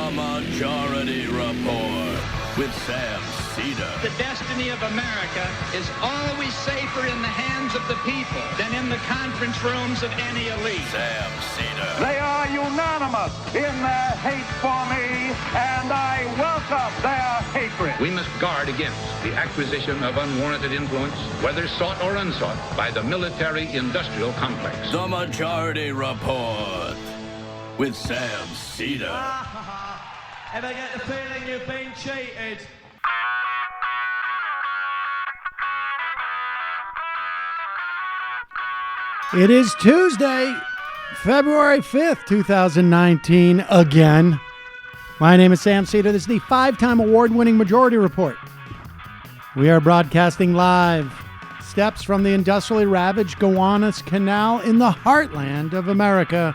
The Majority Report with Sam Seder. The destiny of America is always safer in the hands of the people than in the conference rooms of any elite. Sam Seder. They are unanimous in their hate for me, and I welcome their hatred. We must guard against the acquisition of unwarranted influence, whether sought or unsought, by the military-industrial complex. The Majority Report with Sam Seder. Ever get the feeling you've been cheated? It is Tuesday, February 5th, 2019, again. My name is Sam Seder. This is the 5-time award-winning Majority Report. We are broadcasting live steps from the industrially ravaged Gowanus Canal in the heartland of America,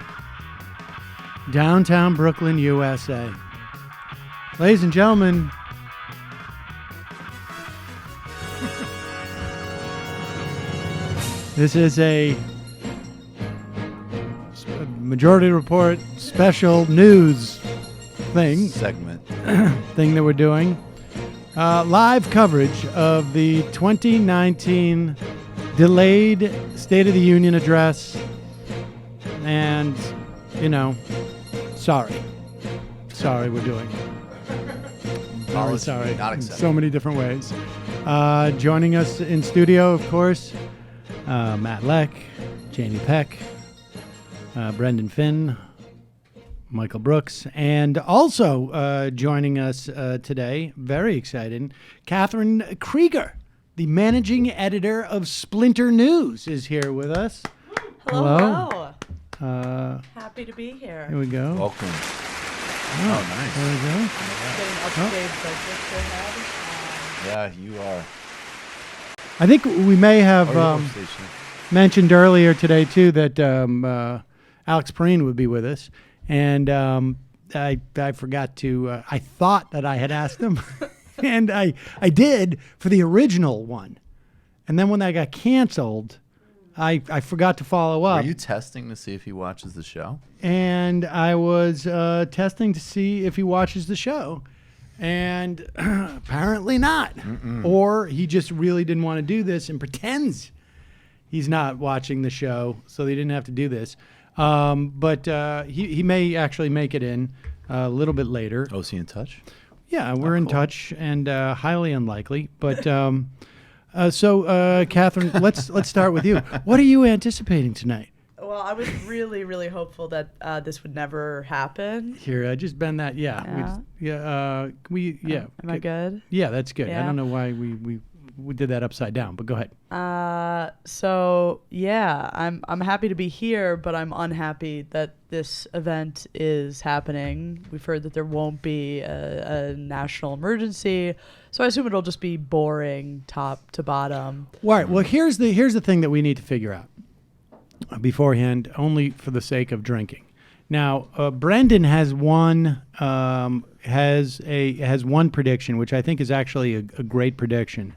downtown Brooklyn, USA. Ladies and gentlemen, this is a Majority Report special news segment that we're doing. Live coverage of the 2019 delayed State of the Union address. And, sorry we're doing it. Very sorry. Not in acceptable. so many different ways. Joining us in studio, of course, Matt Leck, Jamie Peck, Brendan Finn, Michael Brooks, and also joining us today, very exciting, Katherine Krueger, the managing editor of Splinter News, is here with us. Hello. Happy to be here. Here we go. Welcome. Oh, nice. There we go. Getting up-to-date subjects ahead. Yeah, you are. I think we may have Station. mentioned earlier today, too, that Alex Perrine would be with us. And I forgot to, I thought that I had asked him. And I did for the original one. And then when that got canceled, I forgot to follow up. Are you testing to see if he watches the show? And I was testing to see if he watches the show. And apparently not. Or he just really didn't want to do this and pretends he's not watching the show, so they didn't have to do this. But he may actually make it in a little bit later. Oh, is he in touch? Yeah, we're in touch, and highly unlikely. But so, Katherine, let's start with you. What are you anticipating tonight? Well, I was really, really hopeful that this would never happen. Here, just bend that. Yeah. Am I good? Yeah, that's good. I Yeah. don't know why we did that upside down, but go ahead. So yeah, I'm happy to be here, but I'm unhappy that this event is happening. We've heard that there won't be a national emergency, so I assume it'll just be boring top to bottom. All right. Well, here's the thing that we need to figure out beforehand, only for the sake of drinking. Now, Brendan has one prediction, which I think is actually a great prediction.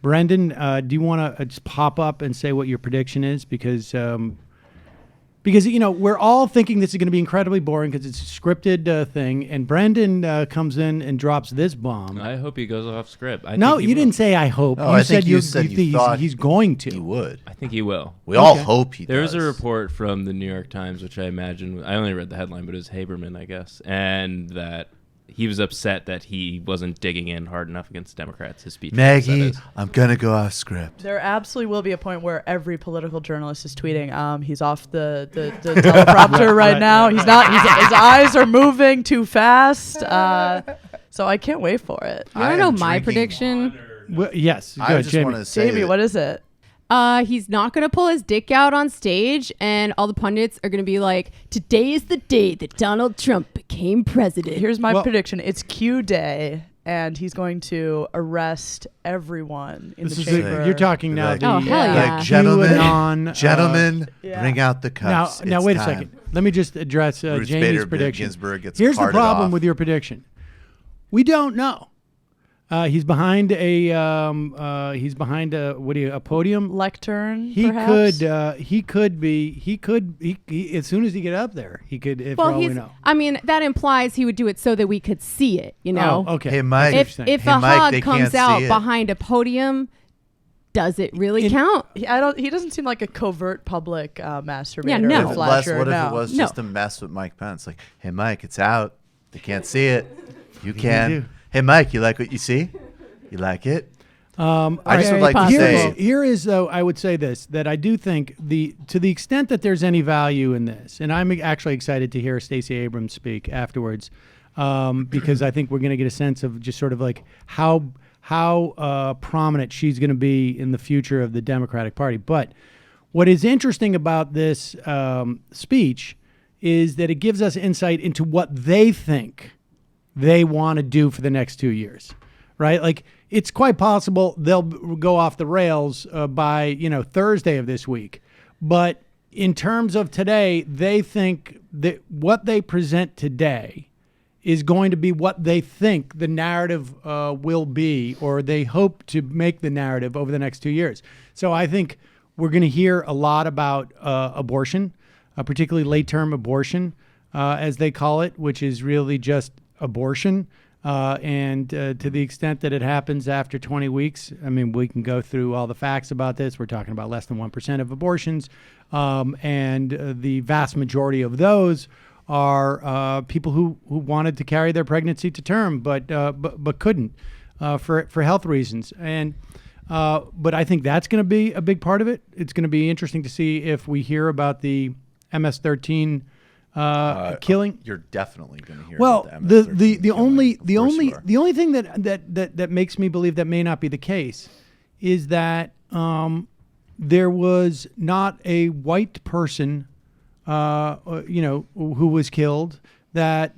Brendan, do you want to just pop up and say what your prediction is? Because we're all thinking this is going to be incredibly boring because it's a scripted thing, and Brendan comes in and drops this bomb. I hope he goes off script. No, you didn't say I hope. No, you I said think you said you thought he's going to. He would. I think he will. We all hope he does. There's a report from the New York Times, which I imagine, I only read the headline, but it was Haberman, I guess, and that he was upset that he wasn't digging in hard enough against Democrats. His speech. Maggie, I'm going to go off script. There absolutely will be a point where every political journalist is tweeting, he's off the teleprompter right now. He's not. His eyes are moving too fast. So I can't wait for it. You want to know my prediction? Well, yes. I Good, just Jamie. want to say Jamie, that what is it? He's not going to pull his dick out on stage, and all the pundits are going to be like, today is the day that Donald Trump became president. Here's my prediction. It's Q Day, and he's going to arrest everyone in the chamber. You're talking now. Like, the, oh, hell yeah. like, gentlemen, bring out the cups. Now It's wait a time. second. Let me just address Ruth Jamie's Bader prediction. Ginsburg gets Here's the carted problem off. with your prediction. We don't know. He's behind a a podium lectern. He perhaps? could as soon as he get up there, he could. If Well, all we he's. know. I mean, that implies he would do it so that we could see it. You know. Oh, okay. Hey, Mike. If Hey, a Mike, hog they comes can't see out it. behind a podium, does it really count? He doesn't seem like a covert public masturbator. Yeah, no. or Unless, flasher. what if no. it was No. just a mess with Mike Pence? Like, hey, Mike, it's out. They can't see it. You do? can. Hey, Mike, you like what you see? You like it? I just Very would like possible. to say, Here is, though, I would say this, that I do think to the extent that there's any value in this, and I'm actually excited to hear Stacey Abrams speak afterwards, because I think we're going to get a sense of just sort of like how prominent she's going to be in the future of the Democratic Party. But what is interesting about this speech is that it gives us insight into what they think they want to do for the next 2 years, right? Like, it's quite possible they'll go off the rails by Thursday of this week. But in terms of today, they think that what they present today is going to be what they think the narrative will be, or they hope to make the narrative over the next 2 years. So I think we're going to hear a lot about abortion, particularly late-term abortion, as they call it, which is really just abortion. And to the extent that it happens after 20 weeks, I mean, we can go through all the facts about this. We're talking about less than 1% of abortions. And the vast majority of those are people who wanted to carry their pregnancy to term, but couldn't for health reasons. And but I think that's going to be a big part of it. It's going to be interesting to see if we hear about the MS-13 killing. you're definitely going to hear. Well, about the the only you are. the only thing that makes me believe that may not be the case is that there was not a white person, who was killed. That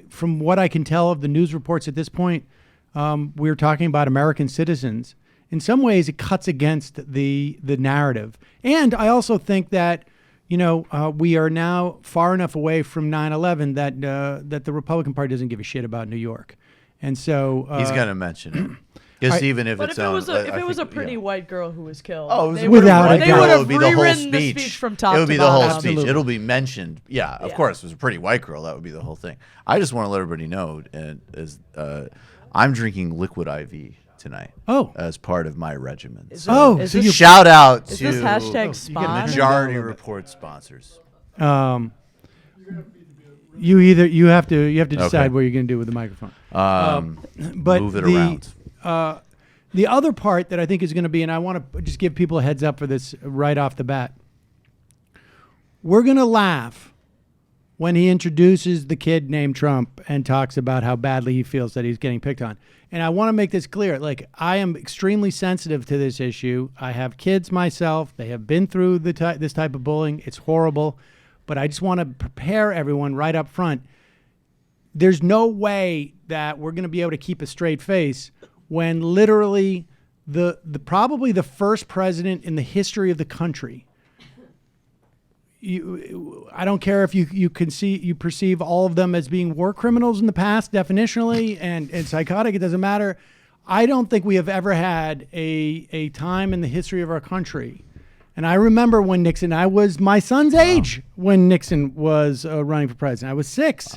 from what I can tell of the news reports at this point, we're talking about American citizens. In some ways, it cuts against the narrative, and I also think that. We are now far enough away from 9/11 that the Republican Party doesn't give a shit about New York, and so He's going to mention it. Because even if But it's if it was a think, pretty white girl who was killed, Oh, it was they without would've- a they doubt. would it have would be the whole rewritten the speech. speech from top It would be to the whole bottom. speech. Absolutely. It'll be mentioned. Yeah, of course. If it was a pretty white girl, that would be the whole thing. I just want to let everybody know, I'm drinking liquid IV tonight. Oh. As part of my regimen. Is So this- so you shout out Is to this hashtag you get spawn? Majority Report sponsors. you have to decide Okay. what you're going to do with the microphone. But Move it around. The other part that I think is going to be, and I want to just give people a heads up for this right off the bat. We're going to laugh when he introduces the kid named Trump and talks about how badly he feels that he's getting picked on. And I want to make this clear. Like, I am extremely sensitive to this issue. I have kids myself. They have been through this type of bullying. It's horrible. But I just want to prepare everyone right up front. There's no way that we're going to be able to keep a straight face when literally the probably the first president in the history of the country. I don't care if you perceive all of them as being war criminals in the past, definitionally, and psychotic. It doesn't matter. I don't think we have ever had a time in the history of our country. And I remember when Nixon, I was my son's age when Nixon was running for president. I was 6.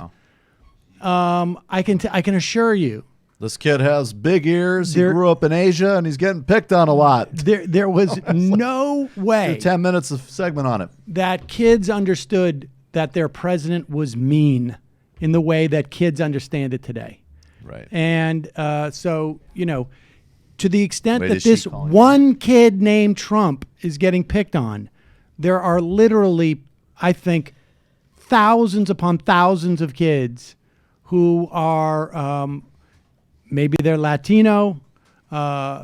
Wow. I can assure you, This kid has big ears. He There- grew up in Asia, and he's getting picked on a lot. there was no way 10 minutes of segment on it. that kids understood that their president was mean in the way that kids understand it today. Right. And so, to the extent Wait, that is she this calling one kid named Trump is getting picked on, there are literally, I think, thousands upon thousands of kids who are, maybe they're Latino,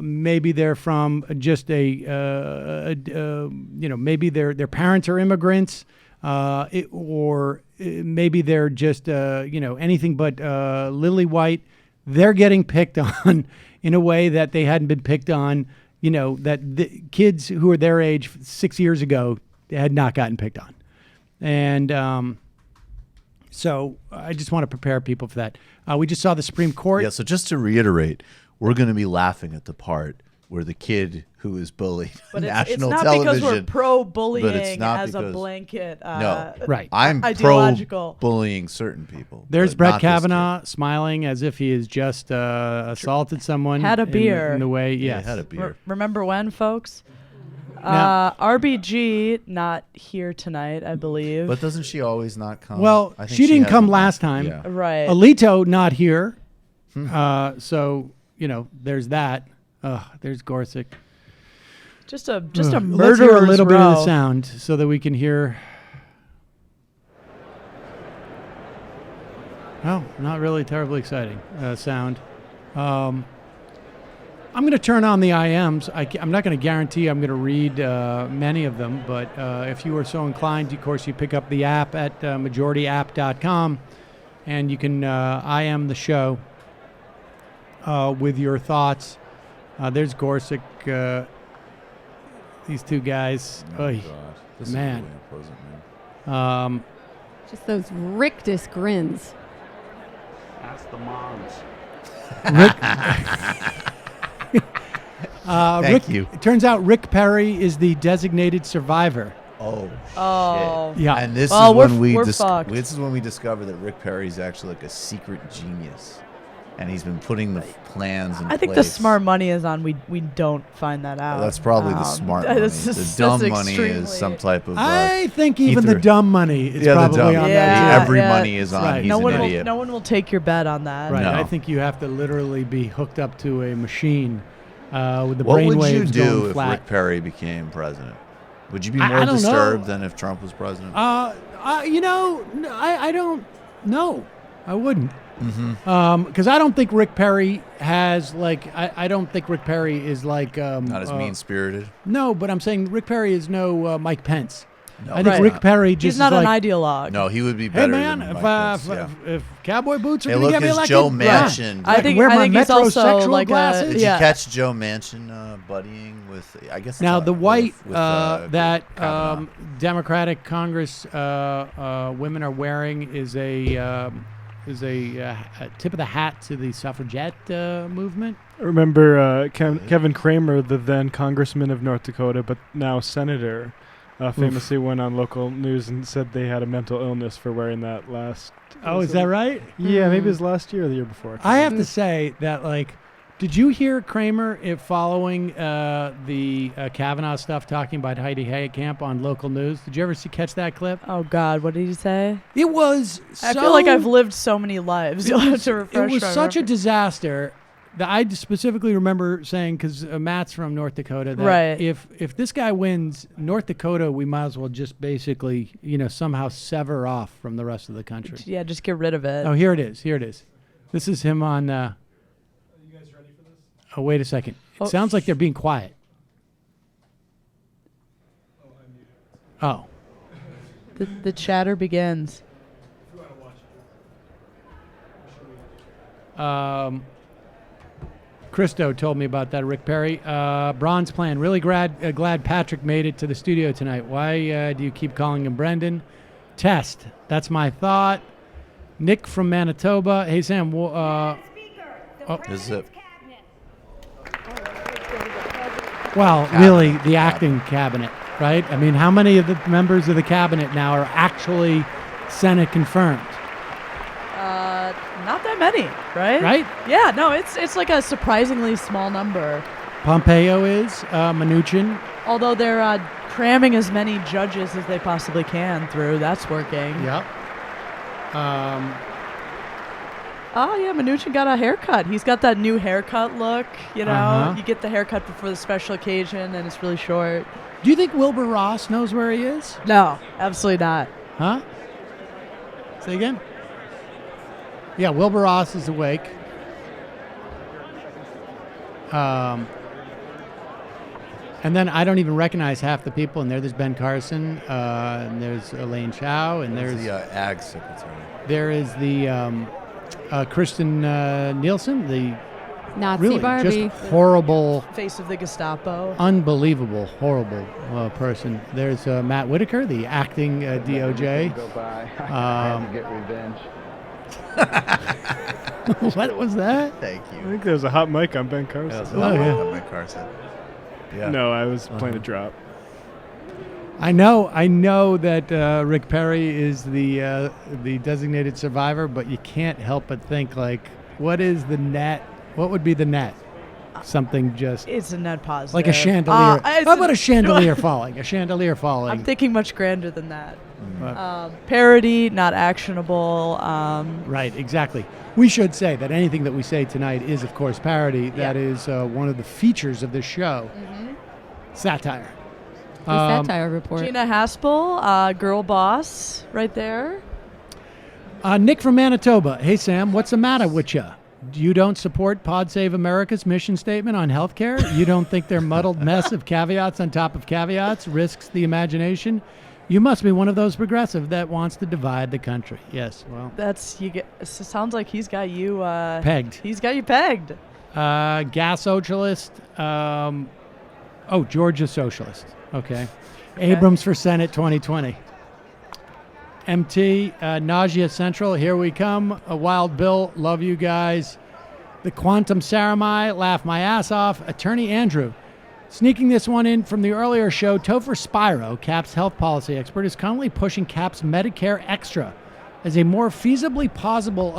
maybe they're from just maybe their parents are immigrants, or maybe they're just, anything but lily white. They're getting picked on in a way that they hadn't been picked on, that the kids who are their age 6 years ago had not gotten picked on. And so I just want to prepare people for that. We just saw the Supreme Court. Yeah, so just to reiterate, we're going to be laughing at the part where the kid who is bullied on But national it's not television. because we're pro-bullying but it's not as a because- blanket No, Right. I'm ideological. pro-bullying certain people. There's but Brett not this Kavanaugh smiling as if he has just assaulted someone. Had a beer. in the way. kid. Yeah, Yes. he had a beer. Remember when, folks? Now- RBG not here tonight, I believe. But doesn't she always not come? Well, I think she didn't come hasn't- last time. Yeah. right. Alito not here. So there's that. There's Gorsuch. Just a Let's hear murderer's a little bit of the row. sound so that we can hear. Oh, not really terribly exciting sound. I'm going to turn on the IMs. I'm not going to guarantee I'm going to read many of them, but if you are so inclined, of course, you pick up the app at majorityapp.com, and you can IM the show with your thoughts. There's Gorsuch. These two guys. Oh, Oy, God. This man. is really unpleasant, man. Just those rictus grins. That's the moms. Thank you. It turns out Rick Perry is the designated survivor. Oh. Yeah. And this Well, is we're when we fucked. this is when we discover that Rick Perry is actually like a secret genius, and he's been putting the plans in I think the place. smart money is on we don't find that out. That's probably the smart money. that's The just- dumb that's money extremely- is some type of. I think even the either- dumb money is yeah, the probably dumb. on Yeah, that. Every yeah. money is on. Right. He's no an one idiot. will. No one will take your bet on that. Right. No. I think you have to literally be hooked up to a machine with the What brain would you waves do going if flat. Rick Perry became president? Would you be I more don't know. disturbed than if Trump was president? I don't know. I wouldn't. Mm-hmm. Because I don't think Rick Perry has I don't think Rick Perry is like Not as mean-spirited. No, but I'm saying Rick Perry is no Mike Pence. No, I think Right. Rick Perry just He's not is an like, ideologue. No, he would be hey better man, than if, Mike Pence, yeah. if cowboy boots are Hey, going to look, get me it's elected, Joe yeah. Manchin. I think wear my he's also metrosexual like glasses. Did yeah. you catch Joe Manchin buddying with? I guess it's Now on- the white with, that Kavanaugh. Democratic Congress women are wearing is a tip of the hat to the suffragette movement. Remember Kevin Kramer, the then congressman of North Dakota, but now senator, famously went on local news and said they had a mental illness for wearing that last. Oh, is that right? Yeah, maybe it was last year or the year before. I have to say that, did you hear Kramer following the Kavanaugh stuff, talking about Heidi Heitkamp on local news? Did you ever catch that clip? Oh God, what did he say? It was. I feel like I've lived so many lives. You'll have to It refresh. was my such a memory. disaster that I specifically remember saying, because Matt's from North Dakota, that Right. if this guy wins North Dakota, we might as well just basically somehow sever off from the rest of the country. Yeah, just get rid of it. Oh, here it is. Here it is. This is him on. Are you guys ready for this? Oh, wait a second. It sounds like they're being quiet. Oh. The chatter begins. Christo told me about that, Rick Perry. Bronze Plan. Really glad Patrick made it to the studio tonight. Why do you keep calling him Brendan? Test. That's my thought. Nick from Manitoba. Hey, Sam. Is it? Well, really, the acting cabinet, right? I mean, how many of the members of the cabinet now are actually Senate confirmed? Not that many, right? Right? Yeah, no, it's like a surprisingly small number. Pompeo is, Mnuchin. Although they're cramming as many judges as they possibly can through. That's working. Yep. Oh, yeah, Mnuchin got a haircut. He's got that new haircut look, you know. Uh-huh. You get the haircut before the special occasion, and it's really short. Do you think Wilbur Ross knows where he is? No, absolutely not. Huh? Say again? Yeah, Wilbur Ross is awake. And then I don't even recognize half the people in there. There's Ben Carson, and there's Elaine Chao, and there's the Ag Secretary. there is the Kristen Nielsen, the Nazi really Barbie. just horrible, Face of the Gestapo. unbelievable, horrible person. There's Matt Whitaker, the acting DOJ. Go by. I had to get revenge. What was that? Thank I you. think there was a hot mic on Ben Carson. That was Oh, yeah. on my Carson. Yeah. No, I was playing a drop. I know that Rick Perry is the designated survivor, but you can't help but think like, what is the net? What would be the net? Something just It's a net positive. like a chandelier. It's How about a chandelier falling? A chandelier falling. I'm thinking much grander than that. Parody, not actionable. Right, exactly. We should say that anything that we say tonight is, of course, parody. That is one of the features of this show. Satire. The satire report. Gina Haspel, girl boss, right there. Nick from Manitoba. Hey, Sam, what's the matter with you? You don't support Pod Save America's mission statement on healthcare? You don't think their muddled mess of caveats on top of caveats risks the imagination? You must be one of those progressive that wants to divide the country. Yes, well. It sounds like he's got you pegged. He's got you pegged. Gas socialist. Georgia socialist. Okay. Abrams for Senate 2020. MT, Nausea Central, here we come. Wild Bill, love you guys. The Quantum Saramai, laugh my ass off. Attorney Andrew, sneaking this one in from the earlier show, Topher Spiro, CAP's health policy expert, is currently pushing CAP's Medicare Extra as a more feasibly plausible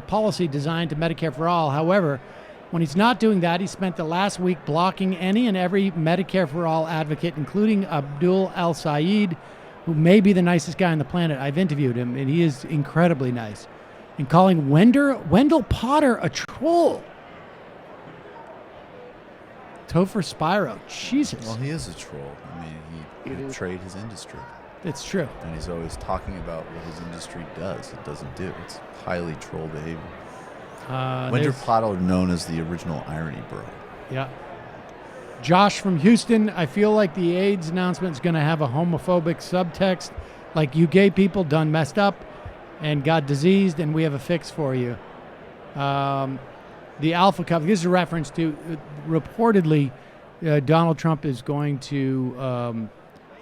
policy designed to Medicare for all. However, when he's not doing that, he spent the last week blocking any and every Medicare for all advocate, including Abdul El-Sayed, who may be the nicest guy on the planet. I've interviewed him, and he is incredibly nice. And calling Wendell Potter a troll. Topher Spiro, Jesus. Well, he is a troll. I mean, he betrayed his industry. It's true. And he's always talking about what his industry does. It doesn't do. It's highly troll behavior. Wendell Potter, known as the original irony bro. Yeah. Josh from Houston, I feel like the AIDS announcement is going to have a homophobic subtext, like you gay people done messed up and got diseased, and we have a fix for you. The Alpha Cup, this is a reference to, reportedly, Donald Trump is going to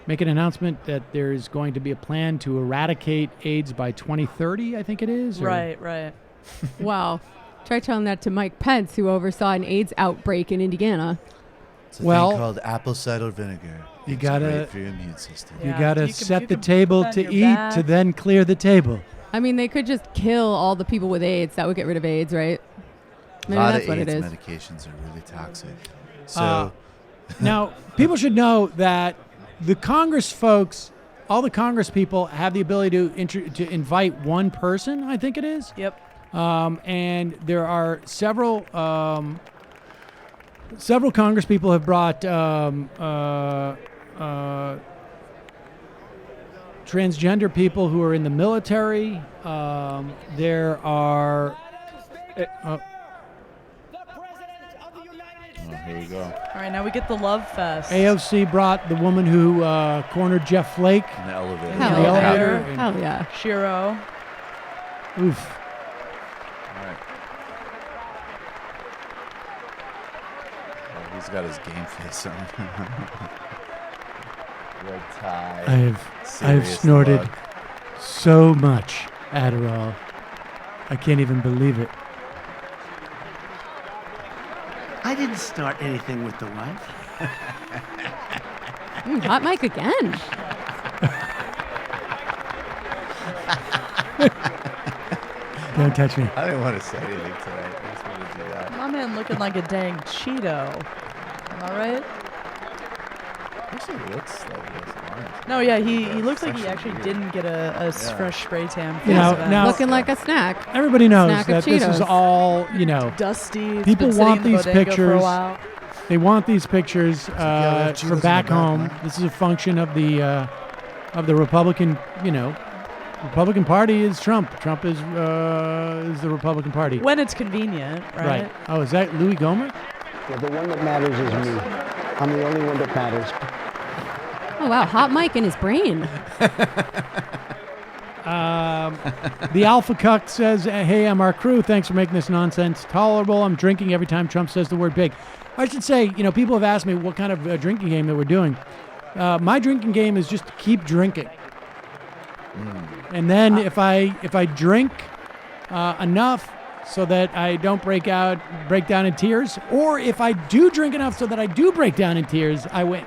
make an announcement that there is going to be a plan to eradicate AIDS by 2030, I think it is. Right. Wow. Try telling that to Mike Pence, who oversaw an AIDS outbreak in Indiana. It's a thing called apple cider vinegar. You It's gotta great for your immune system. You gotta set you the can table put to that in your eat bag. to then clear the table. I mean, they could just kill all the people with AIDS. That would get rid of AIDS, right? Maybe a lot that's of what it AIDS is. medications are really toxic. So Now, people should know that the Congress folks, all the Congress people, have the ability to invite one person, I think it is. Yep. And there are several Congress people have brought transgender people who are in the military. There are. here we go. All right, now we get the love fest. AOC brought the woman who cornered Jeff Flake. In the elevator. In the elevator. Hell yeah. Shiro. Oof. All right. Oh, he's got his game face on. Red tie. I've serious snorted look. so much Adderall. I can't even believe it. I didn't start anything with the wife. Hot mic again. Don't touch me. I didn't want to say anything tonight. I just wanted to do that. My man looking like a dang Cheeto. Am I right? Actually, it looks like he has orange. No, yeah, he looks like he actually didn't get a fresh spray tan. For You know, this event. now- Looking like a snack. Everybody knows Snack of that this is Cheetos. all, dusty. It's people been sitting want in the these bodega pictures. for a while. They want these pictures we have for Cheetos back in the back, home. huh? This is a function of the Republican, Republican Party is Trump. Trump is the Republican Party. When it's convenient, right? Oh, is that Louis Gohmert? Yeah, the one that matters is me. I'm the only one that matters. Oh, wow. Hot mic in his brain. The Alpha Cuck says, hey, I'm our crew. Thanks for making this nonsense tolerable. I'm drinking every time Trump says the word big. I should say, people have asked me what kind of drinking game that we're doing. My drinking game is just to keep drinking. And then if I drink enough, so that I don't break down in tears, or if I do drink enough so that I do break down in tears, I win.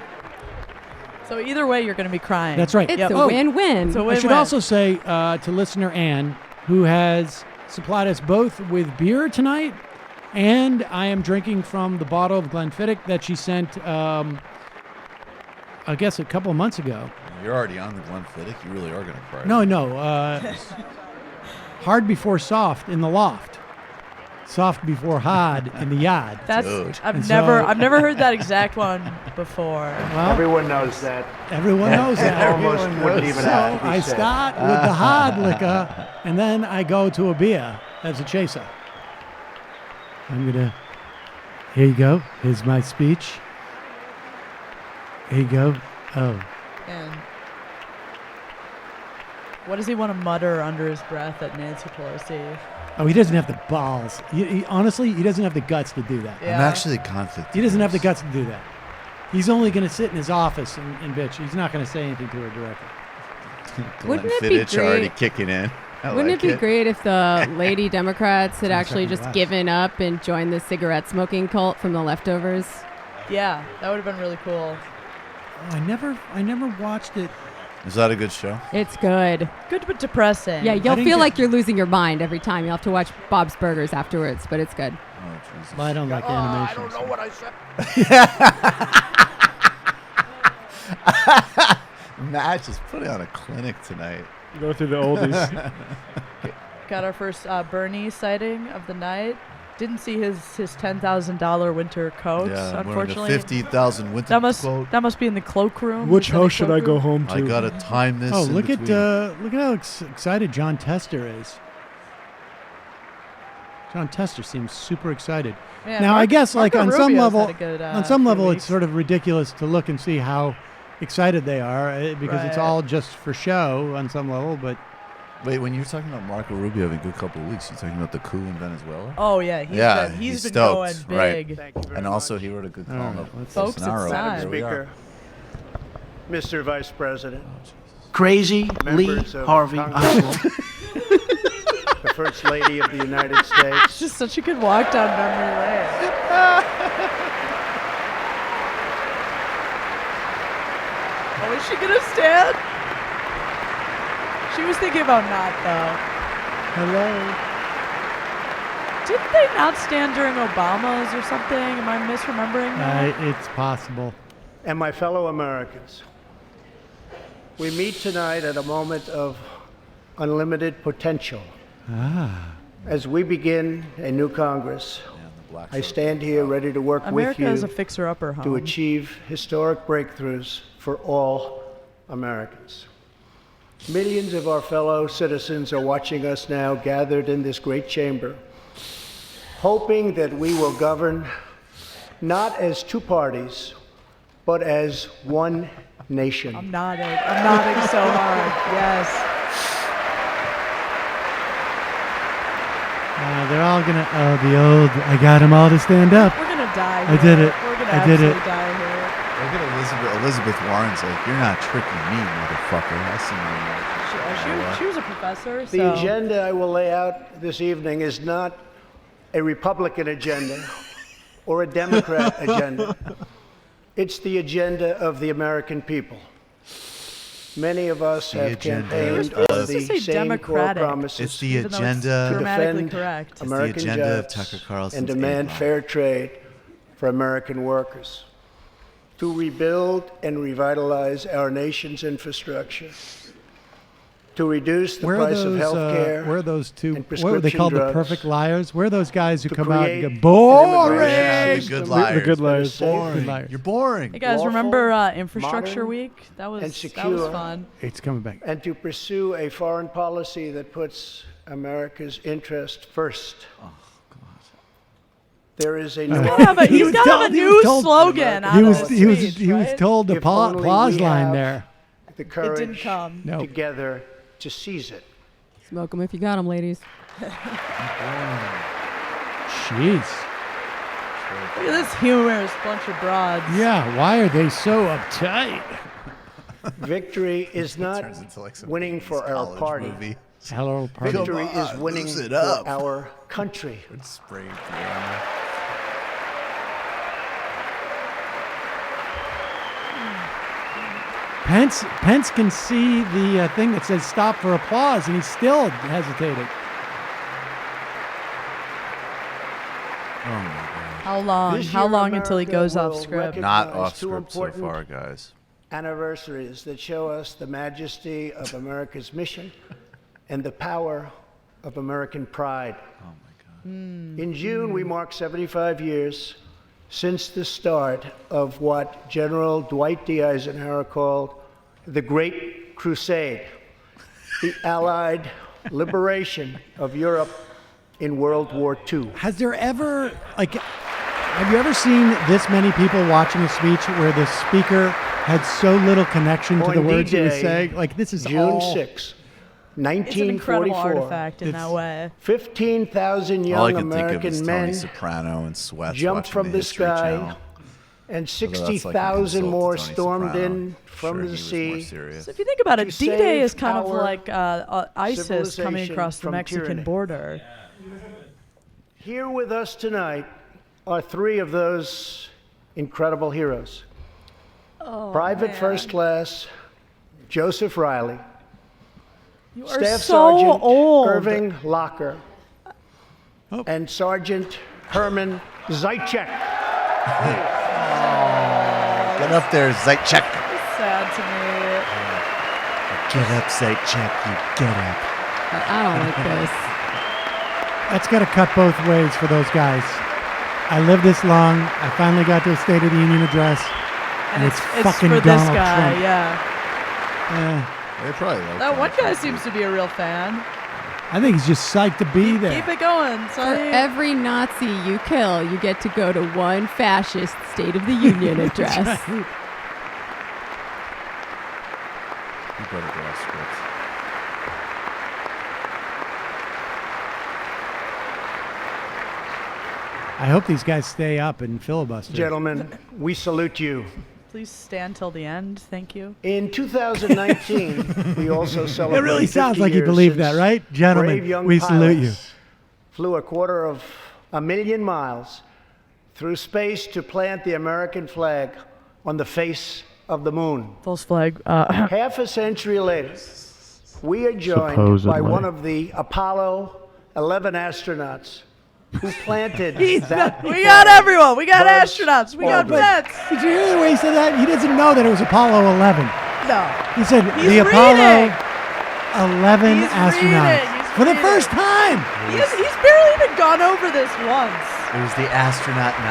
So either way, you're going to be crying. That's right. It's a win-win. It's a win-win. I should also say to listener Ann, who has supplied us both with beer tonight, and I am drinking from the bottle of Glenfiddich that she sent, I guess, a couple of months ago. You're already on the Glenfiddich. You really are going to cry. No. Hard before soft in the loft. Soft before hard in the yard. I've never heard that exact one before. Well, Everyone knows that. Everyone knows that. Almost wouldn't even have to be I said. start with the hard liquor, and then I go to a beer as a chaser. Here you go. Here's my speech. Here you go. Oh. And what does he want to mutter under his breath at Nancy Pelosi? Oh, he doesn't have the balls. Honestly, he doesn't have the guts to do that. I'm actually conflict. He doesn't have the guts to do that. He's only going to sit in his office and bitch. He's not going to say anything to her directly. Wouldn't it be great? Already kicking in. Wouldn't it be great if the lady Democrats had actually just given up and joined the cigarette smoking cult from the leftovers? Yeah, that would have been really cool. Oh, I never watched it. Is that a good show? It's good. Good but depressing. Yeah, you'll feel like you're losing your mind every time. You'll have to watch Bob's Burgers afterwards, but it's good. Oh, Jesus. Well, I don't like animation. I don't know what I said. Matt just putting on a clinic tonight. Go through the oldies. Got our first Bernie sighting of the night. Didn't see his $10,000 winter coat, unfortunately. $50,000 winter coat. That must be in the cloakroom. Which house should I go home to? I gotta time this. Oh, look at how excited John Tester is. John Tester seems super excited. Man, now, I guess, Marco on some Rubio's level, had a good, it's sort of ridiculous to look and see how excited they are because it's all just for show on some level. But wait, when you're talking about Marco Rubio having a good couple of weeks, you're talking about the coup in Venezuela? Oh yeah, he's been stoked, going big. Right. And also, he wrote a good column of Folks, it's time. Madam Speaker, Mr. Vice President, Crazy Lee Harvey Oswald, the First Lady of the United States. It's just such a good walk down memory lane. Oh, is she gonna stand? She was thinking about not, though. Hello. Didn't they not stand during Obama's or something? Am I misremembering that? It's possible. And my fellow Americans, we meet tonight at a moment of unlimited potential. As we begin a new Congress, I stand here ready to work America with is a you fixer-upper home. to achieve historic breakthroughs for all Americans. Millions of our fellow citizens are watching us now gathered in this great chamber, hoping that we will govern not as two parties, but as one nation. I'm nodding so hard. Yes. They're all gonna. I got them all to stand up. We're gonna die I here. did it. We're gonna I did it. die here. Look at Elizabeth Warren's like, you're not tricking me, motherfucker. I see you. She was a professor. The agenda I will lay out this evening is not a Republican agenda or a Democrat agenda. It's the agenda of the American people. Many of us have campaigned on the same core promises. It's the agenda to defend correct. American it's the agenda of jobs Tucker Carlson's and demand fair trade for American workers, to rebuild and revitalize our nation's infrastructure, to reduce the price of health care. Where are those two? and What were they called? prescription The drugs, perfect liars? Where are those guys who to come out and create go boring? Yeah, the good liars. The good liars. Boring. You're boring. Hey guys, lawful, remember Infrastructure modern, Week? That was and secure, fun. It's coming back. and to pursue a foreign policy that puts America's interest first. Oh, God. There is a He's got a new slogan. He was right? told the If only applause we line have there. the It didn't courage come. No. together to seize it. Smoke them if you got them, ladies. Jeez. Look at this humorous bunch of broads. Yeah. Why are they so uptight? Victory is not Turns into like some winning for our college party. movie. Hello, party. Victory is winning lose it for up. our country. It's spray paint. Pence can see the thing that says stop for applause, and he's still hesitating. Oh my God. How long? This How year, long until he America goes off will script? Not recognize off two script so important far, guys. anniversaries that show us the majesty of America's mission and the power of American pride. Oh my God. In June, we mark 75 years since the start of what General Dwight D. Eisenhower called the Great Crusade, the Allied liberation of Europe in World War II. Has there ever, have you ever seen this many people watching a speech where the speaker had so little connection to the words he was saying? Like, this is June all... 6, It's an incredible 1944. artifact in that way. 15,000 All I young can think of American is men Tony Soprano and Sweats jumped watching from the History sky, Channel. and that's like an 60,000 insult more to Tony stormed Soprano. in from Sure, the he was more sea. serious. So if you think about it, To D-Day save is kind of our like ISIS coming civilization across the from Mexican tyranny. border. Here with us tonight are three of those incredible heroes. Private First Class Joseph Riley, You are Staff so Sergeant old. Irving Locker, and Sergeant Herman Zaitchek. Get up there, Zaitchek. It's sad to me. Get up, Zaitchek. You get up. I don't like this. That's got to cut both ways for those guys. I lived this long. I finally got to a State of the Union address, and it's fucking for Donald this guy, Trump. yeah. They probably like That one Donald guy Trump. seems to be a real fan. I think he's just psyched to be there. Keep it going, For Sonny. every Nazi you kill, you get to go to one fascist State of the Union address. That's right. You better go off script. I hope these guys stay up and filibuster. Gentlemen, we salute you. Please stand till the end. Thank you. In 2019, we also It celebrated really sounds 50 like you years believe that, since right? brave Gentlemen, young we salute you. pilots flew 250,000 miles through space to plant the American flag on the face of the moon. False flag. Half a century later, we are joined by Supposedly. one of the Apollo 11 astronauts who planted that. We got everyone. We got Buzz astronauts. We got Aldrin. vets. Did you hear the way he said that? He doesn't know that it was Apollo 11. No. He said He's the Apollo reading. 11 He's astronauts. reading. He's For the reading. first time. He's barely even gone over this once. It was the Astronaut 9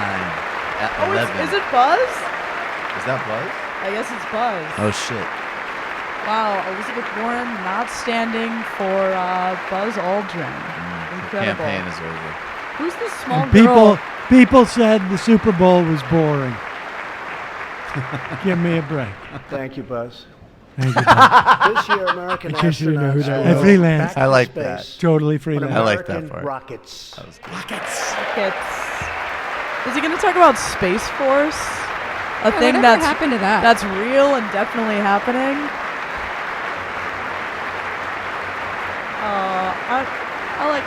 at Oh, 11. is it Buzz? Is that Buzz? I guess it's Buzz. Oh, shit. Wow, Elizabeth Warren not standing for Buzz Aldrin. The Incredible. campaign is over. Who's this small And girl? people said the Super Bowl was boring. Give me a break. Thank you, Buzz. Thank you, Bob. This year, American In case you didn't know who astronauts that will was. Freelance. back I to like space that. Totally on freelance. I like that American part. rockets. That was good. Rockets. Is he going to talk about Space Force? A thing Whatever happened to that? that's real and definitely happening. I like.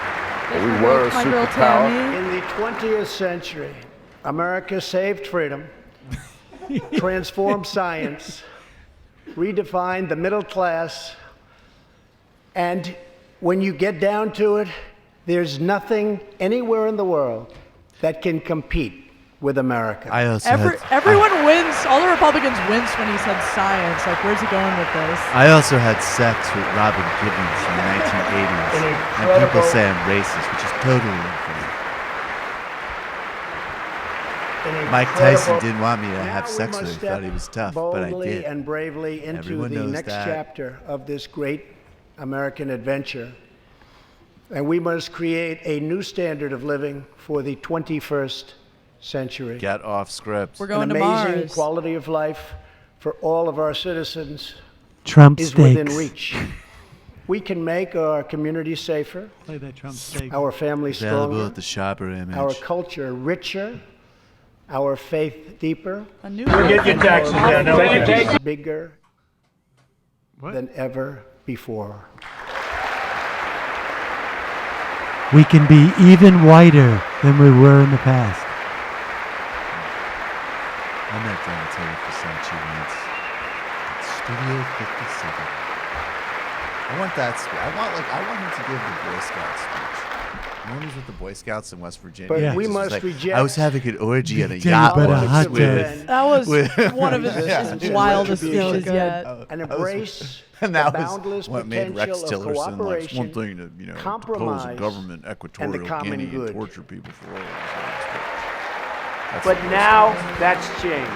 We were a my girl superpower. Tammy. In the 20th century, America saved freedom, transformed science, redefined the middle class, and when you get down to it, there's nothing anywhere in the world that can compete with America. I also Everyone wins. All the Republicans wins when he said science. Like, where's he going with this? I also had sex with Robin Givens in the 1980s. And people say I'm racist, which is totally incorrect. Mike Tyson didn't want me to have sex with him. He thought he was tough, but I boldly did. and bravely into Everyone the knows next that. chapter of this great American adventure. And we must create a new standard of living for the 21st century. Get off script. We're going An to amazing Mars. quality of life for all of our citizens Trump is steaks. within reach. We can make our community safer, Play that Trump steak. our family Available stronger, at the shopper image. our culture richer, our faith deeper, A new Get your taxes down. No, pay your taxes. bigger than ever before. we can be even whiter than we were in the past. I met Donatella Versace once at Studio 57. I want that. I want him to give the Boy Scout speech. You know, he was with the Boy Scouts in West Virginia. But and we he was must like, reject. I was having an orgy at a Tell you yacht about a once hot with. That was one of his Yeah. wildest Retribution. things yet. And embrace And the that boundless was what made Rex potential of Tillerson like cooperation, one thing to propose a compromise, government and equatorial the common Guinea good. and torture people for oil. But now that's changed.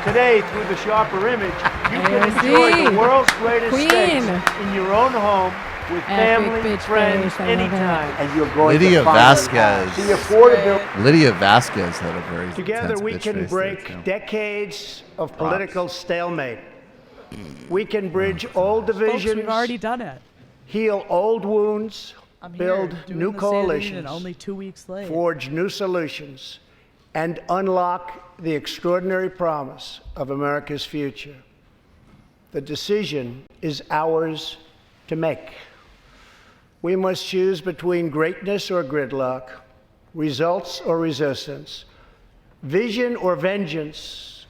Today, through the sharper image, you can enjoy the world's greatest Queen. steaks in your own home with family, bitch friends, face, I love anytime. it. And you're going Lydia to find Vasquez. the affordability. Lydia Vasquez had a very Together intense we bitch can face break there, too. decades of political stalemate. We can bridge old Folks, divisions, we've already done it. heal old wounds, I'm build here doing new the Seder Union coalitions, only 2 weeks late. forge new solutions, and unlock the extraordinary promise of America's future. The decision is ours to make. We must choose between greatness or gridlock, results or resistance, vision or vengeance,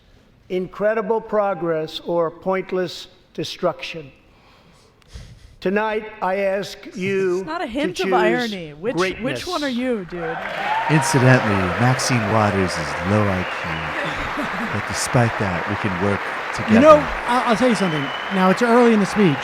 incredible progress or pointless destruction. Tonight, I ask you It's not a to hint of choose irony. Which greatness. one are you, dude? Incidentally, Maxine Waters is low IQ. But despite that, we can work together. You know, I'll tell you something. Now, it's early in the speech,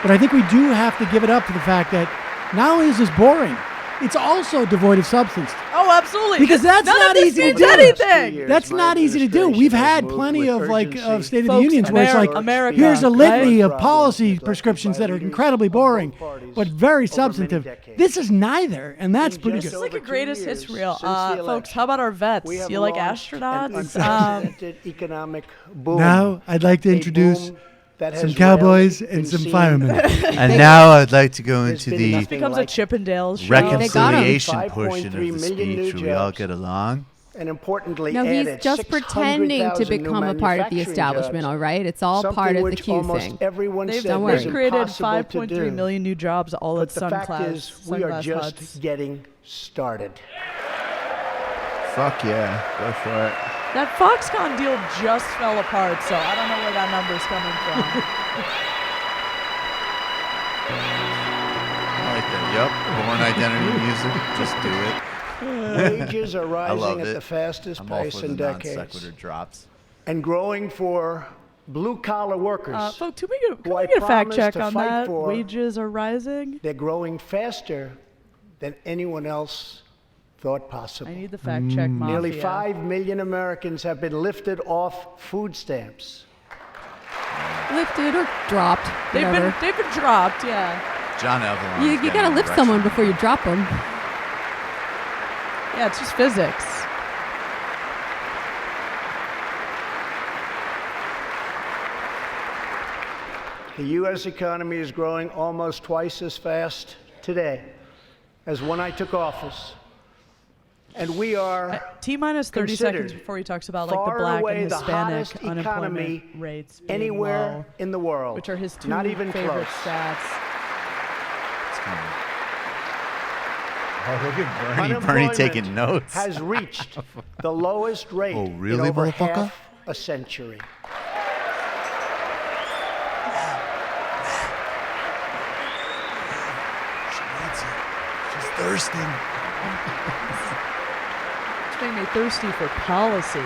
but I think we do have to give it up to the fact that not only is this boring, it's also devoid of substance. Oh, absolutely. Because that's None not of this easy to means do. anything. That's not easy to do. We've had plenty of of State of the Unions where it's like, America, here's a litany right? of policy prescriptions that are incredibly boring, but very substantive. This is neither, and that's pretty This good. is like a greatest hits reel. since the Folks, election, how about our vets? we have You like launched an astronauts? unprecedented economic boom. Now, I'd like to A introduce boom that has some cowboys rarely and been some seen. firemen. And now I'd like to go There's into been the nothing becomes a like Chippendales show. reconciliation 5.3 portion of the million new speech. We all jobs. get along. And importantly, No, he's added just pretending to 600,000 new become a part of the manufacturing establishment, jobs, all right? It's all something part of the which Q almost thing. everyone They've, said Don't was worry. created impossible to 5.3 do. million new jobs all But at the fact Sunglass. is, we are Sunglass just Huts. getting started. Fuck yeah. Go for it. That Foxconn deal just fell apart, so I don't know where that number's coming from. I like that. Yup. Born identity music. Just do it. Wages are I love rising at it. the fastest I'm all pace for in the non decades sequitur drops. and growing for blue-collar workers. Folks, can who we I get a fact promised check to on fight that? for. Wages are rising? They're growing faster than anyone else thought possible. I need the fact check, Mafia. Nearly 5 million Americans have been lifted off food stamps. Lifted or dropped. They've whatever. been dropped, yeah. John Evelyn. You gotta lift someone before you drop them. Yeah, it's just physics. The U.S. economy is growing almost twice as fast today as when I took office. And we are T-minus 30 seconds before he talks about like the far black away and the Hispanic hottest unemployment economy rates being anywhere low, in the world, which are his two not even favorite close. stats. Oh, look at Bernie. Bernie Unemployment taking notes. has reached the lowest rate Oh, really, in over motherfucker? half a century. She needs it. She's thirsting. It's making me thirsty for policy.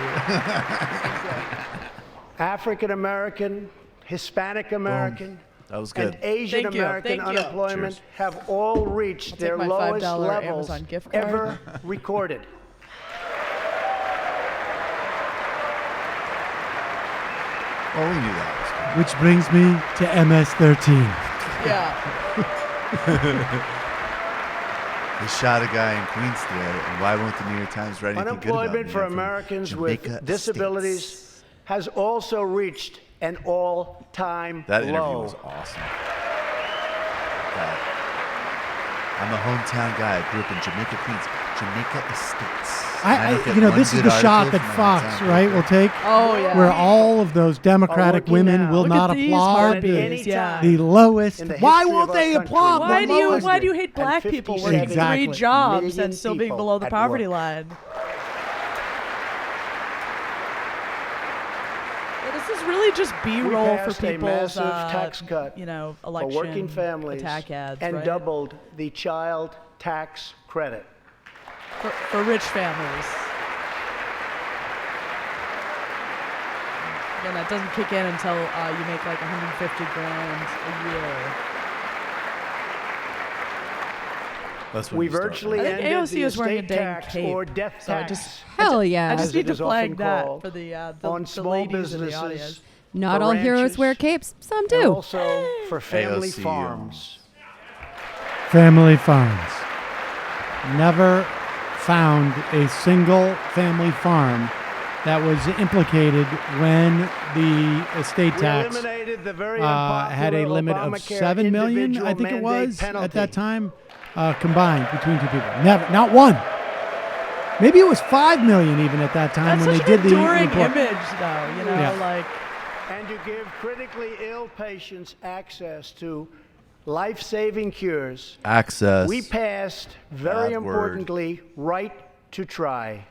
African American, Hispanic American, That was and good. Asian Thank you, American thank you. unemployment Cheers. have all reached I'll their take my lowest $5 levels Amazon gift card. ever recorded. Well, we knew that was coming. Which brings me to MS-13. Yeah. They shot a guy in Queens today, and why won't the New York Times write anything good about Unemployment me? for I'm from Americans Jamaica with disabilities Estates. has also reached an all-time That interview low. was awesome. I'm a hometown guy. I grew up in Jamaica, Queens. Jamaica Estates. This is the shot that Fox, right, will take. Oh yeah. Where all of those Democratic women will not applaud the lowest. Why won't they applaud? Why do you hate black people working 3 jobs and still being below the poverty line? This is really just B-roll for people's tax cut election for working families attack ads, and right? doubled the child tax credit for rich families. Again, that doesn't kick in until you make like $150,000 a year. We virtually ended AOC the is wearing a estate dang tax cape, or death so tax. Hell yeah. I just as need it to is flag often that called, for the on small ladies in the businesses, audience. Not for all heroes ranchers, wear capes. Some and do. also for family AOC, farms. Family farms. Never found a single family farm that was implicated when the estate tax eliminated the very had a unpopular limit of Obamacare 7 million, individual I think it mandate was, penalty. at that time, combined between two people. Never, not one. Maybe it was 5 million even at that time That's when such they an did the enduring report. image, though. Like. And to give critically ill patients access to life-saving cures. Access. We passed, very Bad word. importantly, right to try.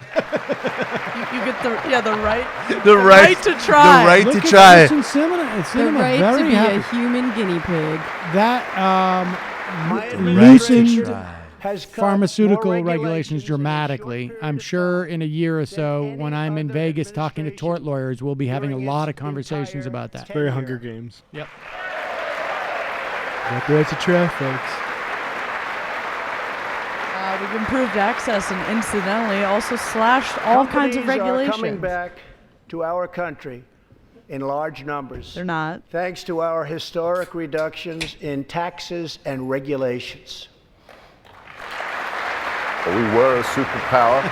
You get the right The right to try. The right Look to at try. this in cinema. It's The cinema right very to be happy. a human guinea pig. That My loosened administration has cut pharmaceutical more regulations dramatically. I'm sure in a year or so, when I'm in Vegas talking to tort lawyers, we'll be having a lot of conversations about that. Very Hunger Games. Yep. Got the right to try, folks. We've improved access and incidentally also slashed all kinds of Companies regulations. are coming back to our country in large numbers. They're not. Thanks to our historic reductions in taxes and regulations. We were a superpower.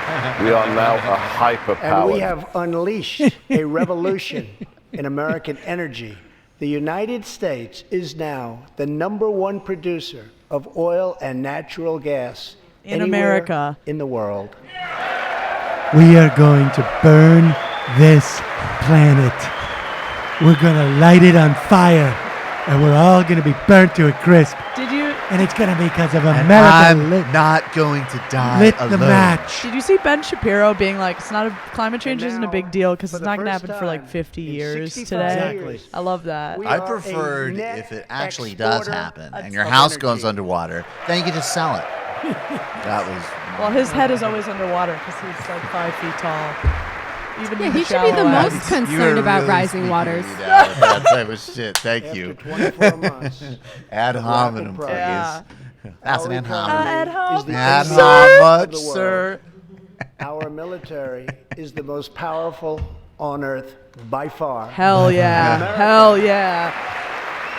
We are now a hyperpower. And we have unleashed a revolution in American energy. The United States is now the #1 producer of oil and natural gas in anywhere America. in the world. We are going to burn this planet. We're going to light it on fire, and we're all going to be burnt to a crisp. Did you? And it's going to be because of And America I'm lit, not going to die lit alone. the match. Did you see Ben Shapiro being like, "It's not climate change isn't a now, big deal because for it's the not going to first happen for like time 50 in years 65 today." years, I love that. we I are a preferred net if it actually does exporter happen and of your house energy. goes underwater, then you can just sell it. That was. Well, his head is always underwater because he's like 5 feet tall. Even Yeah, in he the should be the shallow most end. concerned about rising waters. That type of shit. Thank you. After 24 months, Ad hominem, price. please. Yeah. That's an ad hominem. Ad hominem, Ad sir. hominem, Sir. sir. Our military is the most powerful on earth by far. Hell yeah. America. Hell yeah.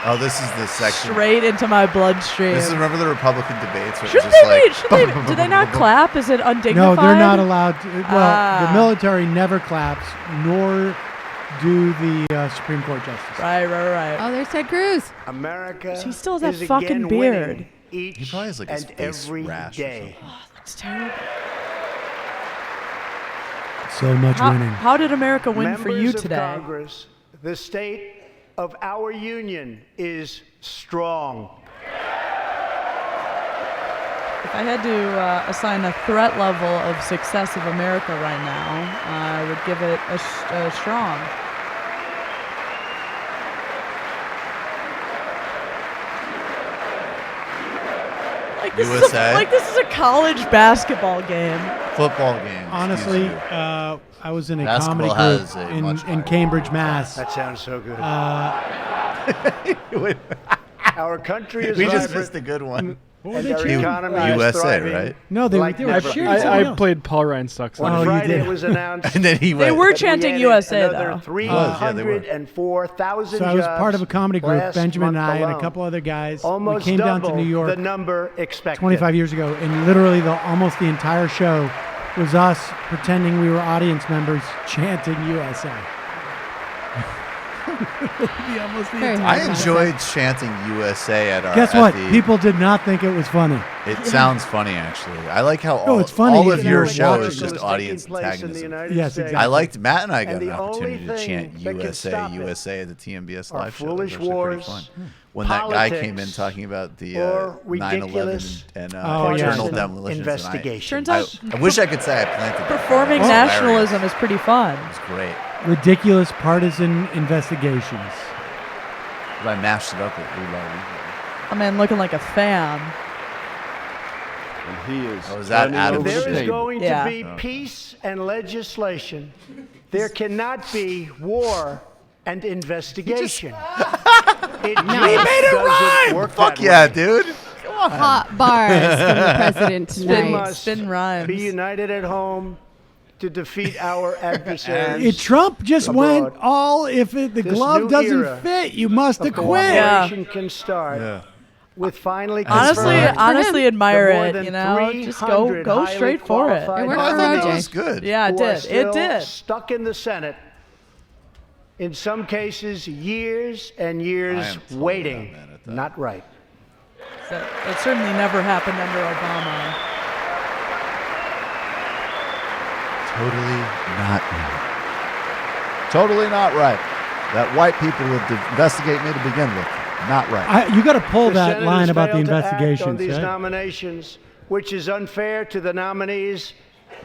Oh, this is the section. Straight into my bloodstream. This is, remember the Republican debates where it Should was just they, like. should they, do they not clap? Is it undignified? No, they're not allowed to. Well, the Ah. military never claps, nor do the Supreme Court justices. Right. Oh, there's Ted Cruz. America He still has that is fucking again beard. winning each He probably has like his and face every rash or day. That's terrible. So much winning. How did America win Members for you of today? Congress, the state of our union is strong. If I had to assign a threat level of success of America right now, I would give it a strong. Like this USA? this is a college basketball game. Football game. Honestly, I was in a comedy Basketball group has a much in higher Cambridge, Mass. That sounds so good. Wait, Our country is we just vibrant, missed a good one. What were and they our cheering? economy is USA, thriving right? No, they like were never cheering before. something I else. played Paul Ryan Sucks. On Oh, you Friday, did. it was announced And then he They went. were that we chanting added USA another though. 304,000 So I was jobs part of a comedy group, last Benjamin and month I, and a alone. couple other guys. Almost we came down to double New York the number expected. 25 years ago, and literally almost the entire show was us pretending we were audience members chanting USA. Be almost the Very entire I hard. enjoyed chanting USA at our. Guess at what? the- People did not think it was funny. It sounds funny, actually. I like how No, all, it's funny all if of you your were show watching. is just audience antagonism. Yes, exactly. I liked Matt and I got And an the only opportunity to chant thing that can USA, stop it USA at the TMBS are live show. It was foolish actually pretty wars, fun. When that guy came in politics, talking about the or 9/11 ridiculous and Oh, yeah. internal partisan demolitions, investigation. Turns out I wish I could say I planted that. performing It was nationalism is pretty fun. hilarious. It was great. Ridiculous partisan investigations. But I mashed it up with Lula. I mean, looking like a fan. And he is. Oh, is that turning Adam over the There is table. going Yeah. to be peace and legislation. There cannot be war and investigation. It just doesn't work Fuck that yeah, way. dude. Hot bars from the president We tonight. must Spin rhymes. be united at home to defeat our adversaries. Trump just went abroad. all, if the This glove new doesn't era fit, you must of acquit. cooperation can start with finally Honestly, confirming honestly admire the more it. than You know, just go 300 highly straight for it. qualified It worked I for thought that RJ. was good. Yeah, it who are did. It still did. stuck in the Senate. In some cases, years and I years am totally waiting. not mad at that. Not right. That certainly never happened under Obama. Totally not right. Totally not right. That white people would investigate me to begin with. Not right. You got to pull The that Senate line has about the failed to act on investigations. these Right? nominations, which is unfair to the nominees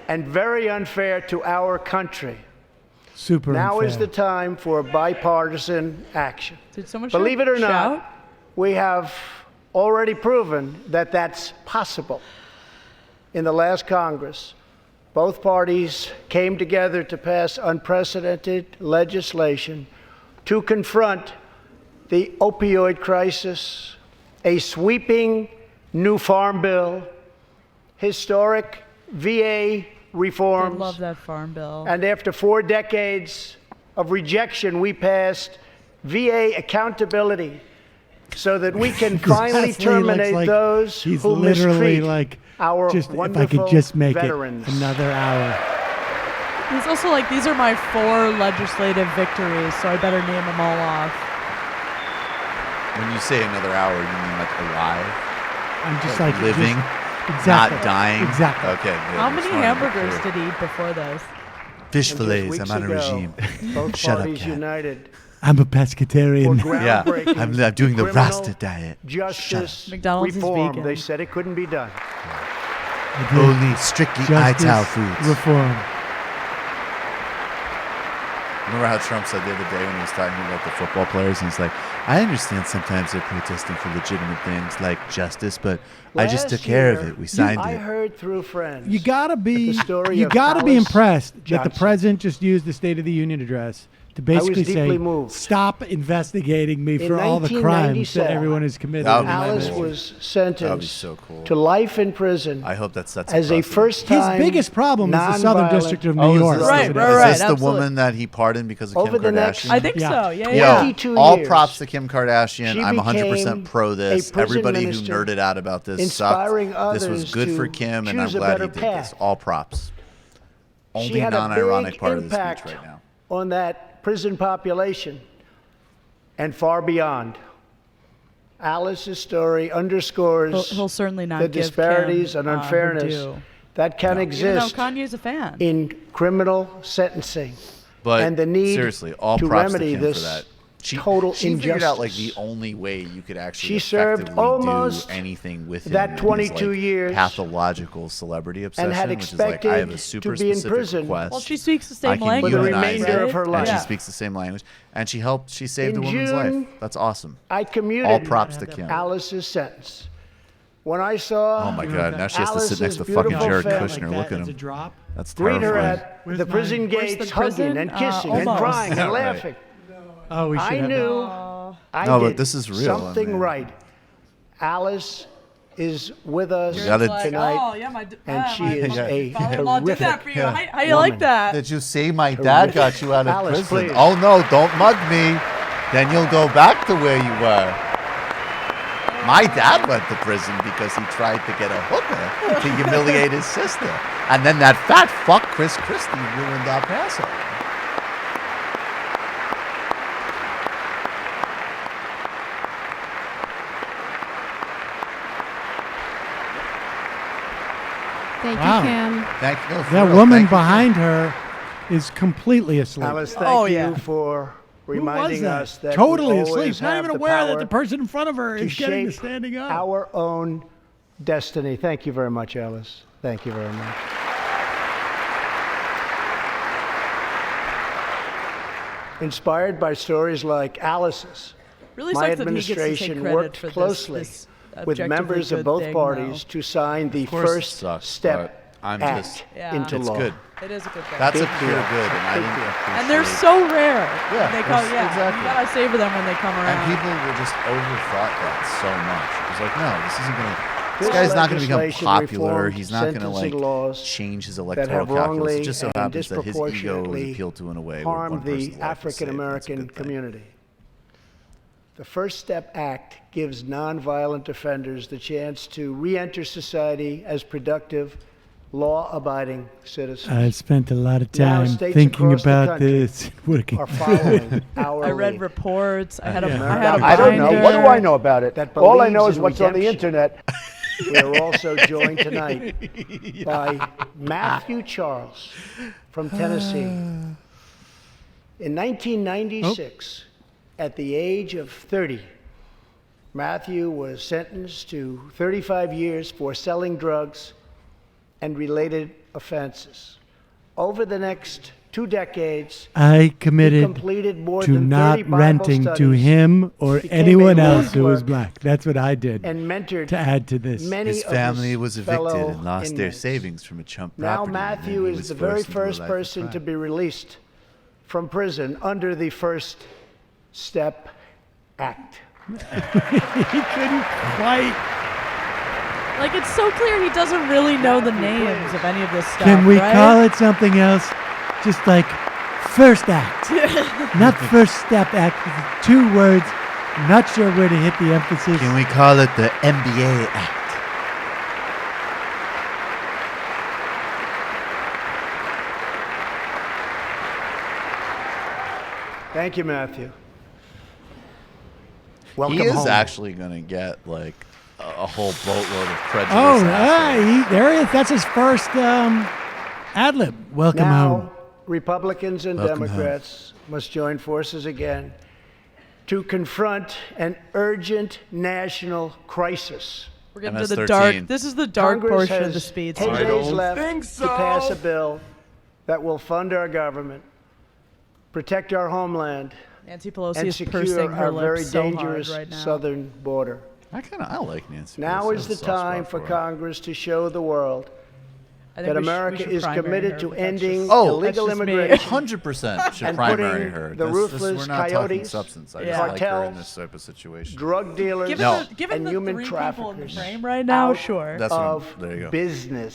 and very unfair to our country. Super Now unfair. is the time for bipartisan action. Did someone Believe it or shout? not, we have already proven that that's possible. In the last Congress, both parties came together to pass unprecedented legislation to confront the opioid crisis, a sweeping new farm bill, historic VA I reforms, love that farm bill. and after 4 decades of rejection, we passed VA accountability so that we can finally Exactly, terminate like those he's who literally mistreat like, our just if I wonderful could just make veterans. it another hour. He's also like, these are my 4 legislative victories, so I better name them all off. When you say another hour, you mean like alive? I'm just Like like living? exactly, Not dying? Exactly. Okay. good. How I just many wanted to be hamburgers clear. did he eat before this? Fish And just fillets. weeks I'm on a ago, regime. Both Shut up, parties Cat. united I'm a for pescatarian. Yeah, groundbreaking I'm doing the criminal Rasta diet. justice McDonald's is reform. vegan. They said it couldn't be done. Only strictly Justice ITAL foods. reform. Remember how Trump said the other day when he was talking about the football players, and he's like, I understand sometimes they're protesting for legitimate things like justice, but I just took Last care of year, it. We signed I it. heard through friends. You gotta be, the story you of gotta be Alice impressed that the Johnson. president just used the State of the Union address to was basically deeply say, moved. "Stop investigating me In for all the crimes that 1997, everyone has committed." That would in be my Alice name." was That'd be sentenced so cool. to life in prison I hope that sets as a precedent. first-time His biggest problem is the Southern nonviolent- District of New Oh, York. is this, Right, the, right, is right, this the absolutely. woman that he pardoned because of Over Kim the Kardashian? next I think Yeah. so. Yeah, Yo, yeah. 22 all years, props to Kim Kardashian. she I'm 100% became pro this. a prison Everybody who minister, nerded out about this inspiring sucked. This was others good for to Kim, and I'm choose a glad he better did path. this. All props. She Only had a non-ironic big part of the speech impact right now. on that prison population and far beyond. Alice's story underscores He'll certainly not the give disparities Kim, and her unfairness due. that can Even though exist Kanye's a fan. in criminal sentencing But and the need seriously, all to props to remedy Kim this for that. total she figured out like injustice. the only way you could actually She served effectively almost do anything with that him is, 22 like, years pathological celebrity obsession, and had which is like I have a expected super to be in specific prison request. Well, she speaks the I same can language. for the unionize remainder it, of her and life. she speaks the same language, and she helped. She saved In a woman's June, life. That's awesome. I commuted All props to Kim. Alice's sentence. When I saw Oh my God! Now she has to sit next Alice's to fucking beautiful Jared family Kushner. Look at It's a him. drop. That's greet her terrifying. at Where's the prison mine? Where's gates, the prison? hugging and kissing and Almost. crying and Right. laughing. Oh, we should I have knew I No, but did this is real, I something mean. right. Alice is with us You gotta- Like, tonight, oh, yeah, and she is a father-in-law did that for terrific you. How you like that? Did you see my dad got you out of Alice, prison? please. Oh no, don't mug me. Then you'll go back to where you were. My dad went to prison because he tried to get a hooker to humiliate his sister. And then that fat fuck Chris Christie ruined our Passover. Thank Wow. you, Kim. That woman behind her is completely asleep. Alice, thank you for reminding that? us that Totally we asleep, always not have even the aware that power the person in front of her to is getting to shape standing up. our own destiny. Thank you very much, Alice. Thank you very much. Inspired by stories like Alice's, Really my sucks that he gets to take administration credit worked for this- closely this with objectively members of good both thing, parties though. to sign the Of course it first sucks, step but I'm act just- into It's law. good. It is a good thing. That's a Big pure deal. good, and I Big didn't deal. appreciate. And they're so rare. Yeah, when they come, exactly. You gotta savor them when they come around. And people will just overthought that so much. It was like, no, this isn't gonna. This This guy's not going to become legislation popular. reformed He's not going to sentencing laws change his that electoral have calculus. wrongly It just so and happens that his ego is disproportionately appealed to in a way where one harmed person's the life is saved. African American community. The First Step Act gives nonviolent offenders the chance to re-enter society as productive, law-abiding citizens. I spent a lot of Now, time states thinking across the about country this, working. are following our I read lead. reports. I had a, Yeah. I had a I don't know. What do I know about it? That All I believes know is in what's on the redemption. internet. We are also joined tonight by Matthew Charles from Tennessee. In 1996, at the age of 30, Matthew was sentenced to 35 years for selling drugs and related offenses. Over the next 2 decades, I he committed completed more to than 30 not Bible renting to studies, him or became anyone a else who was clerk, black. That's what I did and mentored to add to this. many His of family his was evicted fellow and lost their inmates. savings from a chump Now property. Matthew is the very first person to be released from prison under the First Step Act. He couldn't quite. Like, it's so clear he doesn't really know the names of any of this stuff. Can we right? call it something else? Just like First Act. Not First Step Act. 2 words. Not sure where to hit the emphasis. Can we call it the NBA Act? Thank you, Matthew. Welcome He is home. actually going to get like a whole boatload of prejudice. Oh, after. there he is. That's his first ad lib. Welcome now, home. Republicans and Welcome Democrats must join forces again to confront an urgent national crisis. We're getting to the MS-13. dark. This is the dark Congress portion has of the speech. 10 days left to pass a bill that will fund our government, protect our homeland, Nancy Pelosi and is secure pursing her our very lips so hard dangerous right now. southern border. I like Nancy. Now Pelosi. is I the have a soft time spot for her. Congress to show the world I think that we America should is primary committed her, to but that's ending just- Oh, illegal that's just me. immigration 100% should and primary putting her. the ruthless we're not talking coyotes, substance. I Yeah. just like her in cartels, this type of situation. drug dealers, Given No. the, given and the human 3 people in the traffickers frame right now, out sure. That's what I'm- of there you go. business.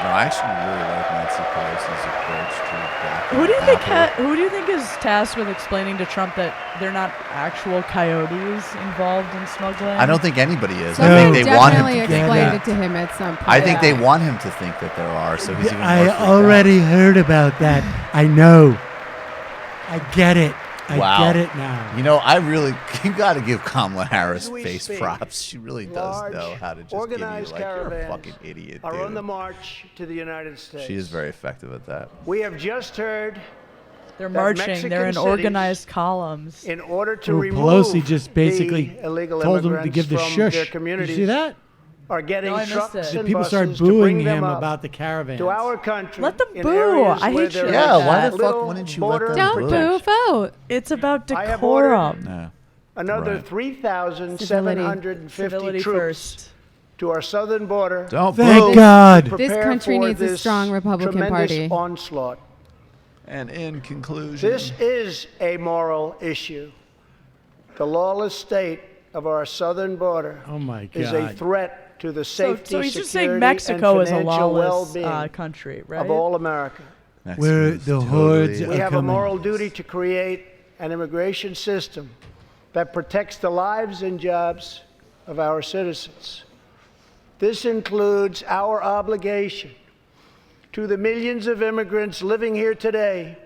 No, I actually really like Nancy Pelosi's approach to black Who do you think? Apple. Who do you think is tasked with explaining to Trump that they're not actual coyotes involved in smuggling? I don't think anybody is. So I No. think they want him definitely to think explained that. it to him at some point. I think they want him to think that there are, so he's even more I freaked out. already heard about that. I know. I get it. I Wow. get it now. You know, you got to give Kamala Harris As we face speak, props. She really does large, know how to just give you organized like, you're a caravans fucking idiot, are dude. on the march to the United States. She is very effective at that. We have just heard They're that marching. Mexican They're in cities, organized columns. in order to Well, remove Pelosi just basically the illegal told him to immigrants give the from shush. their Did communities, you see that? are getting No, I missed trucks it. and People buses started to bring booing them him up about the caravans. to our country. Let them in boo. areas I where hate there shit is like Yeah, that. why the fuck little wouldn't you let border them Don't boo? boo, vote. It's about I have ordered decorum. Yeah. another Right. 3,750 Civility troops first. to our southern border. Don't Thank boo. God. This prepare country for needs a this strong Republican tremendous Party. onslaught. And in conclusion, This is a moral issue. The lawless state of our southern border Oh my is a God. threat to the safety, So he's just saying security, Mexico and is a financial lawless well-being country, right? of all America. Where the hordes We are have a coming. moral duty to create an immigration system that protects the lives and jobs of our citizens. This includes our obligation to the millions of immigrants living here today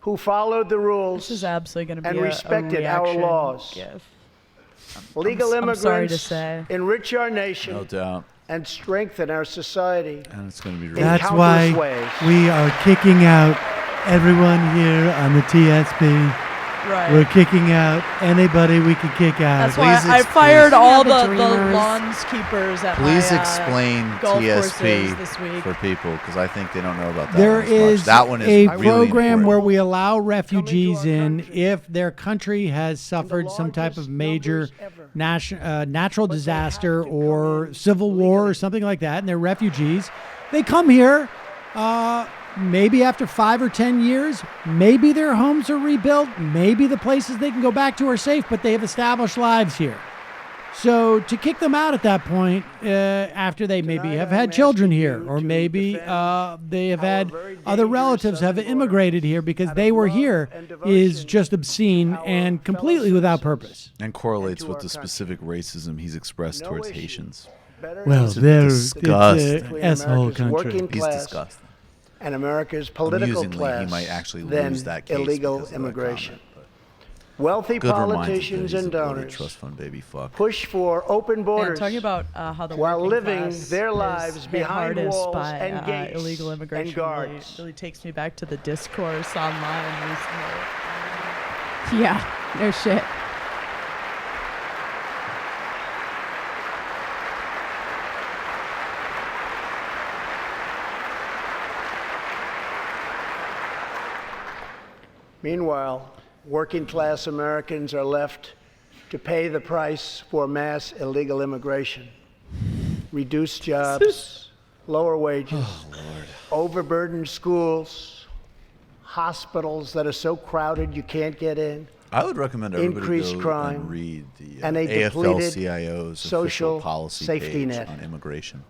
who followed the rules This is absolutely going to be and a respected our reaction laws. gif. Legal I'm sorry to immigrants say. enrich our nation No doubt. and strengthen our society. And it's going to be in really That's countless why ways. we are kicking out everyone here on the TSP. Right. We're kicking out anybody we can kick out. That's why I fired all the lawns keepers at Please my explain golf courses TSP this week. for people, because I think they don't know about that There one as is much. That one is a really program important. where we allow refugees in if their country has suffered some type of major natural disaster or civil war or something like that, and they're refugees. They come here. Maybe after 5 or 10 years, maybe their homes are rebuilt. Maybe the places they can go back to are safe, but they have established lives here. So to kick them out at that point, after they maybe have had children here, or maybe they have had other relatives have immigrated here because they were here, is just obscene and completely without purpose. And correlates with the specific racism he's expressed towards Haitians. Well, It's it's disgusting. an asshole country. He's disgusting. And America's political Amusingly, class he might actually than lose that case illegal because of that immigration. comment, Wealthy Good reminder politicians that he's and a bloated donors trust fund baby fuck. push for open Yeah, borders talking about how the while working living class their is lives hit behind hardest walls by and gates illegal immigration and guards. really takes me back to the discourse online recently. Yeah, no shit. Meanwhile, working class Americans are left to pay the price for mass illegal immigration. Reduced jobs, lower wages, overburdened schools, hospitals that are so crowded you can't get in. I would recommend everybody increased go crime, and read the and a depleted AFL-CIO's social official policy safety page net. on immigration.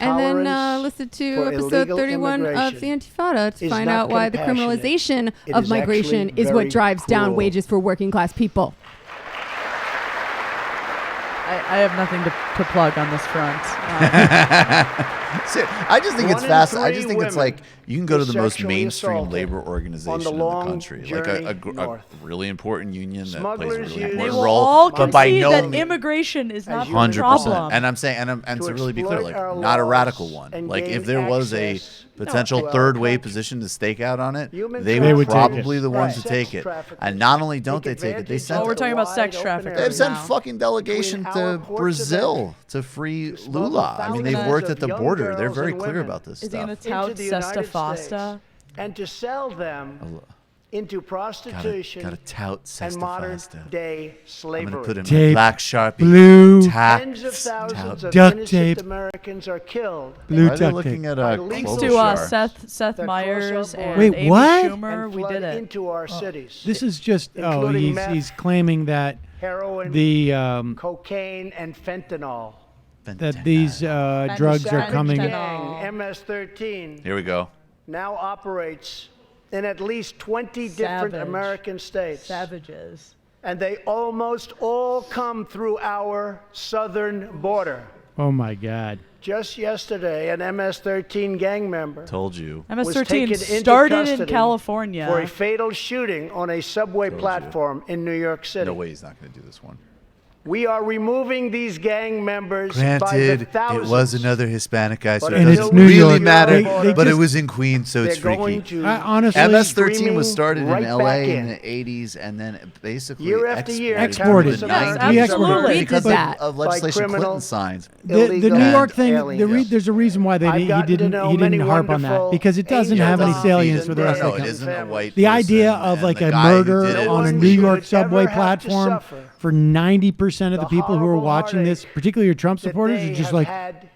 And then Tolerance listen to for episode illegal 31 of the immigration Intifada to is find not out why the compassionate. criminalization It of is migration actually is what very drives down cruel. wages for working class people. I have nothing to plug on this front. I just think it's 1 in fast. I 3 just think it's women like you can go to is the most sexually mainstream assaulted labor on organization the in the long country, like journey a north. really important union that plays a Smugglers really use- They important will role, all but by concede no that means. immigration is not the 100%. problem. And I'm saying, and to really be clear, exploit like our not a laws radical one. and Like gain if there was a access potential to our third way country. position to stake out on it, Human they They would would take probably it. the ones Right. to take Sex it. traffickers And not only don't take they take it, they advantage send Oh, we're talking about sex wide open traffickers They've sent now. fucking delegation Between our to ports of Brazil entry to free smuggle Lula. I mean, they've thousands worked of at the young border. They're girls very and clear women about this Is he going stuff. to tout into the United Sesta States Fasta? and to sell them into prostitution Gotta tout and Sesta modern Fasta. day I'm slavery. gonna put in my Tape, black Sharpie. blue, Tens of thousands of duct innocent tape. Americans are killed. Blue Why are they duct looking tape. at Thanks Thanks to, to Klobuchar? Seth that Meyers cross our and border. Wait, Amy what? Schumer, and we flood did it. into our cities. This is just, Including meth, he's claiming that heroin, the cocaine, and fentanyl. that these drugs are Savage coming. gang, MS-13, Here we go. now operates in at least 20 different Savage. American states. Savages. And they almost all come through our southern border. Oh my God. Just yesterday, an MS-13 gang member Told you. was MS-13 taken into started in custody California. for a fatal shooting on a subway platform in New York City. No way he's not going to do this one. We are removing these gang members by the Granted, it thousands. was another Hispanic guy, so But it And it's doesn't New really York. matter. They But it just- was in Queens, so it's They're going freaky. to Honestly, MS-13 was started right in back LA in in. the 80s and then basically Year after year, Exported. countless Yes, Americans we are exported. murdered We because did that. of by legislation Clinton criminals, signed. The New illegal York thing, aliens. there's a reason why I've he gotten to didn't know many harp on that, wonderful because it doesn't angel have any dogs salience and for the rest dead of No, the it families. country. isn't a white The person, idea of and like the a guy who murder did it on a was one New should York subway ever have to platform suffer for 90% of the the people who are horrible watching this, heartache particularly your Trump that supporters, they are just have like, had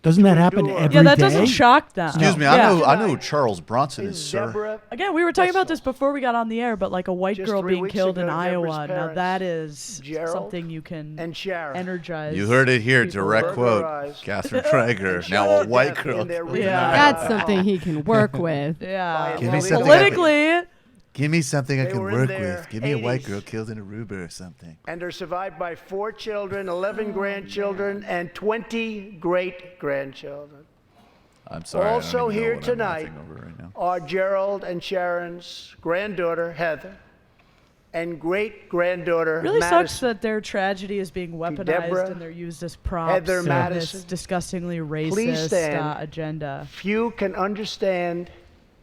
doesn't that to happen endure. every day? Yeah, that doesn't shock them. Excuse me, Yeah. I know who Charles Bronson is, sir. Deborah Again, we were talking about this before we got on the air, but like a white Just girl 3 being weeks killed in ago, Deborah's Iowa. Now parents, that is Gerald something you can and Sharon energize. You heard it here, people. direct quote. Burglarized Catherine Krueger, and now shot a to white death girl. in their Yeah. That's something he can work with. Yeah. Give me Well, something. Politically, Give me something I They can were in work their with. Give me a white 80s. girl killed in Aruba or something. and are survived by 4 children, 11 grandchildren, and 20 great-grandchildren. I'm sorry. Also I don't even know here what tonight I'm laughing over right now. are Gerald and Sharon's granddaughter, Heather, and great-granddaughter Really Madison. sucks that their tragedy is being weaponized Deborah, and they're used as props Heather in Madison, this disgustingly please racist stand. agenda. Few can understand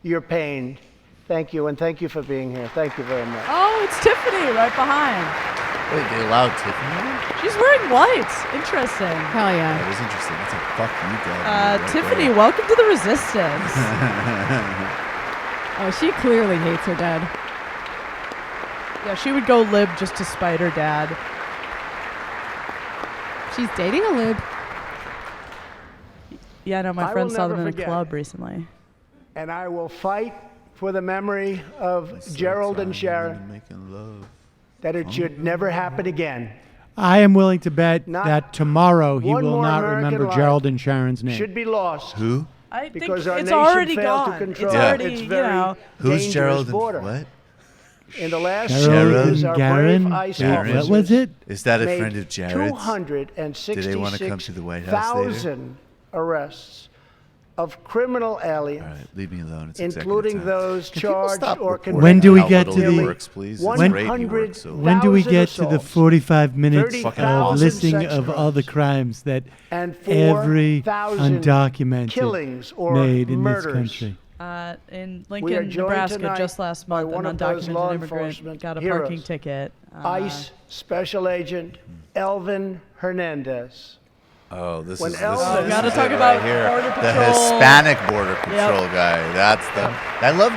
your pain. Thank you, and thank you for being here. Thank you very much. Oh, it's Tiffany right behind. Wait, they allowed Tiffany? She's wearing white. Interesting. Hell yeah. That was interesting. That's a fuck you, Dad. Tiffany, welcome to the Resistance. Oh, she clearly hates her dad. Yeah, she would go lib just to spite her dad. She's dating a lib. Yeah, no, my I friend will saw never them in a forget. club recently. And I will fight for the memory of Gerald and Sharon, Making love. that it should never happen again. I am willing to bet Not that tomorrow he one will more not American remember life Gerald and Sharon's name. Should be lost. Who? I think Because our it's nation already failed to gone. control It's already, its you very know. Who's dangerous Gerald and border. what? In the last Gerald years, and our Garen? brave ICE Wait, officers what was it? Is that a made friend of Jared's? 266,000 Did they want to come to the White House later? arrests of criminal aliens, All right, leave me alone. It's including executive time. those Can people charged stop or reporting convicted. When do we how get little to he the- works, please? One It's great he hundred works so When do we 1,000 get to the assaults, 45 minutes 30,000 of listing sex of all the crimes that and every 4,000 undocumented killings or made in murders. this country? In We are Lincoln, joined Nebraska, tonight just last by month, one an of those undocumented law immigrant enforcement got a heroes. parking ticket. ICE Special Agent Elvin Hernandez. Oh, this When is Elvis- this Gotta is talk it about right here. Border The Patrol. Hispanic border control guy. That's the. I love.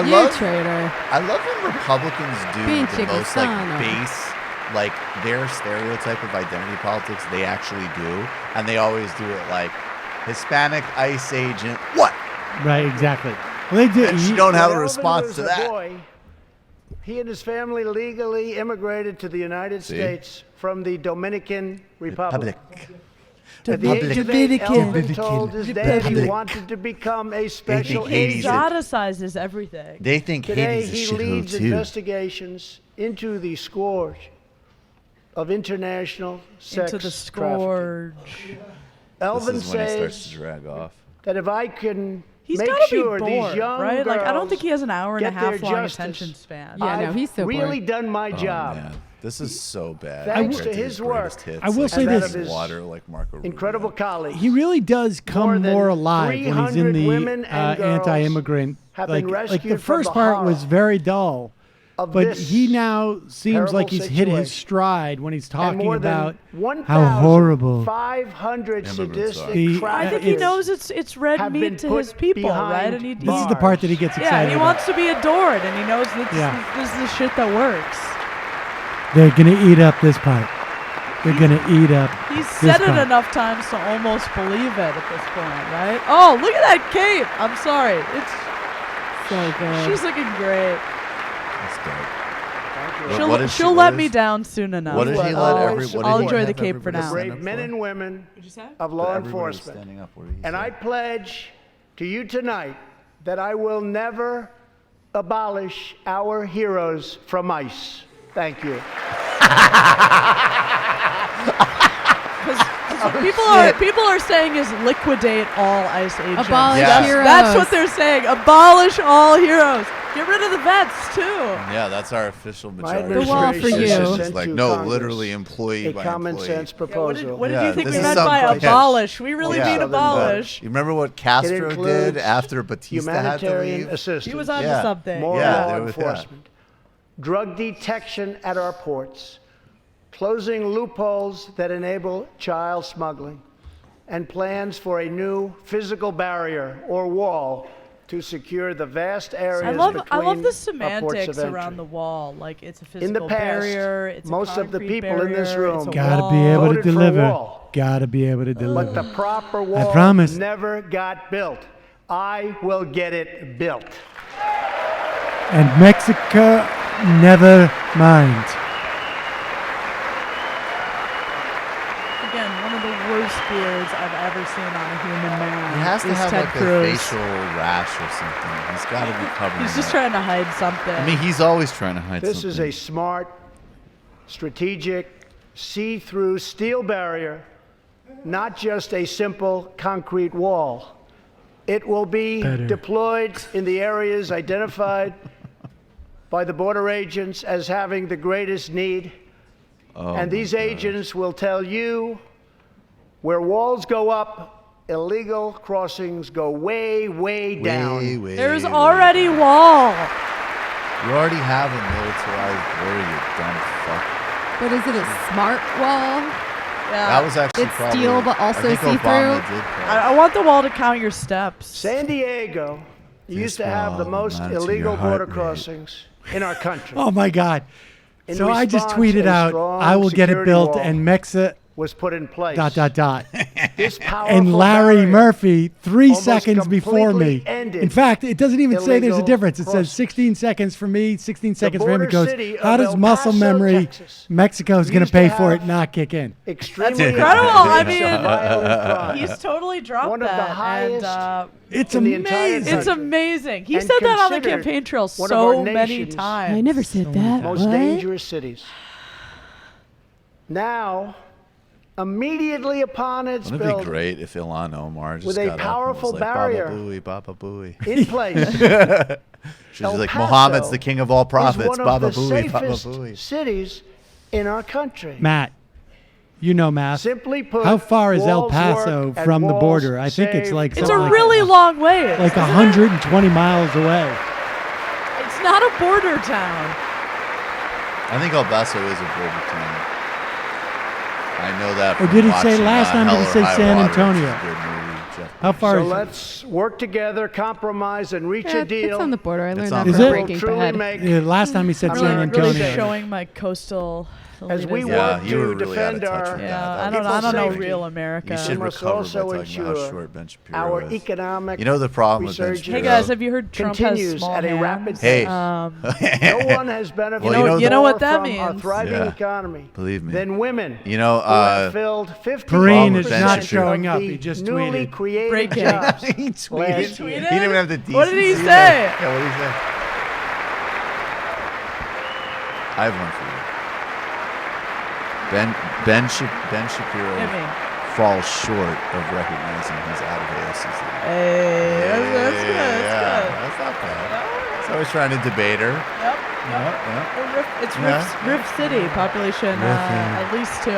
You traitor. I love when Republicans do Pinche the most like gusano. base, like their stereotype of identity politics. They actually do, and they always do it like Hispanic ICE agent. What? Right, exactly. Well, they do. And she don't have a When Elvin response was to a that. boy, he and his family legally immigrated to the United See? States from the Dominican Republic. Public. At the age of 8, Dominican. Elvin told his dad he Republic. wanted to become a special think Hades agent. Exoticizes everything. They think Today, Hades is he a shithole leads too. investigations into the scourge of international sex Into the trafficking. scourge. Elvin This is when he starts says to drag off. that if I can He's make gotta sure be these bored, young right? Like, I don't think he has an hour and a get their half long justice, attention span. Yeah, no, I've he's so really bored. done my Oh, job. man. This is so bad. Thanks compared to his greatest work. hits, I will like say that this. of his Water like Marco Rubio. Incredible colleagues. He really does come than more alive when he's in 300 the women and girls anti-immigrant. have Like, been like the rescued from first the part was horror very dull, of but this he now seems terrible like he's hit his situation. stride when he's and talking more about than how horrible 1,500 Immigrants sadistic are. The- I think it's- he knows it's red have meat been to put his people, behind right? And This is the part that he gets yeah, excited he about. wants to be adored, and he knows that Yeah. this is the shit that works. They're gonna eat up this part. They're gonna eat up He's this said it part. enough times to almost believe it at this point, right? Oh, look at that cape! I'm sorry, it's So good. she's looking great. That's dope. She'll What is she- she'll what let is- me down soon enough. What did he but let I'll- every? What I'll did he enjoy have the cape for everybody now. stand brave up men for? and women What'd you say? of law Everybody was enforcement. standing up. What did he And say? I pledge to you tonight that I will never abolish our heroes from ICE. Thank you. What people are saying is liquidate all ICE agents. Abolish Yeah. heroes. That's what they're saying. Abolish all heroes. Get rid of the vets too. Yeah, that's our official My majority. The wall for administration you. has It's sent like to no, Congress literally employee a by common employee. sense proposal. What did Yeah, you think this we is meant some by fucking- abolish? We really Yeah. mean Southern abolish. You remember what Castro It did includes after Batista had to humanitarian leave? assistance, He was onto Yeah. something. more Yeah, law they were- yeah. enforcement, drug detection at our ports, closing loopholes that enable child smuggling, and plans for a new physical barrier or wall to secure the vast areas I love between the our ports semantics of around entry. the wall. Like it's a In the physical past, barrier. It's a most of the concrete people in this barrier, room it's a Gotta be wall. able to Voted for a deliver. wall. Gotta be able to deliver. But the proper wall promise. never got built. I will get it built. And Mexico, never mind. Again, one of the worst beards I've ever seen on a human man. He has to is have Ted like Cruz. a facial rash or something. He's got to be covering. He's just that. trying to hide something. I mean, he's always trying to hide This something. is a smart, strategic, see-through steel barrier, not just a simple concrete wall. It will be Better. deployed in the areas identified by the border agents as having the greatest need. And these agents will tell you where walls go up, illegal crossings go way, way down. There's already wall. You already have a militarized border, you dumb fuck. But is it a smart wall? Yeah. That was actually It's probably, steel, but also I think see-through. Obama did I want the wall to count your steps. San Diego used to have the most illegal border crossings in our country. Oh my God! In So I just response, tweeted a out, strong "I will get it security built," wall and Mexa. was put in place. This And powerful Larry barrier Murphy, 3 almost seconds before me. completely ended In fact, it doesn't even say there's a illegal difference. It says crossings. 16 seconds for me, 16 seconds for him. It border goes, city how of does El muscle Paso, memory Texas, Mexico is going to used to pay for it have not kick in? Extremely That's incredible. I rates of violent crime. mean, he's totally dropped One of that. the highest and, It's in the entire amazing. it's country. amazing. He And said that on the considered campaign trail one of our so many nation's times. I never said that. most What? dangerous cities. Now, immediately upon its Wouldn't it be building, great if Ilhan Omar just with a got powerful up and was like, barrier Baba Booey, Baba Booey. in place, She's El like, Paso Muhammad's the king of all is prophets. one of Baba the Booey, Baba safest Booey. cities in our country. Matt, you know math. Simply put, How far is El walls Paso work and from the walls border? I think it's save like It's something a like, really long way. like 120 miles away. It's not a border town. I think El Paso is a border town. I know that. Or from did he say watching, last time? Did he Hell or say High San Water, Antonio? which is a good movie, Jeff How far So is it? let's work together, compromise, and reach Yeah, a deal. it's on the border. I learned on that the from border. Breaking Truly Bad. make Yeah, last time he said I'm San really Antonio. Really showing my coastal. as we elitism. Yeah, work you were to really out of defend touch our with Yeah, that. I That don't was know safety. real America. You should We must recover also by talking about how ensure short Ben Shapiro our is. economic You know the problem with Ben resurgence Shapiro? Hey guys, have you heard Trump has continues small at a rapid hands? pace. Hey. No one has benefited Well, you know what more that from our means. thriving Yeah. economy Believe me. than women You know, who have filled 50% Perrine is not showing of up. the He just newly tweeted. created Breaking. jobs. he tweeted. Last He year. didn't even have the decency. What did he say? Yeah, what did he say? I have one for you. Ben Shapiro Hit me. falls short of recognizing he's out of AOC's league. Hey, that's good. Yeah, That's good. that's not bad. He's always trying to debate her. Yep. Yeah. It's Yeah. Rift City, population at least 2.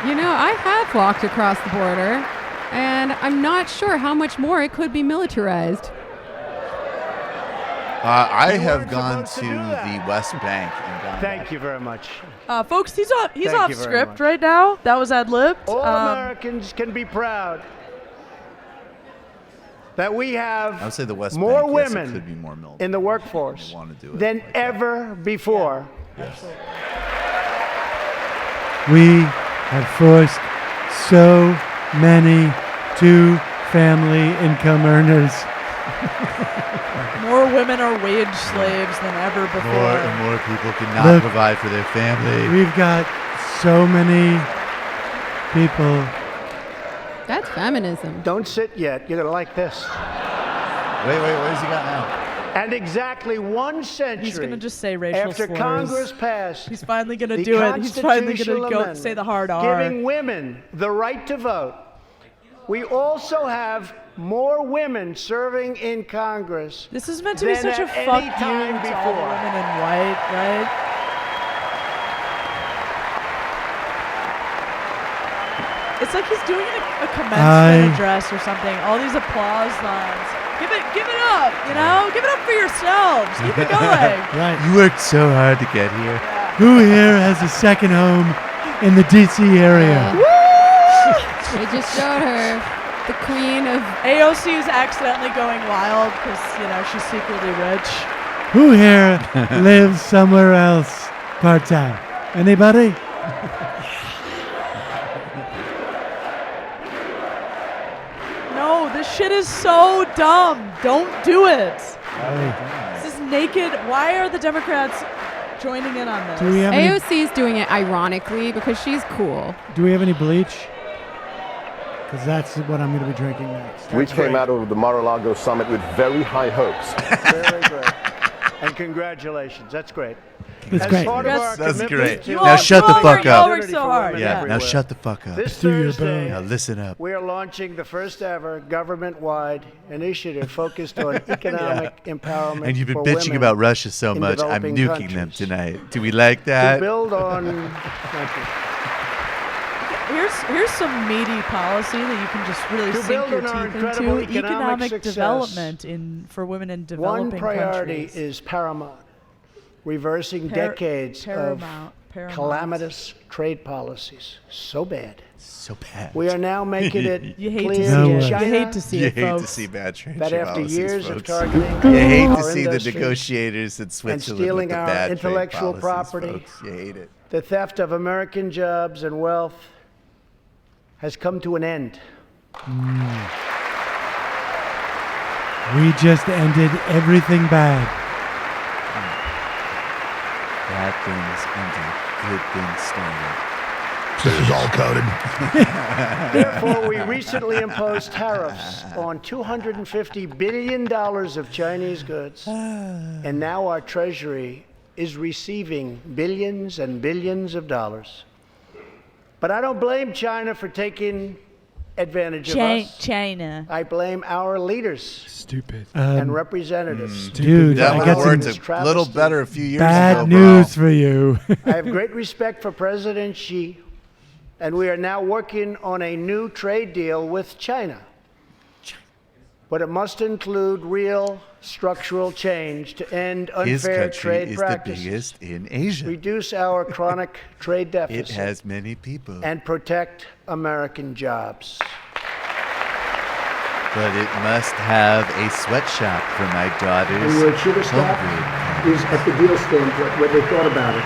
You know, I have walked across the border, and I'm not sure how much more it could be militarized. I You have weren't gone supposed to to do that. the West Bank and gone Thank back. you very much. Folks, he's off Thank you very script much. right now. That was ad-libbed. All Americans can be proud that we have I would say the West more Bank, yes, it women could be more military. in the workforce They want to do it than like that. ever before. Yes. We have forced so many two-family income earners. More women are wage slaves than ever before. More and more people cannot Look, provide for their family. We've got so many people. That's feminism. Don't sit yet. You're going to like this. Wait, where's he got now? And exactly 1 century He's gonna just say racial after slurs. Congress passed He's finally gonna the do it. He's finally gonna constitutional go amendment say the hard R. giving women the right to vote, we also have more women serving in Congress. This is meant to be than such a at fuck any you time to all the before. women in white, right? It's like he's doing a commencement address or something. All these applause lines. Give it up, you know? Give it up for yourselves. Keep it going. Right. You worked so hard to get here. Who here has a second home in the D.C. area? They just showed her the queen of. AOC is accidentally going wild because, you know, she's secretly rich. Who here lives somewhere else part-time? Anybody? No, this shit is so dumb. Don't do it. This is naked. Why are the Democrats joining in on this? Do we have any, AOC is doing it ironically because she's cool. do we have any bleach? Because that's what I'm going to be drinking next. We came out of the Mar-a-Lago summit with very high hopes. Very great. And congratulations. That's great. That's As great. part of our That's commitment great. to Now shut the fuck up. work so hard. Yeah, now everywhere. shut the fuck up. This Do your Thursday, bone. Now listen up. we are launching the first ever government-wide initiative focused on economic empowerment And you've been for bitching women about Russia so in much, I'm developing nuking them countries. tonight. Do we like To that? build on, thank you. Here's some meaty policy that you can just really To sink build your on our teeth incredible into. economic success, development for women in developing One priority countries. is paramount. Reversing decades of calamitous trade policies. So bad. So bad. We are now making it You hate to clear see No it. way. You China hate to see You it, hate to folks. see bad trade that after policies, years of folks. targeting You hate to our see the industry negotiators in and Switzerland stealing with the our bad trade intellectual policies, property, folks. You hate it. the theft of American jobs and wealth has come to an end. We just ended everything bad. Bad things ended. Good things started. This is all coded. Therefore, we recently imposed tariffs on $250 billion of Chinese goods, and now our Treasury is receiving billions and billions of dollars. But I don't blame China for taking advantage of us. China. I blame our leaders Stupid. and representatives. Dude, That I would got have worked some a little better a few years bad ago, news bro. for you. I have great respect for President Xi, and we are now working on a new trade deal with China. But it must include real structural change to end His unfair country trade is practices, the biggest in Asia. reduce our chronic trade It deficit, has many people. and protect American jobs. But it must have a sweatshop for my daughter's And where it should have home stopped breed. is at the deal standpoint, where they thought about it.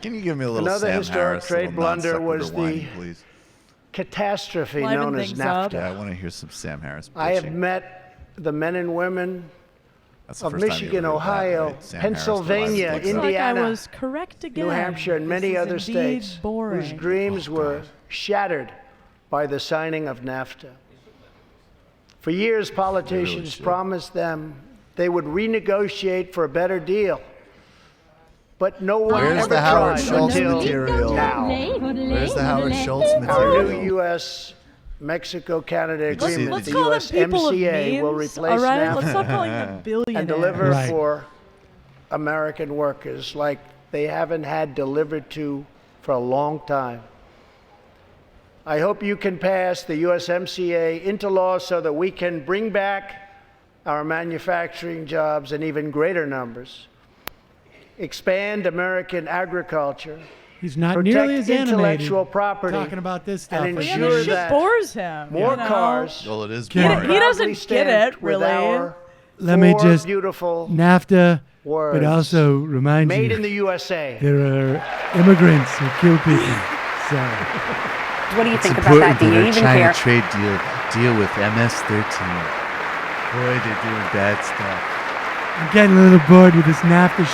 Can you give me a little Another Sam historic Harris, trade little blunder non-sequitur was the whining, please? catastrophe Liven known as things up. NAFTA. Yeah, I want to hear some Sam Harris. I have bitching. met the men and women That's the of first time you Michigan, ever heard that, Ohio, right? Sam Harris, the Pennsylvania, Liven things up. Like I Indiana, was correct again. New Hampshire, and many This is other indeed states boring. whose dreams were shattered by the signing of NAFTA. For years, politicians should. promised them they would renegotiate for a better deal. But no one Where's ever the Howard tried Schultz until material? now. Where's the Howard Schultz Our material? new U.S.-Mexico-Canada Did you see agreement, Let's the call them people of USMCA, will means, replace all right? NAFTA Let's stop calling them billionaires. and deliver Right. for American workers like they haven't had delivered to for a long time. I hope you can pass the USMCA into law so that we can bring back our manufacturing jobs in even greater numbers, expand American agriculture, He's not protect nearly as animated intellectual property, talking about this stuff. and But yeah, ensure this shit that bores him. more you know? cars Well, it is Can- boring. He doesn't proudly get stamped it, with really. our Let me four just beautiful NAFTA, words. but also remind made you in the USA. there are immigrants who kill people. So What do you It's think about that? important Do you that our even China care? trade deal with MS-13. Boy, they're doing bad stuff. I'm getting a little bored with this NAFTA.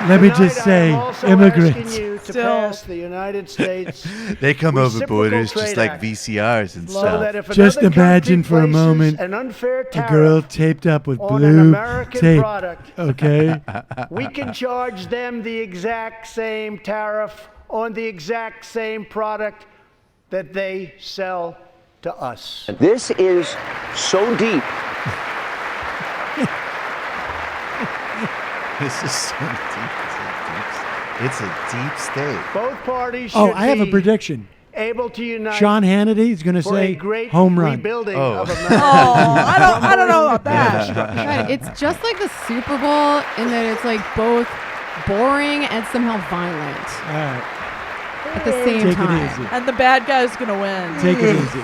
Let me just Tonight, I say, am also immigrants. asking you to Still. pass the United States They come over Reciprocal borders Trade just like Act. VCRs and so stuff. that if Just another imagine country for a places moment an unfair A tariff girl taped up with on an blue American tape. product, Okay. we can charge them the exact same tariff on the exact same product that they sell to us. This is so deep. This is so deep. It's a deep state. Both parties should Oh, I have a be prediction. able to unite Sean Hannity is going to for a say great home run. rebuilding Oh. of America. I don't know about that. God, it's just like the Super Bowl in that it's like both boring and somehow violent All right. at the same Take time. it easy. And the bad guy's gonna win. Take it easy.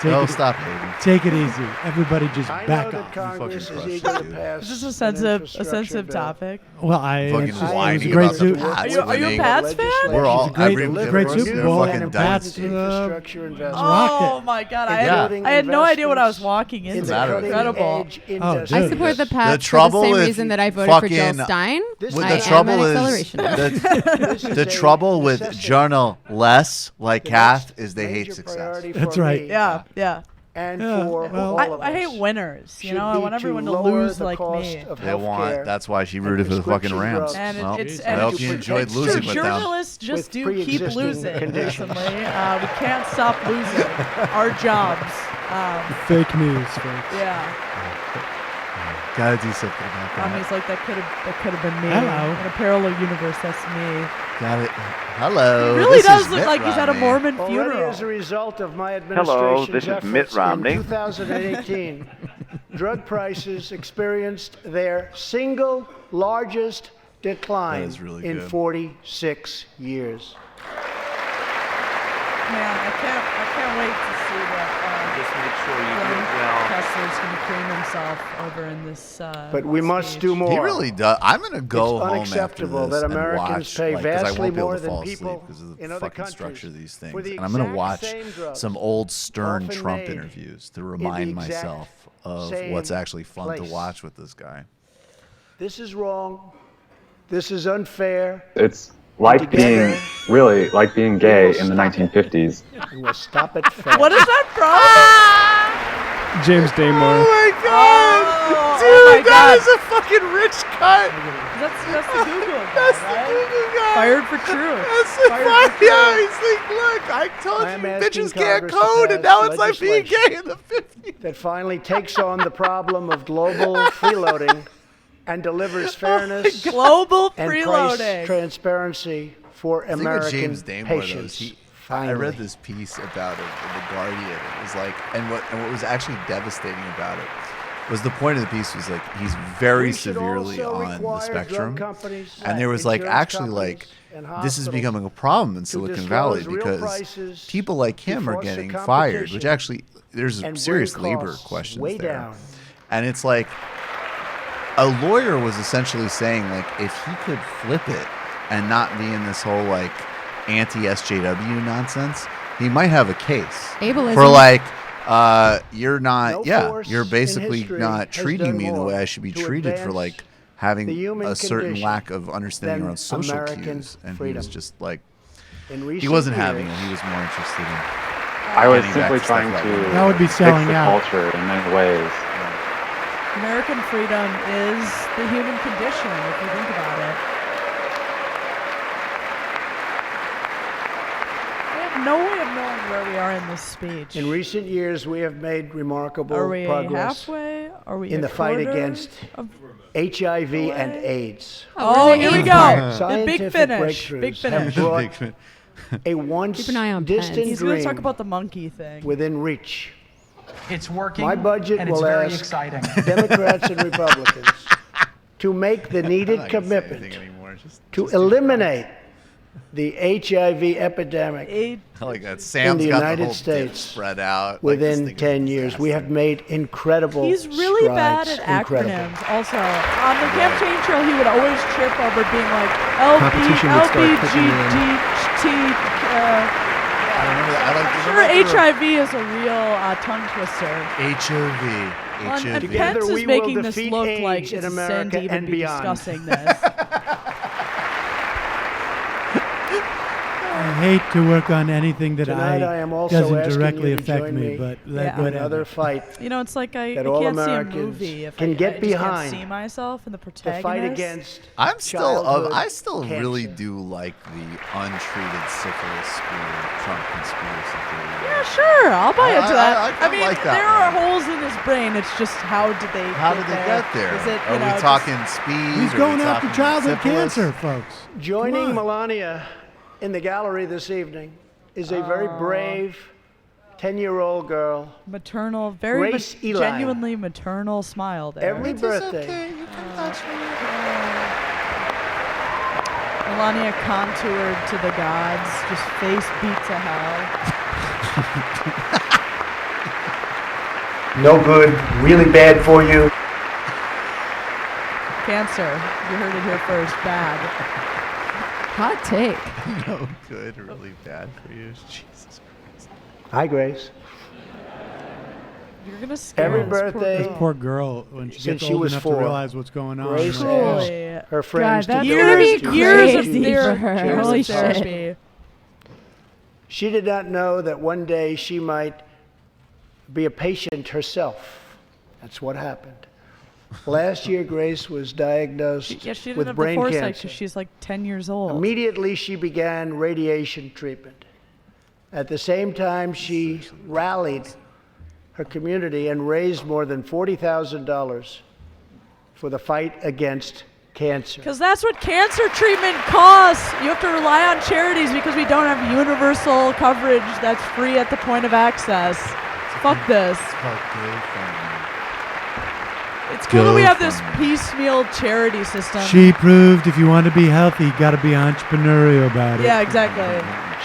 Oh, stop, baby. Take it easy. Everybody just I know back that off. Congress fucking is eager to crushed, pass Is this a an sensitive infrastructure bill. topic? Well, I Fucking it's just- it was whining a great about the suit. Pats Are you a winning. Pats fan? We're all It's a great- every great everyone's Super they're Bowl, fucking and dynasty. Pats, Infrastructure investment. rocked Oh it. my god, Yeah. I had no idea what I was Investments walking in into. the matter? Incredible. cutting-edge Oh, industry. I dude. support the Pats for the trouble same with reason that I voted for Jill fucking- Stein. This What I the am trouble an is, accelerationist. This is the a trouble with necessity. journalists like The Kath next is they hate major success. priority That's for right. me Yeah, yeah. and Yeah, for well- all of us. I hate winners. You should know, I be want everyone to lower lose the like cost me. of They want. healthcare That's why she and rooted for the fucking prescription Rams. drugs. And Well, it's I hope you enjoyed losing with them. Journalists just with do keep pre-existing losing conditions. recently. We can't stop losing our jobs. Fake news, folks. Yeah. Gotta do something about that. Tommy's like that could have been me. Hello. In a parallel universe, that's me. Got it. Hello. He really this does is look Mitt like he's at a Romney. Mormon Already funeral. as a result of my Hello, administration's this is efforts Mitt Romney. in 2018, drug prices experienced their single largest decline That is really in good. 46 years. Man, I can't wait to see that. Just make sure you do it well. Kessler's going to cream himself over in this. But we must do more. He really does. I'm gonna go It's home unacceptable after this that and Americans watch, pay 'cause I vastly won't be able more to than fall asleep people because of in the other fucking countries structure of these for things. the And I'm gonna exact watch same drugs, some old stern often Trump made interviews to in the remind exact myself of same what's actually fun place. to watch with this guy. This is wrong. This is unfair. It's like Together, being, really, like being gay in the 1950s. and we'll stop it fast. What is that from? James Damore. Oh my god! Dude, that is a fucking rich cut! That's the Google. That's right? the Google guy! Fired for truth. That's the Fired fire. for Yeah, truth. he's like, look, I told I am you asking bitches can't Congress to code, and pass now it's like being legislation gay in the 50s. that finally takes on the problem of global freeloading and delivers fairness Global and freeloading. price transparency for The thing with American James Damore, though, is patients. I read this piece about it in the Guardian. It was like, and what was actually devastating about it was the point of the piece was like he's very We should severely also on the require spectrum, drug companies, and there was like insurance actually like companies, and this is hospitals becoming a problem in to Silicon Valley disclose real because prices, people like to him are foster getting fired, competition, which actually there's and serious bring labor costs questions way there, down. and it's like a lawyer was essentially saying like if he could flip it and not be in this whole like anti-SJW nonsense, he might have a case Ableism. for like you're not No force you're in basically history not has treating done me the more way I should be to treated for advance like having the human a certain condition lack of understanding than around social American cues, and he was freedom. just like In he recent wasn't having it. years, He was more interested in. I was getting back simply to stuff trying about to women. That would be fix selling the out. culture in many ways. American freedom is the human condition, if you think about it. I have no way of knowing where we are in this speech. in recent years, we have made remarkable Are we progress halfway? Are we in a the fight quarter against of HIV and way? AIDS. Oh, here we go. The Scientific big finish. Big breakthroughs have finish. brought a once Keep an eye on distant Pence. He's going to dream talk about the monkey thing. within reach. It's working. My budget and it's will very ask exciting. Democrats and Republicans to make the I'm needed not gonna say anything commitment anymore, to eliminate the HIV epidemic I like that. in Sam's the got United the whole States dip spread out. like, this within thing is 10 years. We have made incredible He's really bad strides. at Incredible. acronyms. Also, on the campaign trail, he would always trip over being like Competition would start kicking in. LBGT. Sure, HIV is a real tongue twister. HIV. Well, and HIV. Together Pence we is will making this defeat look AIDS like in it's a sin America to even and be beyond. discussing this. I hate to work on anything that Tonight I am also doesn't asking directly you to affect join me, me but Yeah. in whatever. another fight You know, it's like I that all can't see a Americans movie if can I get just behind. can't see myself in the to protagonist. fight against I'm still childhood I still really cancer. do like the untreated syphilis school Trump conspiracy theory. Yeah, sure, I'll buy into that. I kinda mean, like that there are one. holes in his brain. It's just how did they get there? Is it, Are you know, we just- talking speed? He's Are going we after talking childhood syphilis? cancer, folks. Joining Come on. Melania in the gallery this evening is a very brave 10-year-old girl. maternal, very Grace Eli. genuinely maternal smile there. Every birthday, Melania contoured to the gods, just face beat to hell. no good, really bad for you. Cancer. You heard it here first. Bad. Hot take. No good, really bad for you. Jesus Christ. Hi, Grace. You're gonna scare Every this poor birthday This girl. poor girl, when she Since gets she old was enough 4, to realize what's going on. Grace like, asked Truly. her friends God, to that's donate gonna be Years of crazy therapy. for her. Years Holy of shit. therapy. She did not know that one day she might be a patient herself. That's what happened. Last year, Grace was diagnosed she didn't with have brain the foresight cancer. because she's like 10 years old. Immediately, she began radiation treatment. At the same time, she rallied her community and raised more than $40,000 for the fight against cancer. Because that's what cancer treatment costs. You have to rely on charities because we don't have universal coverage that's free at the point of access. Fuck this. It's cool that we have this piecemeal charity system. She proved if you want to be healthy, you got to be entrepreneurial about it. Yeah, exactly.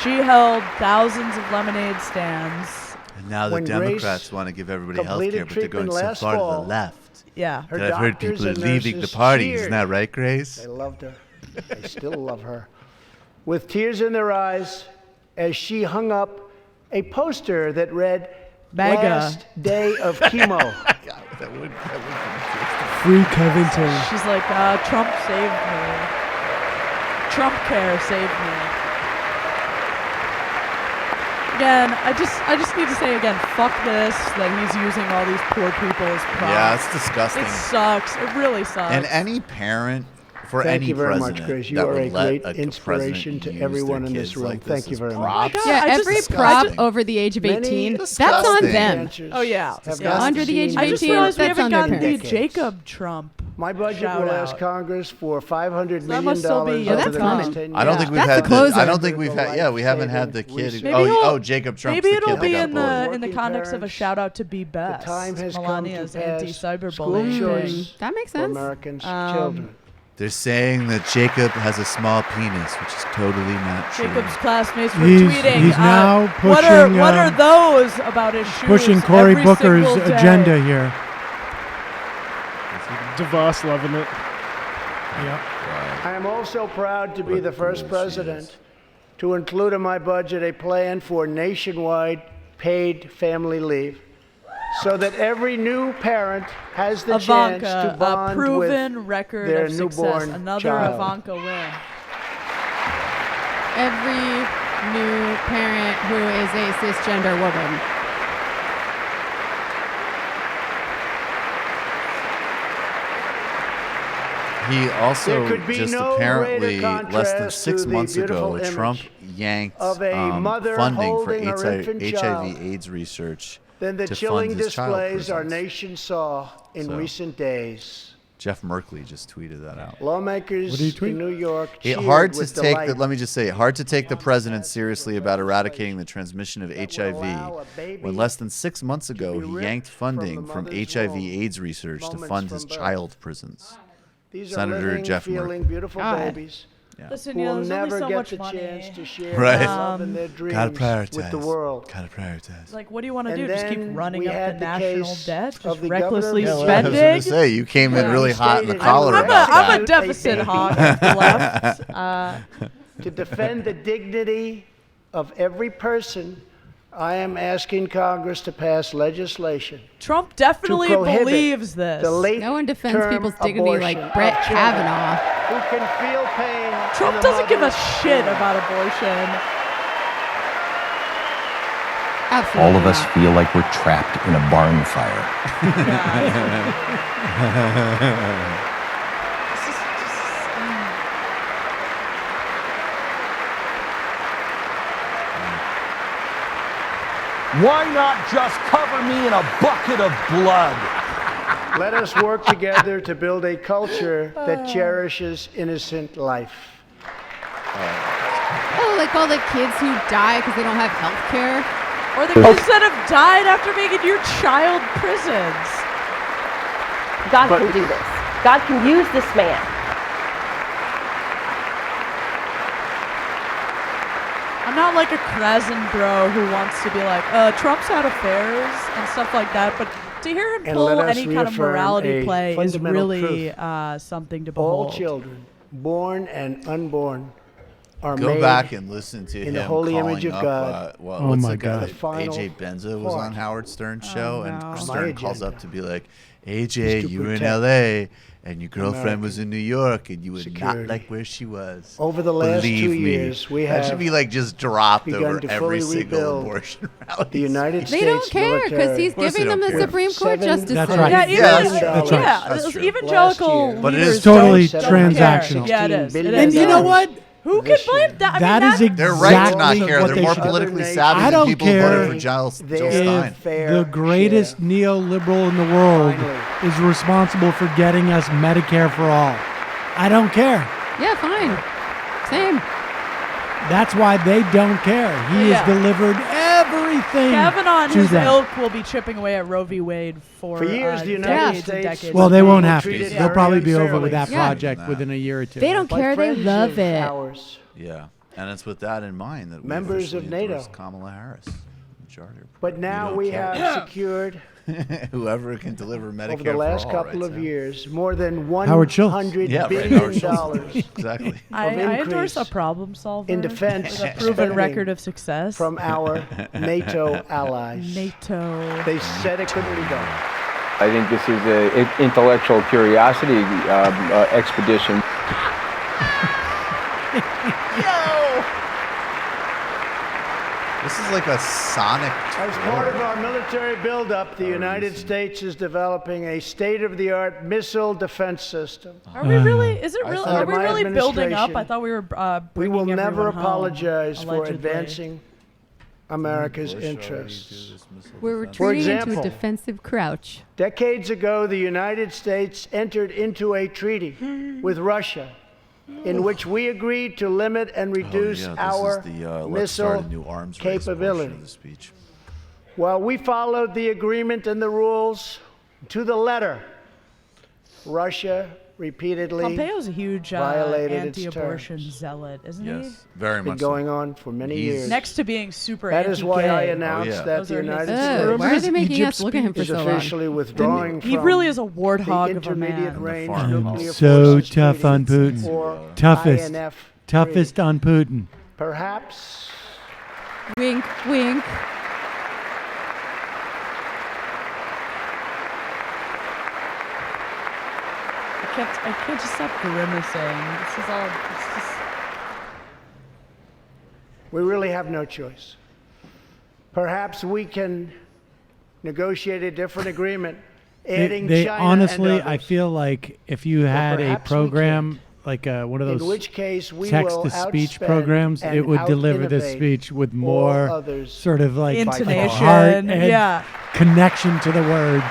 She held thousands of lemonade stands. And now the When Democrats Grace want to give everybody health care, completed but they're going treatment so last far to fall, the left. Yeah. Her That I've heard doctors people are and leaving the nurses party. cheered. Isn't that right, Grace? They loved her. They still love her. With tears in their eyes, as she hung up a poster that read, MAGA. "Last day of chemo." That would Free Covington. She's like, Trump saved me. Trump care saved me. Again, I just need to say again, fuck this, that he's using all these poor people as props. Yeah, it's disgusting. It sucks. It really sucks. And any parent for Thank any you very president much, Grace. You that are would a let great president inspiration to use everyone their in this kids room. like Thank this you as very props. much. Yeah, every prop disgusting. over the age of Many 18, that's disgusting on them. cancers Oh, yeah. have Yeah. gotten Under the age seen of I just 18, realized we that's haven't on their gotten the parents. Jacob Trump. My budget Shout will out. ask Congress for $500 That million must still be- Yeah, over that's the coming. next 10 years. I don't think we've That's had the closer. I don't think we've had. Yeah, we haven't had the kid. Maybe Oh, Jacob Trump's Maybe the it'll kid be that in got bullied. the Working context of a parents, shout out to Be Best. The time has Melania's come to pass anti-cyberbullying school thing. choice That makes for sense. Americans' children. They're saying that Jacob has a small penis, which is totally not true. Jacob's classmates were He's- tweeting. he's now what pushing, are those about his shoes? Pushing Cory every Booker's single day? agenda here. DeVos loving it. Yep. I am also proud to be the first president to include in my budget a plan for nationwide paid family leave so that every new parent has the chance Ivanka, to bond a proven with record their of success. newborn Another child. Ivanka win. Every new parent who is a cisgender woman. He also There could be just no apparently greater less than contrast 6 to the months ago, beautiful Trump image yanked of a mother funding for holding her infant child HIV/AIDS research than the to chilling fund his child displays our prisons. nation saw in So- recent days. Jeff Merkley just tweeted that out. Lawmakers What did he tweet? in New York cheered Hard to with take. delight. Let me just say, hard to take the president seriously about eradicating the transmission of HIV when less than 6 months ago he yanked funding from HIV/AIDS research to fund his child prisons. These Senator are living, Jeff feeling, Merkley. beautiful God. babies Listen, who will there's only never so get much the money. chance to share Right. their love and their Gotta dreams prioritize. with the world. Gotta prioritize. Like, what do you want to And do? Just keep then running we up had the the national case debt? of Just the recklessly governor of Yeah, I was spending? gonna say you came in Yeah. really hot in the I'm collar a- about I'm a that. deficit hog of the left. To defend the dignity of every person, I am asking Congress to pass legislation Trump definitely to prohibit believes this. the late No one defends term people's dignity abortion like Brett of children Kavanaugh. who can feel pain. Trump in the doesn't give a mother's shit womb. about abortion. Absolutely All of us not. feel like we're trapped in a barn fire. Why not just cover me in a bucket of blood? Let us work together to build a culture that cherishes innocent life. Oh, like all the kids who die because they don't have health care. Or the kids that have died after making your child prisons. God can do this. God can use this man. I'm not like a Krasen bro who wants to be like, Trump's had affairs and stuff like that, but to hear him And pull let us any kind of reaffirm morality a play is fundamental really truth. something to All behold. children, born and unborn, are Go made back and listen to in him the holy calling image of up, God. Oh what's my the guy God. that Final AJ Benza was part. on Howard Stern's show, and My Stern calls agenda up to be like, is AJ, to you were in protect LA, and your girlfriend American was in New York, and you would security. not like where she was. Over the last Believe 2 me. years, we That should have be like just dropped begun over to every fully single rebuild abortion rally. the United They States don't care because military. he's Of course giving they them don't the care. Supreme Court $7 justices. That's right. Yeah, even That's the- true. That's yeah, right. That's those true. evangelical Last year. But it leaders is totally don't care. transactional. Yeah, it is. It And is. you know what? Who can blame that? I That mean, is that- They're right to not exactly care. what They're they more should- politically I savvy don't than people care who voted for Jill Stein. The greatest neoliberal in the world is responsible for getting us Medicare for all. I don't care. Yeah, fine. Same. That's why they don't care. He Yeah. has delivered everything Kavanaugh and to his them. ilk will be chipping away at Roe v. Wade for years, the United decades and States decades. Well, they won't have to. treated They'll very probably be over with unfairly. that project within a year or two. They don't By care. They friends love of it. ours, Yeah, and it's with that in mind that we Members of officially endorsed NATO. Kamala Harris. Majority report. but now don't we care. have secured Whoever can deliver Medicare over the last for all, couple right, of Sam? years more than Howard Schultz. $100 Yeah, right, billion Howard Schultz. Exactly. I endorse a increase problem solver in defense with a proven spending record of success from our NATO allies. NATO. They said it couldn't be done. I think this is an intellectual curiosity expedition. This is like a Sonic. As part of our military buildup, the United States is developing a state-of-the-art missile defense system. Are we really? Is it I really? thought Are we my really building up? administration- I thought we were. We will bringing never everyone home, apologize for allegedly. advancing America's interests. We're For retreating into a example, defensive crouch. decades ago, the United States entered into a treaty with Russia in which we agreed to limit and reduce our Let's start missile a new arms race portion of capability. the speech. While we followed the agreement and the rules to the letter, Russia repeatedly Pompeo's a huge violated its anti-abortion terms. zealot, isn't he? Yes, very Been much. going on for many years. Next to being super That is why I anti-gay. announced that Those the are his United terms. Why are they making States us look at him for is so long? officially withdrawing He from really is a the warthog of a intermediate man. range I'm nuclear So forces tough on treaty, Putin. or Toughest. INF Toughest on Putin. Perhaps Wink, wink. I can't just stop grimacing. This is all. It's just, we really have no choice. Perhaps we can negotiate a different agreement, adding They China honestly, and I others, feel like if you had a perhaps we program like one of in those which case we will text-to-speech outspend programs, and it would deliver this out-innovate speech with all more others sort of like Intonation, heart and yeah. connection to the words.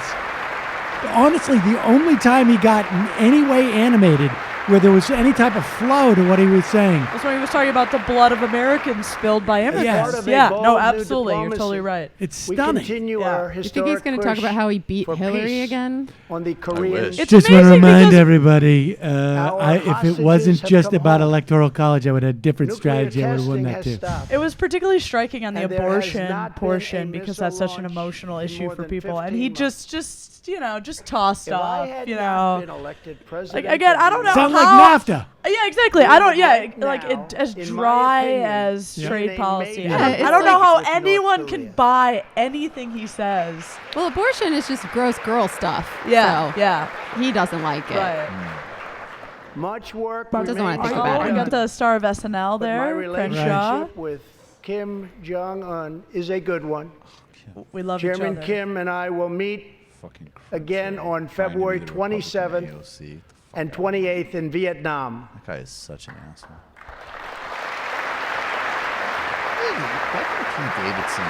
Honestly, the only time he got in any way animated, where there was any type of flow to what he was saying, that's when he was talking about the blood of Americans spilled by immigrants. Yes. Part of a Yeah, bold no, new absolutely. You're diplomacy. totally right. it's We stunning. continue Yeah. our You think historic he's going to talk push about how he beat for Hillary peace again? on the Korean. wish. It's Just want to amazing remind because- everybody, if hostages it wasn't have just come about home. electoral college, I would have a different Nuclear strategy. I would have won testing that has too. stopped. It was particularly striking on the And there has abortion not been portion a because missile that's such an launch emotional in issue more for than people, and 15 he months. just tossed If I off, had you not know. been elected Like, president, again, I don't know Sound how. like NAFTA. Yeah, exactly. I don't. Yeah, Right like now, it, as in my dry opinion, as Yeah. trade in a policy. major Yeah, I it's don't know like- how with North anyone can Korea. buy anything he says. Well, abortion is just gross girl stuff. Yeah, so yeah, he doesn't like it. right. much work Doesn't wanna remains think to about be it. We done. got the star of SNL But my there, Crenshaw. relationship with Kim Jong-un is a good one. We love Chairman each other. Kim and I will meet Fucking again on February 27th and 28th in Vietnam. That guy is such an asshole. Pete Davidson.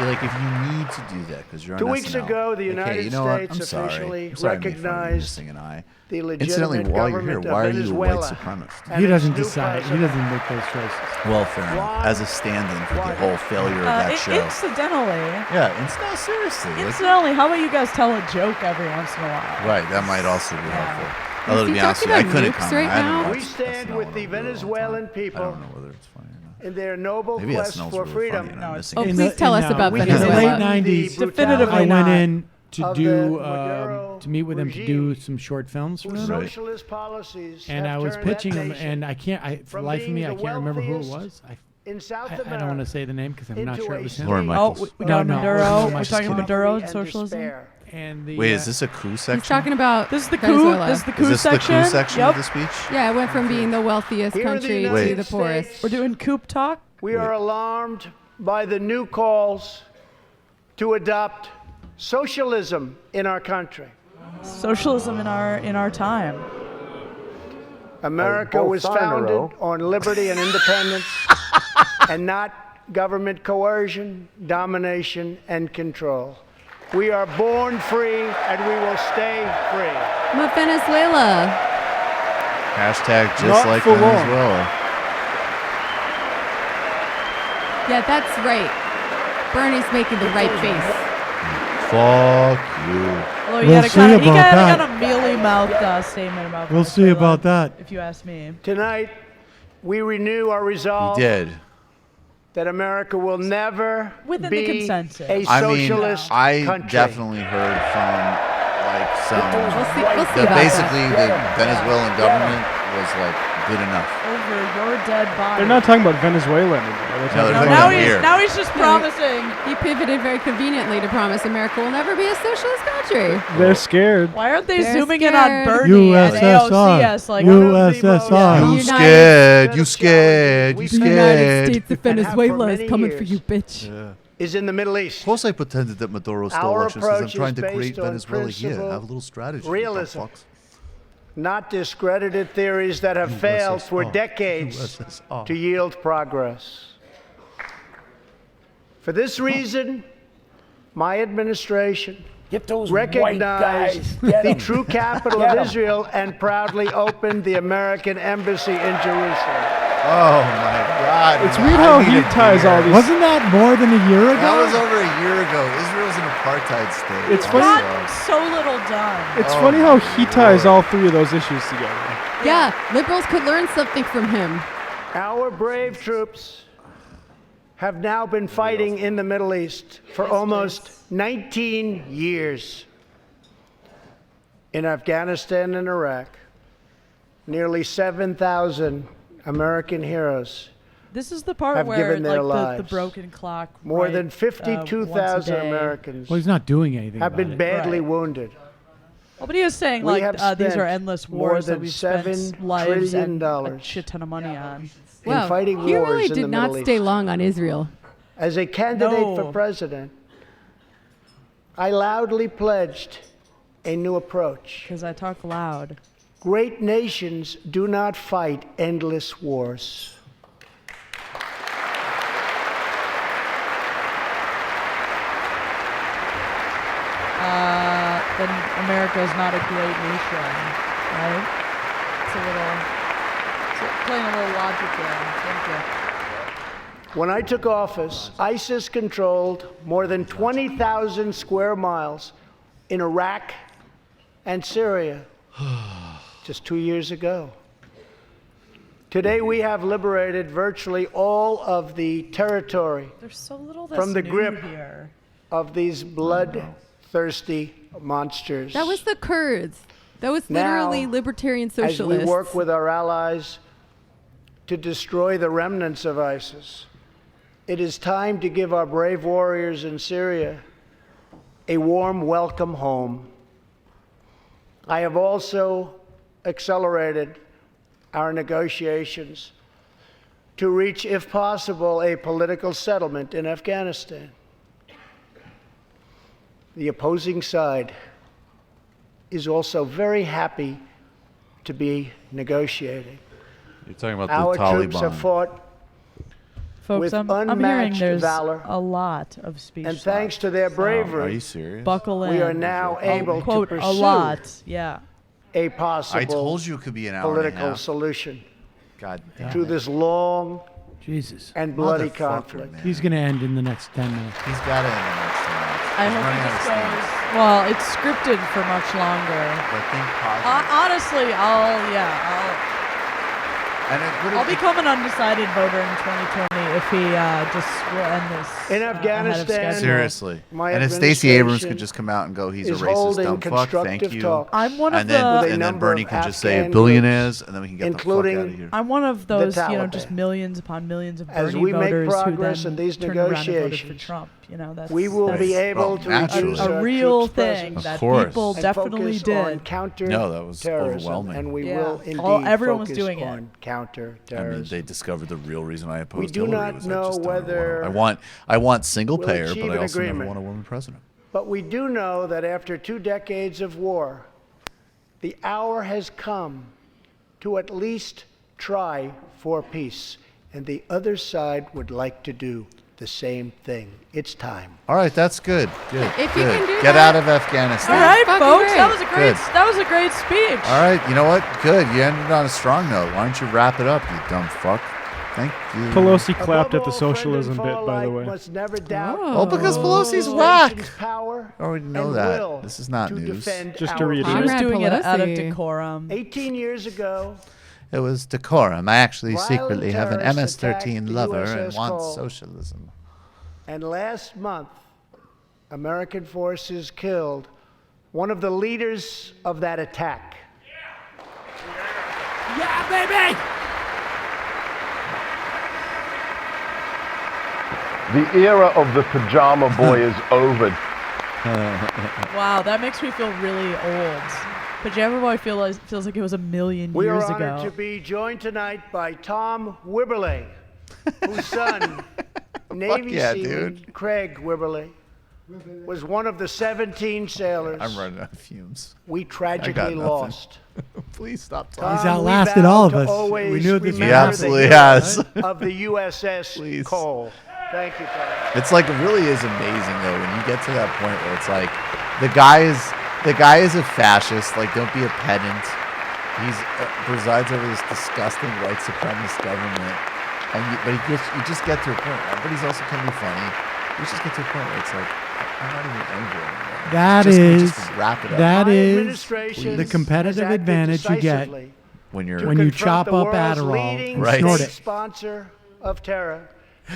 Like, if you need to do that because you're on 2 weeks SNL, ago, the like, hey, United you know what? States I'm sorry. officially I'm sorry I made fun of you recognized missing an eye. the Incidentally, legitimate while you're here, government why of are you a white Venezuela. supremacist? and He its doesn't new decide. He president. doesn't make those choices. Well, fair enough. As a stand-in for the whole failure of that show. Incidentally. Yeah, it's no, seriously. Like, Incidentally, how about you guys tell a joke every once in a while? right, that might also be helpful. Is Although, to he be honest with you, talking I about couldn't nukes comment. right I haven't now? watched We stand SNL with in the a really long Venezuelan time. people I don't know whether it's funny or not. in their noble Maybe quest SNL's for really freedom. funny and I'm missing Oh, it. please tell us about We in the Venezuela. late 90s, Definitively I went not. in to of do the Maduro to meet with him to do some short films for whose him. socialist policies And have I was turned that pitching him, nation and I can't. For from life of being me, I the can't remember who it wealthiest was. in South I don't want to say the name because I'm not into sure it a was him. Lauren Michaels. We got Maduro. We're Michaels. talking Maduro and and socialism. despair. And the, Wait, is this a coup section? He's talking about This is the coup. Venezuela. This is the coup Is this section. the coup section Yep. of the speech? Yeah, it went from being the wealthiest Here in the country to United the poorest. States, We're doing coup talk. We are alarmed by the new calls to adopt socialism in our country. Socialism in our time. America both was sign a founded row. on liberty and independence and not government coercion, domination, and control. We are born free and we will stay free. But Venezuela. Hashtag just Not like for long. Venezuela. Yeah, that's right. Bernie's making the right face. Fuck you. Although he We'll had a see kind of, he about got that. a mealy-mouthed statement about. We'll see Venezuela, about that. if you ask me. Tonight, we renew our resolve He did. that America will never Within be the consensus. a I mean, socialist I country. definitely heard from like some We'll see that about basically that. the Venezuelan government was like good enough. Over your dead body. They're not talking about Venezuela anymore. They're No, talking they're about talking now about he's here. now he's just promising. He pivoted very conveniently to promise America will never be a socialist country. They're scared. Why aren't they They're zooming in on scared. Bernie and AOCS? Like, USSR. You United scared? You scared? You The United scared? States of And have for Venezuela is many coming years. for you, bitch. Yeah. is in the Middle East. Of course, I pretended that Maduro stole Our elections because I'm approach trying is to create based on Venezuela here. principle, Have a little strategy. you realism. dumb fucks. Not discredited theories that have failed for USSR. decades USSR. to yield progress. For this reason, my administration recognized the true capital of Israel and proudly opened the American embassy in Jerusalem. Oh my God! It's weird how he ties all these. Wasn't that more than a year ago? That was over a year ago. Israel's an apartheid state. It's funny. got so little done. It's Oh funny how he my ties Lord. all three of those issues together. Yeah, liberals could learn something from him. Our brave troops have now been fighting in the Middle East for almost 19 years. In Afghanistan and Iraq, nearly 7,000 American heroes This is the part have where given their like the lives. broken clock. More right, than 52,000 once a day. Americans Well, he's not doing anything have about been it. badly Right. wounded. Well, but he was saying We like have these are spent endless more wars that than we've $7 spent lives trillion and a shit ton of money on. Wow, fighting he wars really in the did not Middle stay East. long on Israel. As a candidate No. for president, I loudly pledged a new approach. Because I talk loud. Great nations do not fight endless wars. Then America is not a great nation, right? It's playing a little logic there. Thank you. When I took office, ISIS controlled more than 20,000 square miles in Iraq and Syria just 2 years ago. Today, we have liberated virtually all of the territory There's so little that's from the new grip here. of these bloodthirsty monsters. That was the Kurds. That was Now, literally libertarian As we socialists. work with our allies to destroy the remnants of ISIS, it is time to give our brave warriors in Syria a warm welcome home. I have also accelerated our negotiations to reach, if possible, a political settlement in Afghanistan. The opposing side is also very happy to be negotiating. You're talking about Our the Taliban. troops have fought Folks, with I'm hearing unmatched there's valor, a lot of speech. and thanks to their Are bravery, you serious? Buckle in. we are now able to quote pursue a lot. Yeah. a possible I told you it could be an hour and a political half. solution God damn to it. this long Jesus. and bloody Motherfucker, conflict. man. He's going to end in the next 10 minutes. He's got to end the next 10 minutes. I He's hope running it out of just steam. goes. Well, it's scripted for much longer. But think positive. Honestly, I'll. I'll become an undecided voter in 2020 if he just will end this. In ahead of Afghanistan, schedule. Seriously. My And if Stacey Abrams could administration just come out and go, he's a is racist holding dumb fuck, thank constructive you. talks I'm one of and then, the- with a and then number Bernie of can just say Afghan billionaires, groups, and then we can get the fuck out including of here. I'm one of the those, Taliban. just millions upon millions of As Bernie we make voters progress who in then these turned around and voted for negotiations, Trump. That's we will be able to reduce a our real troops' thing presence that course. people and definitely focus on did. counter-terrorism, overwhelming. and we Yeah. will indeed Everyone was focus doing it. on I mean, counter-terrorism. they discovered the real reason I opposed We do Hillary not was know I just don't whether I want single we'll payer, achieve but I an also never agreement. want a woman president. But we do know that after 2 decades of war, the hour has come to at least try for peace, and the other side would like to do the same thing. It's time. All right, that's good. Good. If you good. can do Get that. out of Afghanistan. All right, fucking folks, great. that was a great. Good. That was a great speech. All right, you know what? Good. You ended on a strong note. Why don't you wrap it up, you dumb fuck? Thank you. Pelosi clapped at Above the all, socialism friend and bit, foe by the alike way. must never doubt Well, because Pelosi's the whack. nation's power I already know and that. will This is not to news. defend Just to our read She was Conrad doing it out of Pelosi. decorum. 18 years ago, It was decorum. I actually Violent secretly have an terrorists MS-13 attacked the lover and USS want Cole. socialism. and last month, American forces killed one of the leaders of that attack. Yeah, baby! The era of the pajama boy is over. Wow, that makes me feel really old. Pajama Boy feels like it was a million We are years honored ago. to be joined tonight by Tom Wibberley, whose son, Navy yeah, seaman dude. Craig Wibberley, was one of the 17 sailors I'm running out of fumes. we I got tragically nothing. lost. Please stop Tom, talking. He's we outlasted vow all of to us. We always knew this remember He absolutely the has. heroes of the USS Cole. Thank you, Tom. It's like, it really is amazing though when you get to that point where it's like the guy is a fascist. Like, don't be a pedant. He's presides over this disgusting white supremacist government, but you just get to a point. But he's also can be funny. You just get to a point where it's like, I'm not even angry anymore. That Just- is just wrap it up. that My is administration the competitive has acted advantage you get decisively when to you're when you confront chop the up world's Adderall leading and Right. snort state it. sponsor of terror.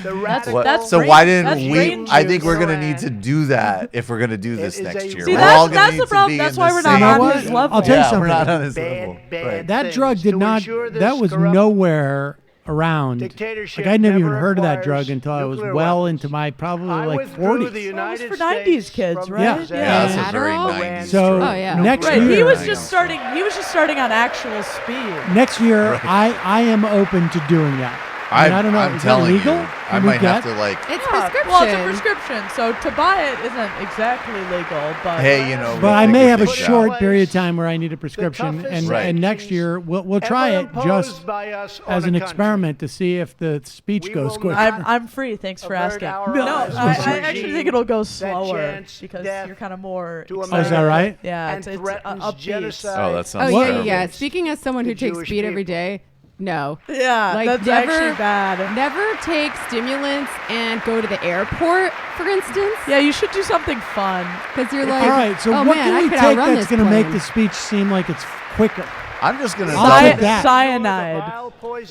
The That's- radical that's So brain- why didn't that's we? brain I think juice. we're gonna need to do that if we're gonna do this It is next a- year. See, We're that's- all gonna that's need the to problem. be That's in why the we're not same- on what? his level. I'll tell you Yeah, we're something. not on his Bad, level. bad Right. That things drug did to not. ensure this That was corrupt nowhere around. dictatorship Like I never even never heard of that acquires drug until I was nuclear well weapons. into my probably I like withdrew 40s. the United for 90s States kids, from right? Jose Yeah, that's a very Adderall? 90s So drug. Oh, yeah. next Right, year, he was just starting. He was just starting on actual speed. next year, Right. I am open to doing that. I don't know. I'm Is telling that legal? you, I Can we might have get- to like. It's Yeah, prescription. well, it's a prescription, so to buy it isn't exactly legal. But Hey, you know. But I may have a Put in short place period of time where I need a prescription, toughest and, Right. and next year we'll try ever it just imposed by us on as a an country. experiment to see if the speech We goes will quicker. not I'm free. Thanks for avert asking. our No, eyes I from a actually regime think it'll go that slower chants because death you're kind of more. to Oh, is that right? Yeah, and it's threatens upbeat. genocide. Oh, that Oh sounds yeah, terrible. yeah. Speaking as someone who The takes Jewish speed every people. day, no. Yeah, Like, that's never- actually bad. Never take stimulants and go to the airport, for instance. Yeah, you should do something fun. Because you're like, All right, so oh what man, can I we could take outrun that's this going to make plane. the speech seem like it's quicker? I'm just gonna. I'll take double, that. Cyanide.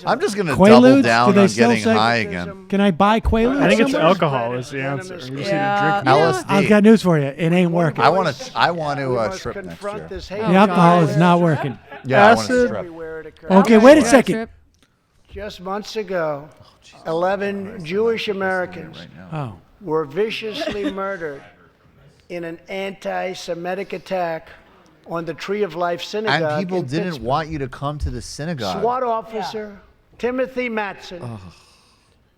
I'm just gonna Quaaludes? double Do down they on still getting say- high again. Can I buy Quaaludes? I think it's somewhere? alcohol is the answer. You just need to Yeah. drink more. LSD. I've got news for you. It ain't working. I want to We must trip next confront year. this Oh, hate The alcohol God. is not working. Yeah, I want to Acid. trip. everywhere it occurs. Okay, wait a Yeah, second. trip. Just months ago, 11 Jewish Americans Oh, were viciously murdered in an anti-Semitic attack on the Tree of Life synagogue. And people in didn't Pittsburgh. want you to come to the synagogue. SWAT officer Timothy Matson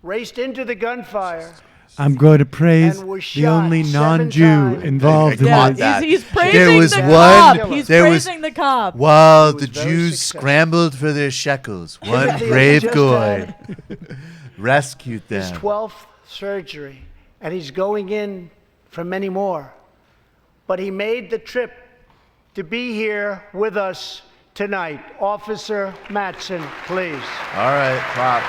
raced into the gunfire. I'm going to praise And was the shot only 7 non-Jew times. involved in Yeah, this. that. he's praising There was the one- cop. He's there was- praising the cop. While was the very Jews successful. scrambled for their shekels, one Timothy brave just goy had rescued his them. 12th surgery, and he's going in for many more. But he made the trip to be here with us tonight. Officer Matson, please. All right, props.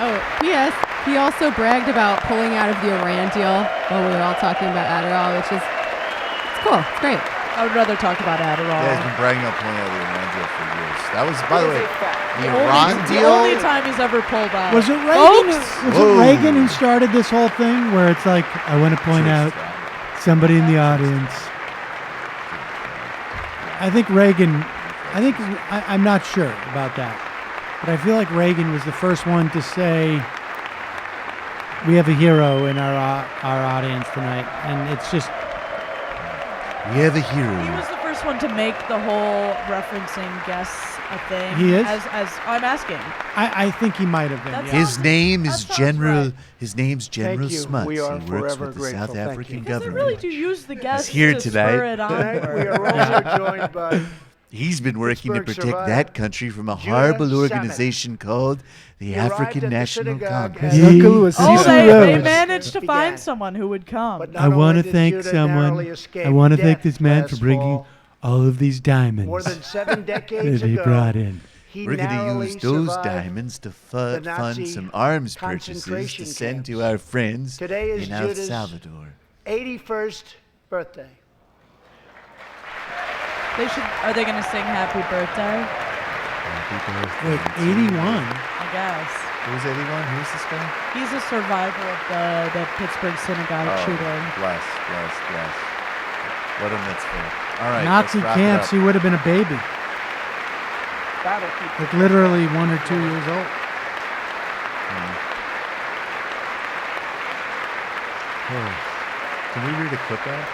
Oh, P.S. He also bragged about pulling out of the Iran deal while we were all talking about Adderall, which is it's cool. It's great. I would rather talk about Adderall. Yeah, he's been bragging up pulling out the Iran deal for years. That was, by the way, the The Iran only- deal. The only time he's ever pulled out. Was it Reagan? Folks? Was it Reagan who started this whole thing where it's like, I want to point out somebody in the audience. I think Reagan, I'm not sure about that, but I feel like Reagan was the first one to say, we have a hero in our audience tonight, and it's just... We have a hero. He was the first one to make the whole referencing guests a thing. He is? As I'm asking. I think he might have been. His name is General. His name's General Thank you. Smuts. We are He works forever with the grateful. South Thank African you. Because they government. really do use the guests here to tonight. spur it onward. We are also joined by He's been working to Pittsburgh protect survivor that country from a Judah horrible Summit. organization called the He arrived African at the National synagogue Congress. as- Uncle was Oh, Cecil they Rhodes. managed to find someone who would come. But I not want only to did thank Judah someone. narrowly escape I want to thank death this man for last bringing fall, all of these diamonds more than 7 decades that he ago, brought in. he We're going to narrowly use those survived diamonds to the fund Nazi some arms purchases to concentration send to camps. our friends Today is in El Judah's Salvador. 81st birthday. Are they going to sing Happy Birthday? Wait, 81? I guess. Who's 81? Who's this guy? He's a survivor of the Pittsburgh synagogue shooting. Bless. What a mitzvah. All right. Nazi let's wrap it camps, up. he would have been a baby. That'll keep Like literally 1 or 2 years old. Can we read a clip out?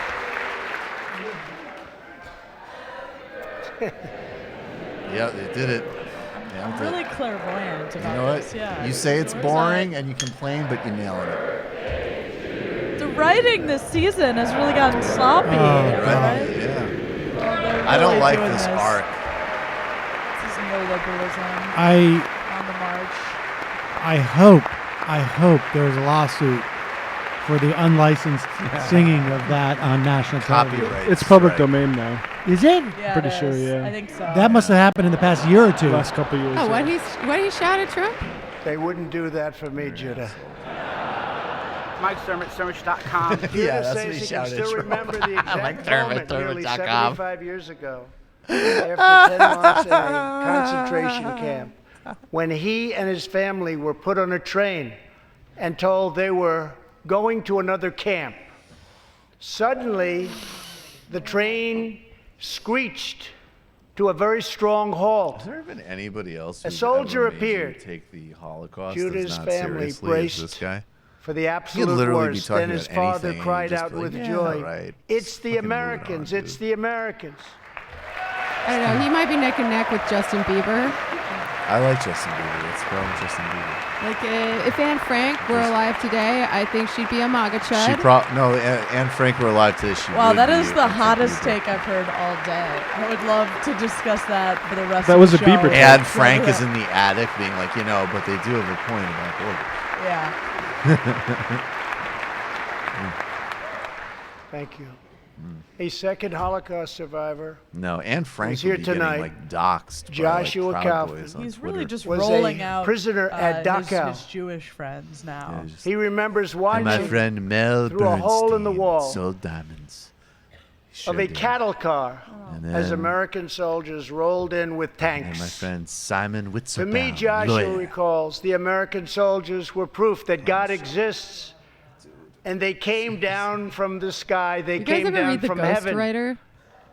Yeah, they did it. Yeah, I'm really clairvoyant about You know this. what? Yeah. You say it's Yours boring and you complain, but you nail it. The writing this season has really gotten sloppy. Right? right? Yeah. They're I don't really like doing this arc. This is neoliberalism I on the march. I hope there's a lawsuit for the unlicensed singing of that on national television. Copyright. It's public domain now. Is it? Yeah, Pretty it sure, is. yeah. I think so. That must have happened in the past year or two. Last couple years. Oh, yeah. what he shout at Trump? They wouldn't do that for me, Judah. Mike Dermott, Search.com. Yeah, Judah that's what says he he can shouted. still remember the exact Like Dermot, moment nearly Dermot.com. 75 years ago, after 10 months in a concentration camp, when he and his family were put on a train and told they were going to another camp. Suddenly, the train screeched to a very strong halt. Has there been anybody else A who's soldier ever made you appeared. take the Holocaust Judah's as not family seriously braced as this guy? for the He'd absolute literally be worst. talking Then his about father anything and cried just out be like, with "Yeah, joy, right. "It's the Fucking move it Americans, on, it's dude." the Americans." I don't know. He might be neck and neck with Justin Bieber. I like Justin Bieber. Let's go with Justin Bieber. Like, if Anne Frank were alive today, I think she'd be a MAGA chud. Anne Frank were alive today. She Wow, would that be is the a hottest Bieber. take I've heard all day. I would love to discuss that for the rest That of was the a show. Bieber take. Anne Frank is in the attic being like, but they do have a point about order. Yeah. Thank you. A second Holocaust survivor. No, Anne Frank Who's here would be tonight. getting like doxxed Joshua by like, Proud Kaufman. Boys on He's really Twitter. just Was rolling a out prisoner at Dachau. his Jewish friends now. He remembers And watching my friend Mel through a hole in the Bernstein wall sold diamonds. of a cattle car And as then- American soldiers rolled in with And my tanks. friend Simon For Witzelbaum, me, Joshua lawyer. recalls the American soldiers were proof that God exists. And they came down from the sky. They You guys came ever down read The from Ghost heaven. Writer?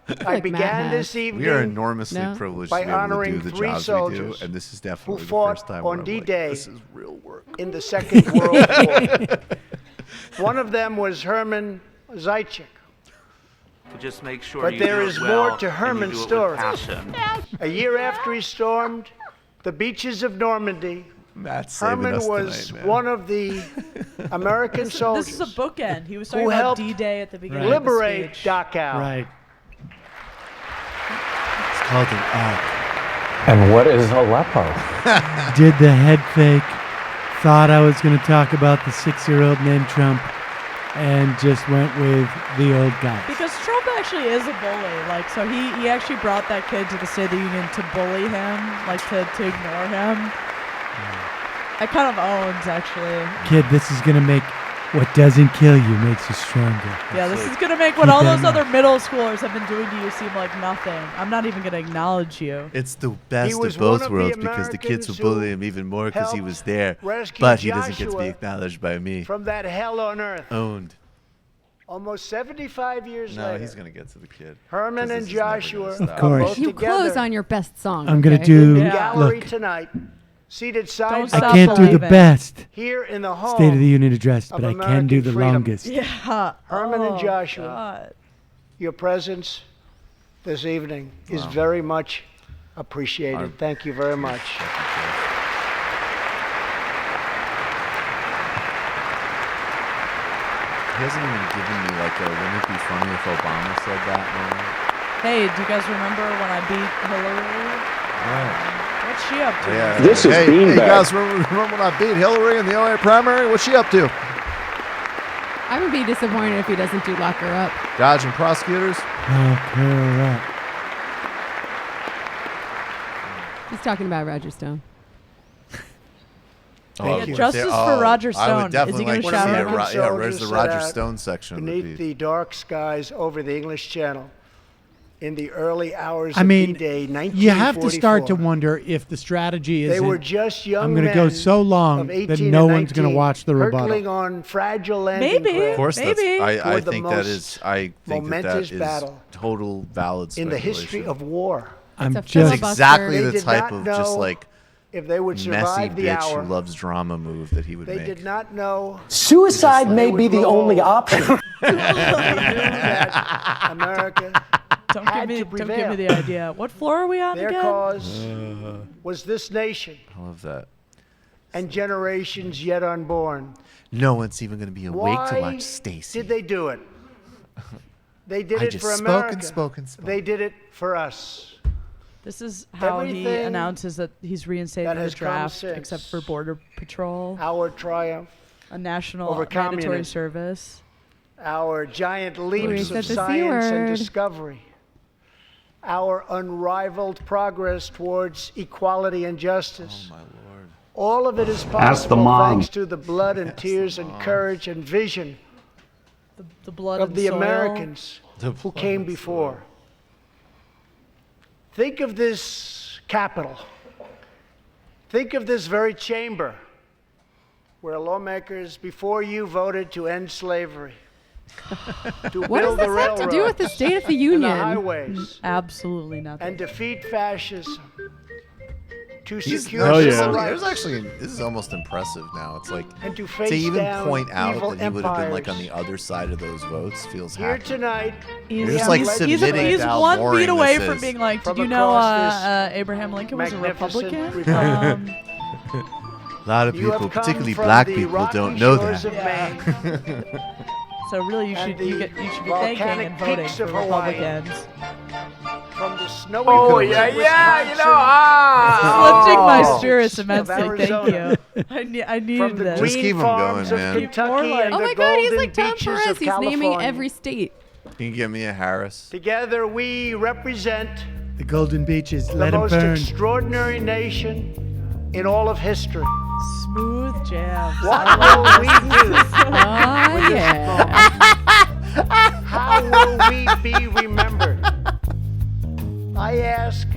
I Like Matt began has. this evening We are enormously No? privileged by to be able to honoring do the 3 jobs soldiers we do, and this is who definitely the fought first time where on I'm D-Day like, this is real work. in the Second World War. One of them was Herman Zaitchik. Just make sure But you there do is it well, more to and you Herman's do it with story. passion. A year after he stormed the beaches of Normandy, Matt's saving Herman us was tonight, man. one of the American soldiers This is a bookend. He was talking who about helped D-Day at the beginning liberate of the speech. Dachau. Right. It's called an arc. And what is Aleppo? Did the head fake. Thought I was going to talk about the 6-year-old named Trump, and just went with the old guy. Because Trump actually is a bully. Like, so he actually brought that kid to the State of the Union to bully him, like to ignore him. That kind of owns, actually. Kid, this is going to make What doesn't kill you makes you stronger. Yeah, this is going to make what all those other middle schoolers have been doing to you seem like nothing. I'm not even going to acknowledge you. It's the best of both worlds because the kids will bully him even more because he was there, but he doesn't get to be acknowledged by me. From that hell on earth. Owned. Almost 75 years later. No, he's going to get to the kid. Herman and Joshua Of course. both You together close on your best song. I'm gonna okay? do. in the gallery Look, tonight, seated side I by can't do the side best here in the home State of the Union address, of but I can do American the freedom. longest. Yeah. Herman and Joshua, God. your presence this evening is Wow. very much appreciated. Thank you very much. He hasn't even given me like a wouldn't it be funny if Obama said that moment? Hey, do you guys remember when I beat Hillary? What's she up to? Yeah. This is hey, beanbag. you guys remember when I beat Hillary in the OA primary? What's she up to? I would be disappointed if he doesn't do Lock Her Up. Dodging prosecutors? Lock her up. He's talking about Roger Stone. Thank you. Justice for Roger I Stone. would definitely Is he gonna like shout to see out? it. Yeah, where's Soldiers the set Roger out Stone section? Beneath the dark skies over the English Channel in the early hours I of mean, D-Day, 1944. you have to start to wonder if the strategy is. They were just young I'm going to men go so long of 18 that no and one's going to 19, watch the rebuttal. hurtling on fragile landing Maybe. craft Of course, that's. I toward the think that most is. I think that momentous is battle total valid in speculation. the history of war. I'm It's a just filibuster. exactly They the did type not of just know like if they would messy survive the bitch hour. who loves drama move that he would They make. did not know Suicide may would be the roll. only option. they knew that America Don't had give to me prevail. the idea. What floor are we on Their again? cause was this nation I love that. and generations yet unborn. No one's even going to be awake to Why watch Stacey. did they do it? They did I it just for spoke America. and spoke and spoke. They did it for us. This is how he Everything announces that he's reinstating that the has come draft, since. except for Border Patrol, Our triumph, a national over mandatory communism. service. our giant Louis leaps said of the C science and word. discovery, our unrivaled progress towards equality and justice. Oh my lord. All of it is the possible mom. thanks to the blood and tears and courage and vision The blood of and the soil. Americans The who blood came and before. Think of this Capitol. Think of this very chamber where lawmakers before you voted to end slavery, to What does build this the have to do with the railroads State of the and the Union? highways, Absolutely nothing. and defeat fascism, to He's, secure Oh, there's yeah. civil there's rights, actually this is almost impressive now. It's like and to to face even down point out evil that he would have been like on empires. the other side of those votes feels Here hacky. tonight, He's, just, like, he's submitting he's to how one boring beat away this from is. being like, did From you know across this Abraham Lincoln was a magnificent Republican? republic. A lot of You people, have come particularly from black the people, rocky don't know shores that. of Maine So really, you and should the you should be thanking volcanic and voting peaks for of Hawaii. Republicans. from the snowy Oh, hills yeah, of yeah, you Wisconsin know, Lifting my oh. spirits of immensely. Thank Arizona, you. I from needed the this. Just green keep 'em farms going, of man. Kentucky More like- and Oh the my God, he's golden like Tom beaches Perez. of He's naming California. every state. Can you give me a Harris? Together we represent The Golden Beaches, the let them most burn. extraordinary nation in all of history. Smooth jams. What will we do? Oh, yeah. How will we be remembered? I ask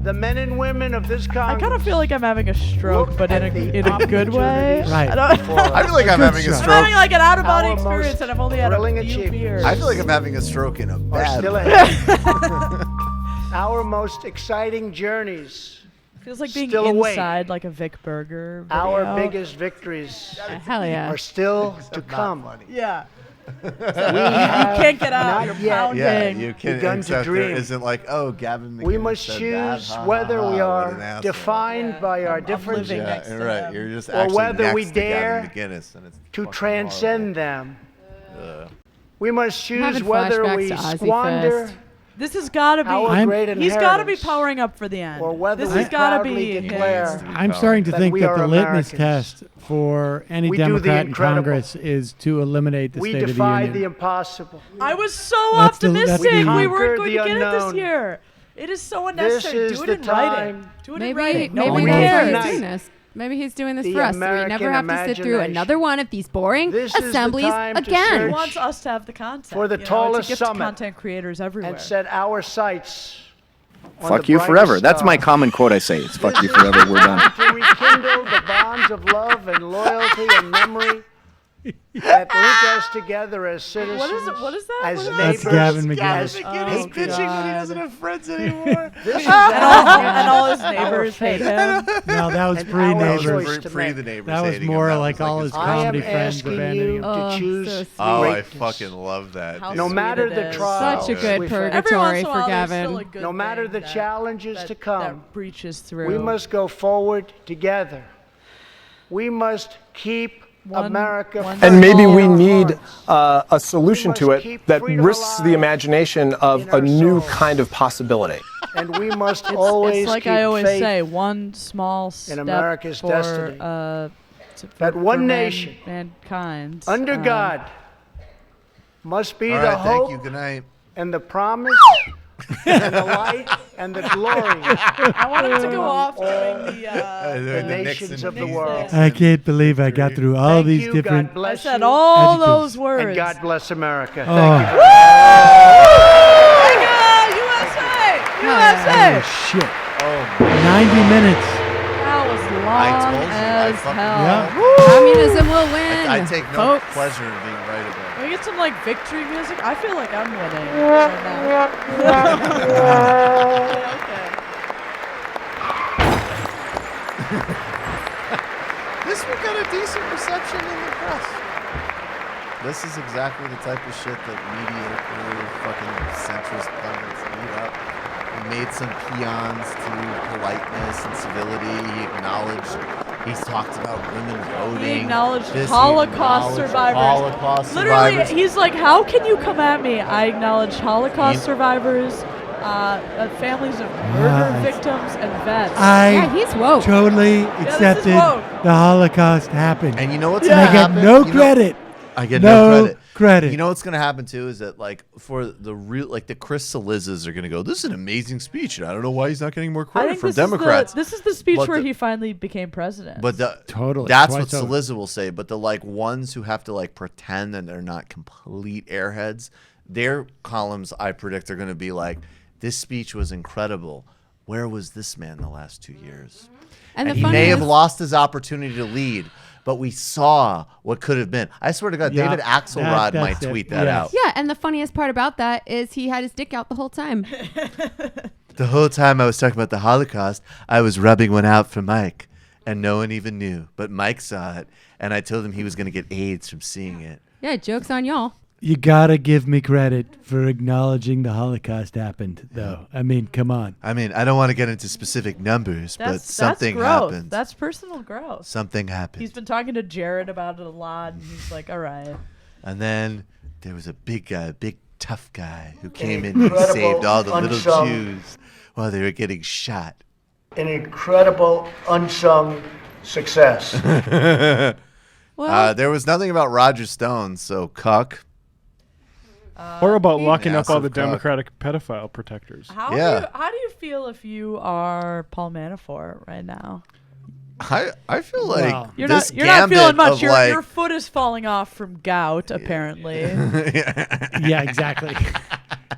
the men and women of this I Congress. kind of feel like I'm having a stroke, Look but in at the a good way. opportunities Right. I don't. before us. I feel like I'm Good having a shot. I'm stroke. having like an out of body Our experience, most and I've only had thrilling a few achievements. beers. I feel like I'm having a stroke in a are bad still way. ahead. Our most exciting journeys, Feels like being still awake. inside like a Vic Burger video. our biggest victories Hell yeah. are still to come. Yeah. We You have can't get out. not You're yet pounding. Yeah, you can. begun to Except there dream. isn't like, oh, Gavin McInnes We must said choose that. Ha, whether ha, we ha, are what an asshole. defined Yeah, by our I'm differences living next Yeah, to right. them. You're just or actually whether next we to dare Gavin McInnes, and it's to fucking transcend them. horrible. We must choose having whether flashbacks we to Ozzy squander Fest. This has got to be. our great He's got to be inheritance, powering up for the end. or whether this we has got to proudly be. declare I'm starting to that think we that are the litmus Americans. test for any We do the Democrat in incredible. Congress is to eliminate the we State of the defy Union. the impossible. I was so That's the- optimistic. that's the- We weren't Conquer going the to get it this unknown. year. It is so This unnecessary. is Do it the in writing. time. Do it in Maybe writing. maybe Nobody that's why cares. he's doing this. Maybe he's doing this The for us, so we never American have to sit through imagination. another one of these boring This is the assemblies time to again. search He wants us to have the content. for the It's a tallest gift to summit content creators everywhere. and set our sights on Fuck the you brightest forever. That's my star. common quote I say. It's fuck you forever. We're done. To rekindle the bonds of love and loyalty and memory that link us together as citizens. What is that? As What is that? neighbors. That's Gavin McGinnis. as He's bitching when he doesn't have friends anymore. This is And all his neighbors hate him. No, that was And pre our neighbors. choice to make. the neighbors. That was hating him. more That like was all his I am comedy friends asking abandoning you him. to choose so sweet. Oh, I greatness. fucking love that. How dude. No sweet matter it the is. trials Such a good we face. Every once purgatory in a for while, there's still Gavin. a good No matter thing the that- challenges that- to come, that breaches through. we must go forward together. We must keep America first And maybe in we our need hearts. a solution to it that risks the imagination of a new kind of possibility. And we must always It's like keep I always faith say, one small step America's for, destiny. that one nation mankind under God must be All the right, hope thank you. Good night. and the promise and the light and the glory. I want him to go off doing the nations of the world. I can't believe I got through all Thank these you, different. God bless I said you, all adjectives. those words. and God bless America. Oh. Thank you. USA! Oh, shit. 90 minutes. That was I long told you. I as fucking hell. Yeah. Communism will win. I take no folks. pleasure in being right about Can we get some like victory music? I feel like I'm winning right now. Okay. This one got a decent reception in the press. This is exactly the type of shit that mediocre fucking centrist pundits eat up. He made some peons to politeness and civility. He acknowledged, he's talked about women voting. He acknowledged This, he Holocaust acknowledged survivors. Holocaust Literally, survivors. he's like, how can you come at me? I acknowledge Holocaust survivors, families of murder victims, and vets. he's woke. Totally this is accepted woke. the Holocaust happened. And you know what's And gonna I get happen? no You know- credit. I get no no credit. You know what's gonna happen too is that like for the real like the Chris Salizzas are gonna go. This is an amazing speech, and I don't know why he's not getting more I credit think from this Democrats. Is this is the speech But where the- he finally became president. But Totally. that's what Twice over. Salizza will say. But the like ones who have to like pretend that they're not complete airheads, their columns I predict are gonna be like, this speech was incredible. Where was this man the last 2 years? And the he funny may have is- lost his opportunity to lead, but we saw what could have been. I swear to God, Yeah, David Axelrod that's might it. tweet that Yes. out. Yeah, and the funniest part about that is he had his dick out the whole time. The whole time I was talking about the Holocaust, I was rubbing one out for Mike, and no one even knew. But Mike saw it, and I told him he was going to get AIDS from seeing it. Yeah, joke's on y'all. You gotta give me credit for acknowledging the Holocaust happened, though. I mean, come on. I mean, I don't want to get into specific numbers, but something that's growth. happened. That's personal growth. Something happened. He's been talking to Jared about it a lot, and he's like, all right. And then there was a big guy, big tough guy, who came in and incredible saved all the little unsung- Jews while they were getting shot. An incredible unsung success. There was nothing about Roger Stone, so cuck. Or about locking up all the Massive cock. Democratic pedophile protectors. How do you feel if you are Paul Manafort right now? I feel like You're this not feeling gambit much. of, Your like, your foot is falling off from gout, apparently. Yeah, exactly.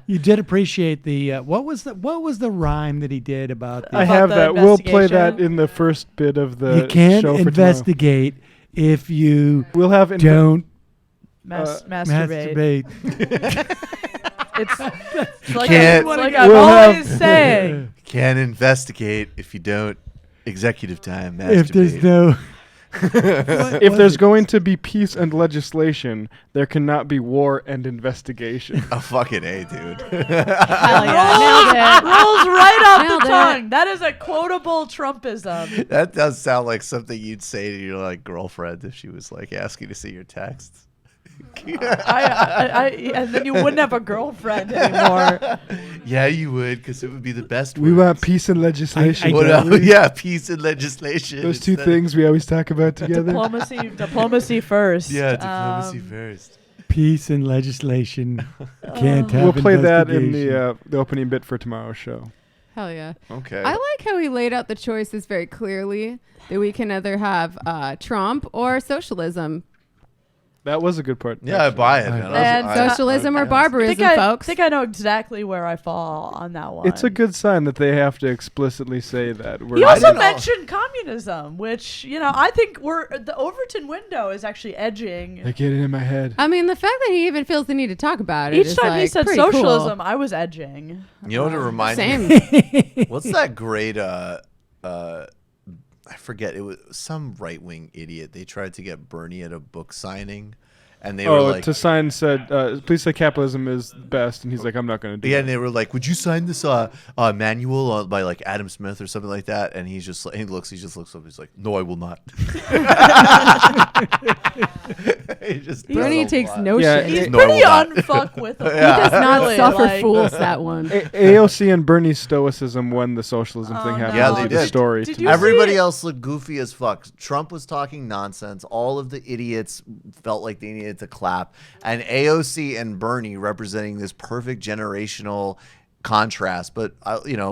You did appreciate the what was the rhyme that he did about the I have that. We'll play that in the first bit of the You can't show for investigate if you We'll have don't masturbate. It's like, Can't- it's like I'm We'll always have- saying. Can't investigate if you don't executive time masturbate. if there's no if there's going to be peace and legislation, there cannot be war and investigation. Oh, fucking A, dude. Hell yeah, nailed it. Rolls right off Nailed the it. tongue. That is a quotable Trumpism. That does sound like something you'd say to your like girlfriend if she was like asking to see your texts. And then you wouldn't have a girlfriend anymore. Yeah, you would, because it would be the best. We want peace and legislation. Yeah, peace and legislation. Those two instead of- things we always talk about together. Diplomacy first. Yeah, diplomacy first. peace and legislation can't have We'll play that in investigation. the opening bit for tomorrow's show. Hell yeah. Okay. I like how he laid out the choices very clearly, that we can either have Trump or socialism. That was a good part. Yeah, I buy it, man. And socialism or barbarism, folks. I think I know exactly where I fall on that one. It's a good sign that they have to explicitly say that. He also mentioned communism, which, I think the Overton window is actually edging. They get it in my head. I mean, the fact that he even feels the need to talk about it. Each is time he said pretty socialism, cool. I was edging. You know what it reminds Same. me? What's that great? I forget. It was some right-wing idiot. They tried to get Bernie at a book signing, and they were like, to sign said, please say capitalism is best, and he's like, I'm not going to do yeah, it. and they were like, would you sign this manual by like Adam Smith or something like that? And he's just like, he just looks up, he's like, no, I will not. Bernie takes no Yeah, shit. He's No, I pretty will not. unfuckwithable. He does not Really, suffer like- fools that one. AOC and Bernie's stoicism when the socialism thing happened. Yeah, was they the did. story. Did to you me. Everybody else looked goofy as fuck. Trump was talking nonsense. All of the idiots felt like they needed to clap. And AOC and Bernie representing this perfect generational contrast, but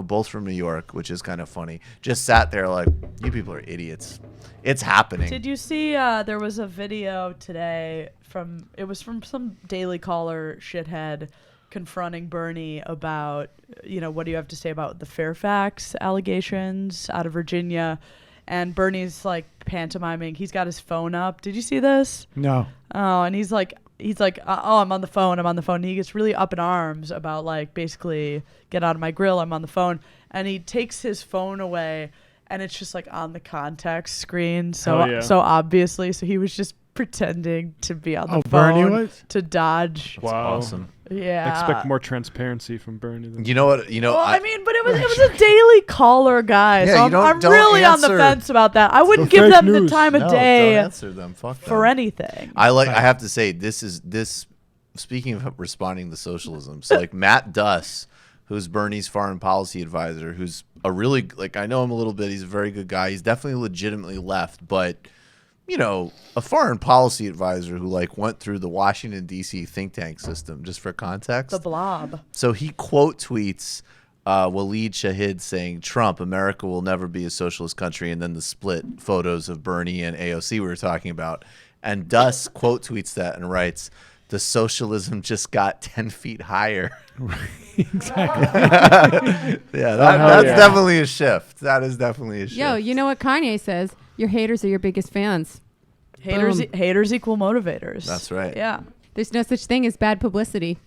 both from New York, which is kind of funny, just sat there like, you people are idiots. It's happening. Did you see there was a video today from some Daily Caller shithead confronting Bernie about, what do you have to say about the Fairfax allegations out of Virginia? And Bernie's like pantomiming. He's got his phone up. Did you see this? No. Oh, and he's like, oh, I'm on the phone. And he gets really up in arms about like basically get out of my grill. I'm on the phone. And he takes his phone away, and it's just like on the context screen. So obviously, so he was just pretending to be on the Bernie phone was? to dodge. That's awesome. Yeah. Expect more transparency from Bernie. Than You know what? But it was a Daily Caller guy, Yeah, so you I'm don't really on the answer- fence about that. I wouldn't The give fake them the news. time of No, day don't answer them. Fuck for them. anything. I have to say, this speaking of responding to socialism, so like Matt Duss, who's Bernie's foreign policy advisor, who's a really, I know him a little bit, he's a very good guy, he's definitely legitimately left, but a foreign policy advisor who went through the Washington D.C. think tank system, just for context. The Blob. So he quote tweets Waleed Shahid saying, Trump, America will never be a socialist country, and then the split photos of Bernie and AOC we were talking about. And Duss quote tweets that and writes, the socialism just got 10 feet higher. Exactly. Yeah, that's definitely a shift. That is definitely a shift. Yo, you know what Kanye says? Your haters are your biggest fans. Haters equal motivators. That's right. Yeah. There's no such thing as bad publicity.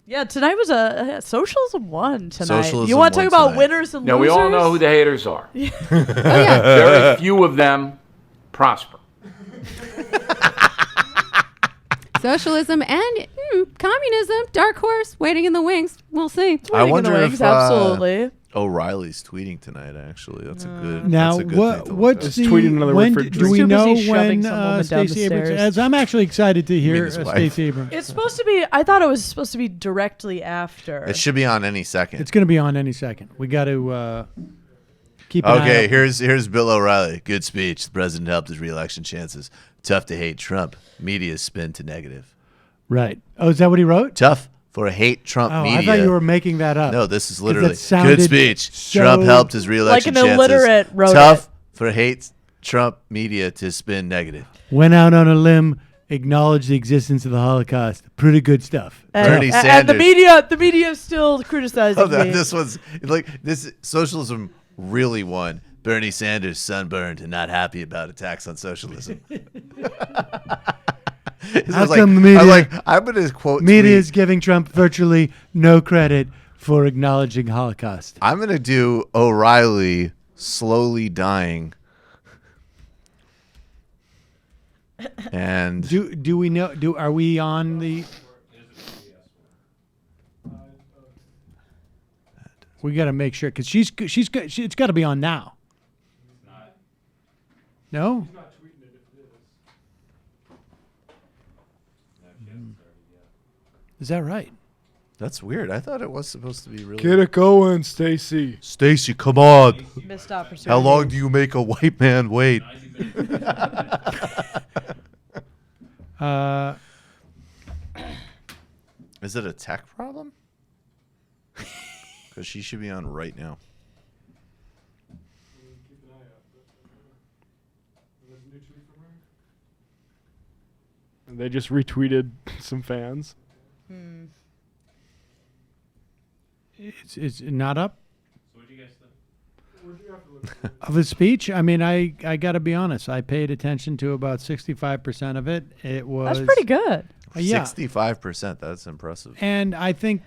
Yeah, tonight was a socialism won tonight. Socialism you want to talk won about tonight. winners and Now, losers? we all know who the haters are. Oh, yeah. Very few of them prosper. Socialism and communism, dark horse, waiting in the wings. We'll see. I wonder wings, if absolutely. O'Reilly's tweeting tonight. Actually, that's a good. Now, that's a good thing to look what's at. the tweeting another when word for do we Too know busy shoving when some woman down the Stacey Abrams? stairs. As I'm actually excited to hear his wife. Stacey Abrams. It's supposed to be. I thought it was supposed to be directly after. It should be on any second. It's going to be on any second. We got to keep an eye Okay, out. here's Bill O'Reilly. Good speech. The president helped his re-election chances. Tough to hate Trump. Media spin to negative. Right. Oh, is that what he wrote? Tough for hate Trump Oh, media. I thought you were making that up. No, this is 'Cause literally that sounded good speech. so- Trump helped his re-election Like an illiterate chances. wrote Tough it. for hate Trump media to spin negative. Went out on a limb, acknowledged the existence of the Holocaust. Pretty good stuff. Bernie And the Sanders. media is still criticizing Oh, me. this was this socialism really won. Bernie Sanders sunburned and not happy about attacks on socialism. How come the media? I'm gonna quote. Media tweet. is giving Trump virtually no credit for acknowledging Holocaust. I'm gonna do O'Reilly slowly dying. And Do we know? Are we on the? We got to make sure because it's got to be on now. No. Is that right? that's weird. I thought it was supposed to be really. Get it going, Stacey. Stacey, come on. Missed opportunity. How long do you make a white man wait? Is it a tech problem? Because she should be on right now. And they just retweeted some fans. It's not up. So what do you guys think? Of his speech, I mean, I got to be honest. I paid attention to about 65% of it. It was That's pretty good. Yeah, 65%. That's impressive. and I think,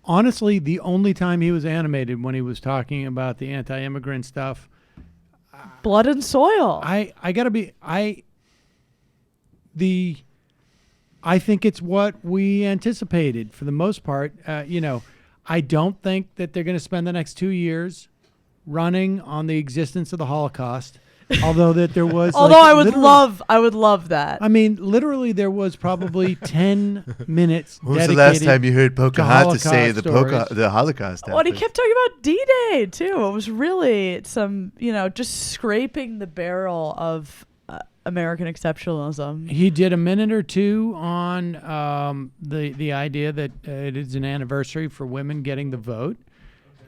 honestly, the only time he was animated when he was talking about the anti-immigrant stuff. Blood and soil. I gotta be I think it's what we anticipated for the most part. I don't think that they're going to spend the next 2 years running on the existence of the Holocaust. Although that there was, I would love that. I mean, literally, there was probably 10 minutes. When was the last time you heard Pocahontas say the Holocaust? Well, and he kept talking about D-Day too. It was really some, just scraping the barrel of American exceptionalism. He did a minute or two on the idea that it is an anniversary for women getting the vote,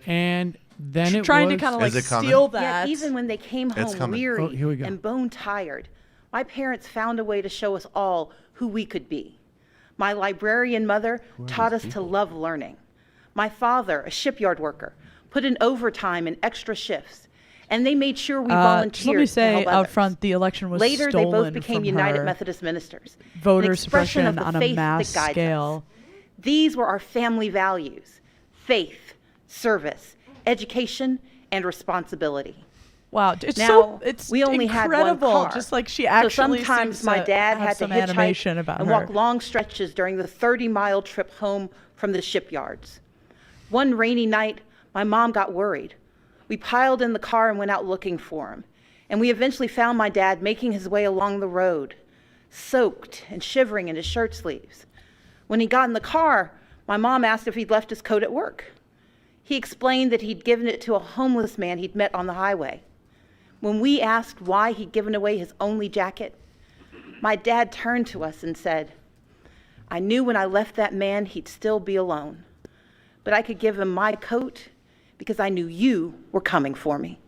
and then it trying was, to kind of like steal that. Yet even when they came home weary and bone tired, my parents found a way to show us all who we could be. My librarian mother taught us to love learning. My father, a shipyard worker, put in overtime and extra shifts. And they made sure we volunteered. Just let me say to help out others. front, the election was Later, stolen they both became from United her. Methodist ministers. Voter an expression suppression of the on a faith mass that guides scale. us. These were our family values: faith, service, education, and responsibility. Wow, it's now, it's we only incredible. had one car. Just like she actually So sometimes seems my to dad have had to some animation hitchhike about and her. walk long stretches during the 30-mile trip home from the shipyards. One rainy night, my mom got worried. We piled in the car and went out looking for him. And we eventually found my dad making his way along the road, soaked and shivering in his shirt sleeves. When he got in the car, my mom asked if he'd left his coat at work. He explained that he'd given it to a homeless man he'd met on the highway. When we asked why he'd given away his only jacket, my dad turned to us and said, "I knew when I left that man he'd still be alone, but I could give him my coat because I knew you were coming for me."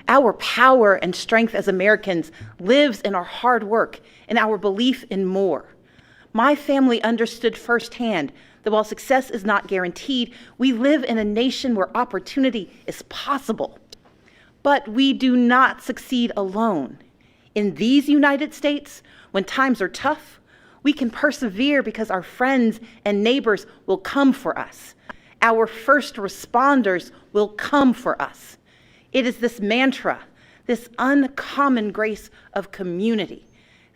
Our power and strength as Americans lives in our hard work and our belief in more. My family understood firsthand that while success is not guaranteed, we live in a nation where opportunity is possible. But we do not succeed alone. In these United States, when times are tough, we can persevere because our friends and neighbors will come for us. Our first responders will come for us. It is this mantra, this uncommon grace of community,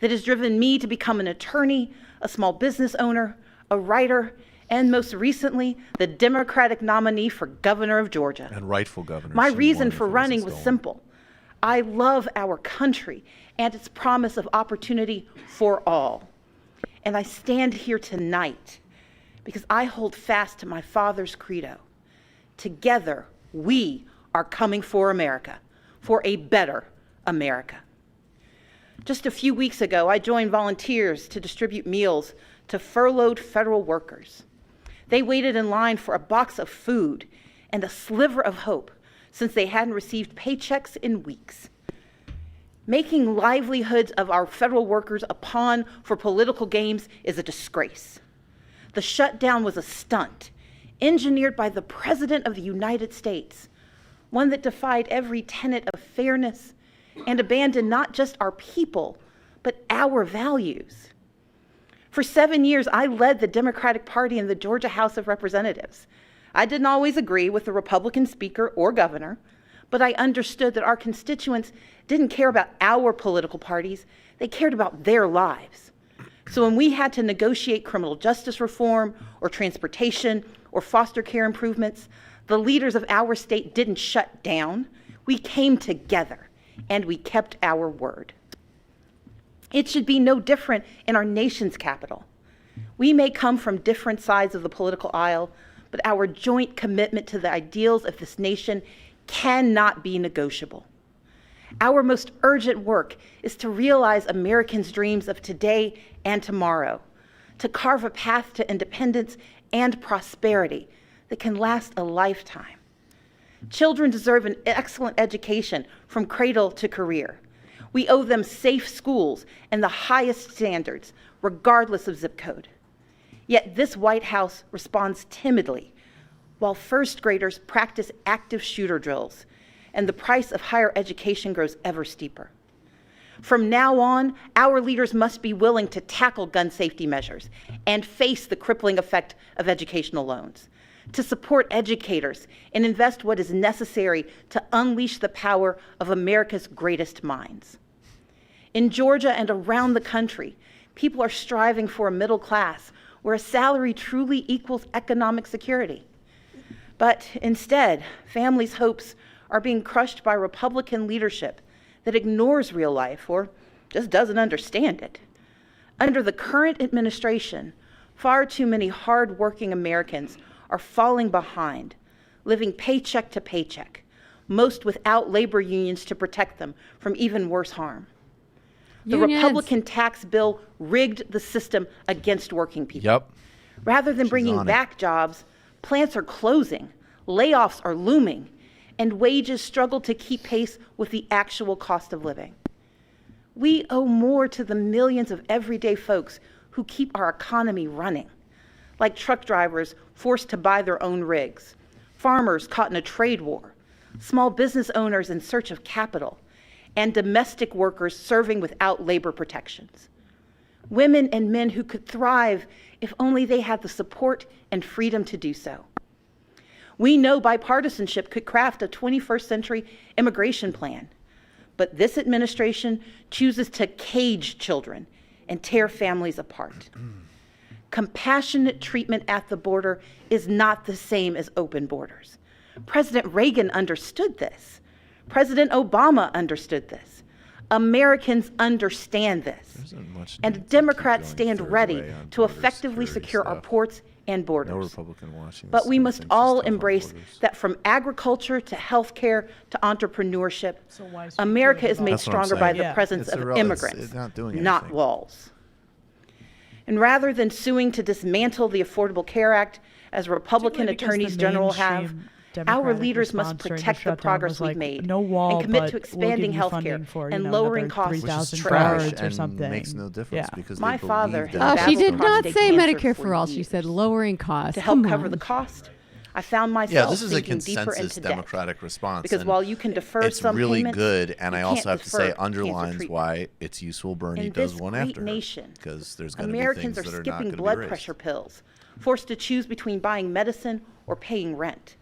that has driven me to become an attorney, a small business owner, a writer, and most recently, the Democratic nominee for governor of Georgia. And rightful governor. My reason for running was simple. I love our country and its promise of opportunity for all. And I stand here tonight because I hold fast to my father's credo. Together, we are coming for America, for a better America. Just a few weeks ago, I joined volunteers to distribute meals to furloughed federal workers. They waited in line for a box of food and a sliver of hope since they hadn't received paychecks in weeks. Making livelihoods of our federal workers a pawn for political games is a disgrace. The shutdown was a stunt engineered by the President of the United States, one that defied every tenet of fairness and abandoned not just our people, but our values. For 7 years, I led the Democratic Party in the Georgia House of Representatives. I didn't always agree with the Republican speaker or governor, but I understood that our constituents didn't care about our political parties, they cared about their lives. So when we had to negotiate criminal justice reform or transportation or foster care improvements, the leaders of our state didn't shut down. We came together and we kept our word. It should be no different in our nation's capital. We may come from different sides of the political aisle, but our joint commitment to the ideals of this nation cannot be negotiable. Our most urgent work is to realize Americans' dreams of today and tomorrow, to carve a path to independence and prosperity that can last a lifetime. Children deserve an excellent education from cradle to career. We owe them safe schools and the highest standards, regardless of zip code. Yet this White House responds timidly, while first graders practice active shooter drills, and the price of higher education grows ever steeper. From now on, our leaders must be willing to tackle gun safety measures and face the crippling effect of educational loans, to support educators and invest what is necessary to unleash the power of America's greatest minds. In Georgia and around the country, people are striving for a middle class where a salary truly equals economic security. But instead, families' hopes are being crushed by Republican leadership that ignores real life or just doesn't understand it. Under the current administration, far too many hard-working Americans are falling behind, living paycheck to paycheck, most without labor unions to protect them from even worse harm. The Republican tax bill rigged the system against working people. Yep. Rather than bringing back jobs, plants are closing, layoffs are looming, and wages struggle to keep pace with the actual cost of living. We owe more to the millions of everyday folks who keep our economy running, like truck drivers forced to buy their own rigs, farmers caught in a trade war, small business owners in search of capital, and domestic workers serving without labor protections. Women and men who could thrive if only they had the support and freedom to do so. We know bipartisanship could craft a 21st century immigration plan, but this administration chooses to cage children and tear families apart. Compassionate treatment at the border is not the same as open borders. President Reagan understood this. President Obama understood this. Americans understand this. And Democrats stand ready to effectively secure our ports and borders. No Republican watching. But we must all embrace that from agriculture to healthcare to entrepreneurship, America is made stronger by the presence of immigrants, not walls. And rather than suing to dismantle the Affordable Care Act, as Republican attorneys general have, our leaders must protect the progress we've made and commit to expanding health care and lowering costs for trash and makes no difference because my father she did not say Medicare for all. She said lowering costs. To help cover the cost, I found myself this is a sinking deeper consensus into Democratic debt. response. Because while you can defer it's some really payments, good, and I also have to say defer underlines cancer why it's useful Bernie In does this one great after nation, because there's going to be Americans things are that are not skipping going to be blood raised. pressure pills, forced to choose between buying medicine or paying rent.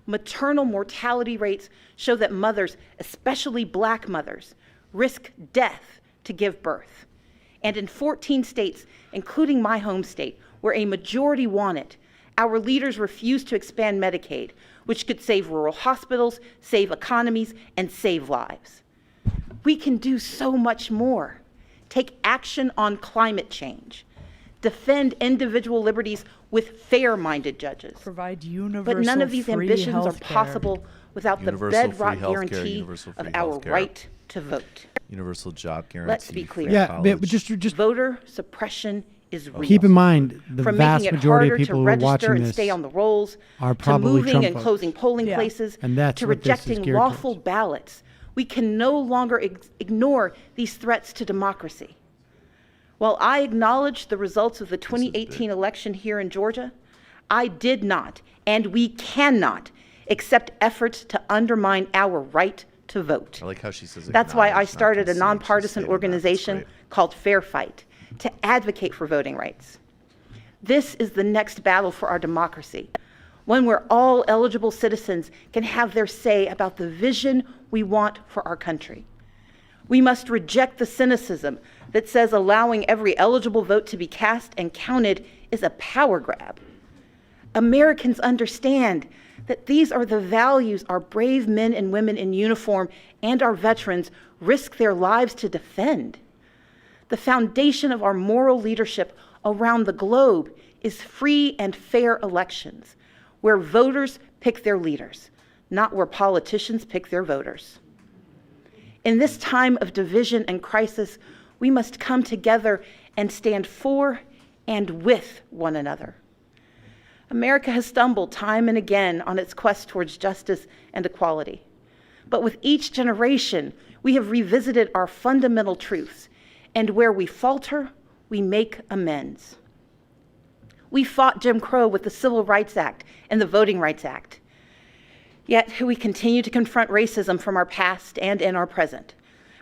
Maternal mortality rates show that mothers, especially black mothers, risk death to give birth. And in 14 states, including my home state, where a majority want it, our leaders refuse to expand Medicaid, which could save rural hospitals, save economies, and save lives. We can do so much more. Take action on climate change. Defend individual liberties with fair-minded judges. Provide universal But none of these free ambitions are healthcare. possible without Universal the bedrock free healthcare, guarantee universal free of our healthcare. right to vote. Universal job guarantee. Let's be clear. Yeah, but just voter suppression is real. keep in mind the From vast making it majority harder of people to who are register watching and this stay on the rolls, are to probably moving Trump and voters. closing polling places, And that's to what this is rejecting geared lawful ballots. We can no longer ignore these threats to democracy. While I acknowledge the results of the 2018 election here in Georgia, I did not, and we cannot, accept efforts to undermine our right to vote. I like how she says That's why I acknowledge, not started a concede. She's nonpartisan stated that. That's organization great. called Fair Fight to advocate for voting rights. This is the next battle for our democracy, one where all eligible citizens can have their say about the vision we want for our country. We must reject the cynicism that says allowing every eligible vote to be cast and counted is a power grab. Americans understand that these are the values our brave men and women in uniform and our veterans risk their lives to defend. The foundation of our moral leadership around the globe is free and fair elections, where voters pick their leaders, not where politicians pick their voters. In this time of division and crisis, we must come together and stand for and with one another. America has stumbled time and again on its quest towards justice and equality. But with each generation, we have revisited our fundamental truths, and where we falter, we make amends. We fought Jim Crow with the Civil Rights Act and the Voting Rights Act. Yet we continue to confront racism from our past and in our present,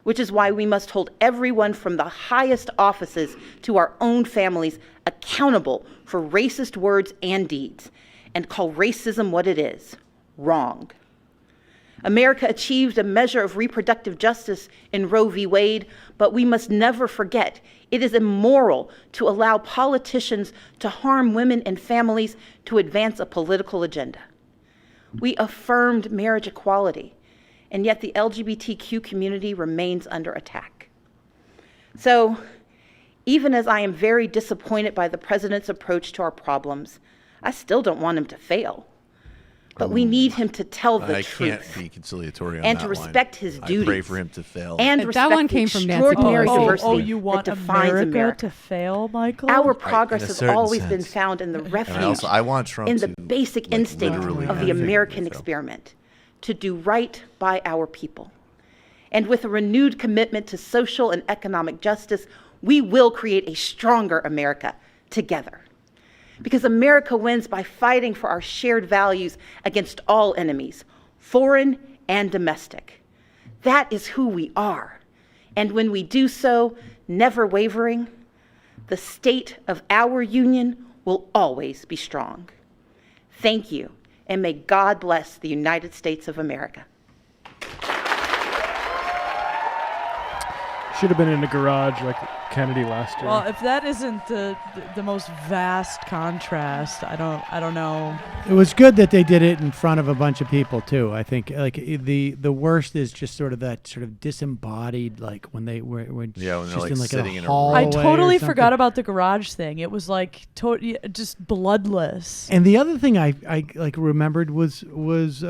which is why we must hold everyone from the highest offices to our own families accountable for racist words and deeds, and call racism what it is: wrong. America achieved a measure of reproductive justice in Roe v. Wade, but we must never forget it is immoral to allow politicians to harm women and families to advance a political agenda. We affirmed marriage equality, and yet the LGBTQ community remains under attack. So, even as I am very disappointed by the president's approach to our problems, I still don't want him to fail. But we need him to tell the truth. I can't be conciliatory on and that to respect line. his duties. I pray for him to fail. And That respect one the came from Nancy extraordinary Pelosi. diversity you want that defines America to fail, Michael? Our progress in a has certain always been sense. found in the refuge, I want Trump in the to, basic like, instinct literally of have the him American fail. experiment, to do right by our people. And with a renewed commitment to social and economic justice, we will create a stronger America together. Because America wins by fighting for our shared values against all enemies, foreign and domestic. That is who we are. And when we do so, never wavering, the state of our union will always be strong. Thank you, and may God bless the United States of America. Should have been in a garage like Kennedy last year. Well, if that isn't the most vast contrast, I don't know. It was good that they did it in front of a bunch of people too. I think like the worst is just sort of that sort of disembodied, like when they were when they're just like in like sitting a in a hallway. I totally or something. forgot about the garage thing. It was like just bloodless. And the other thing I like remembered was little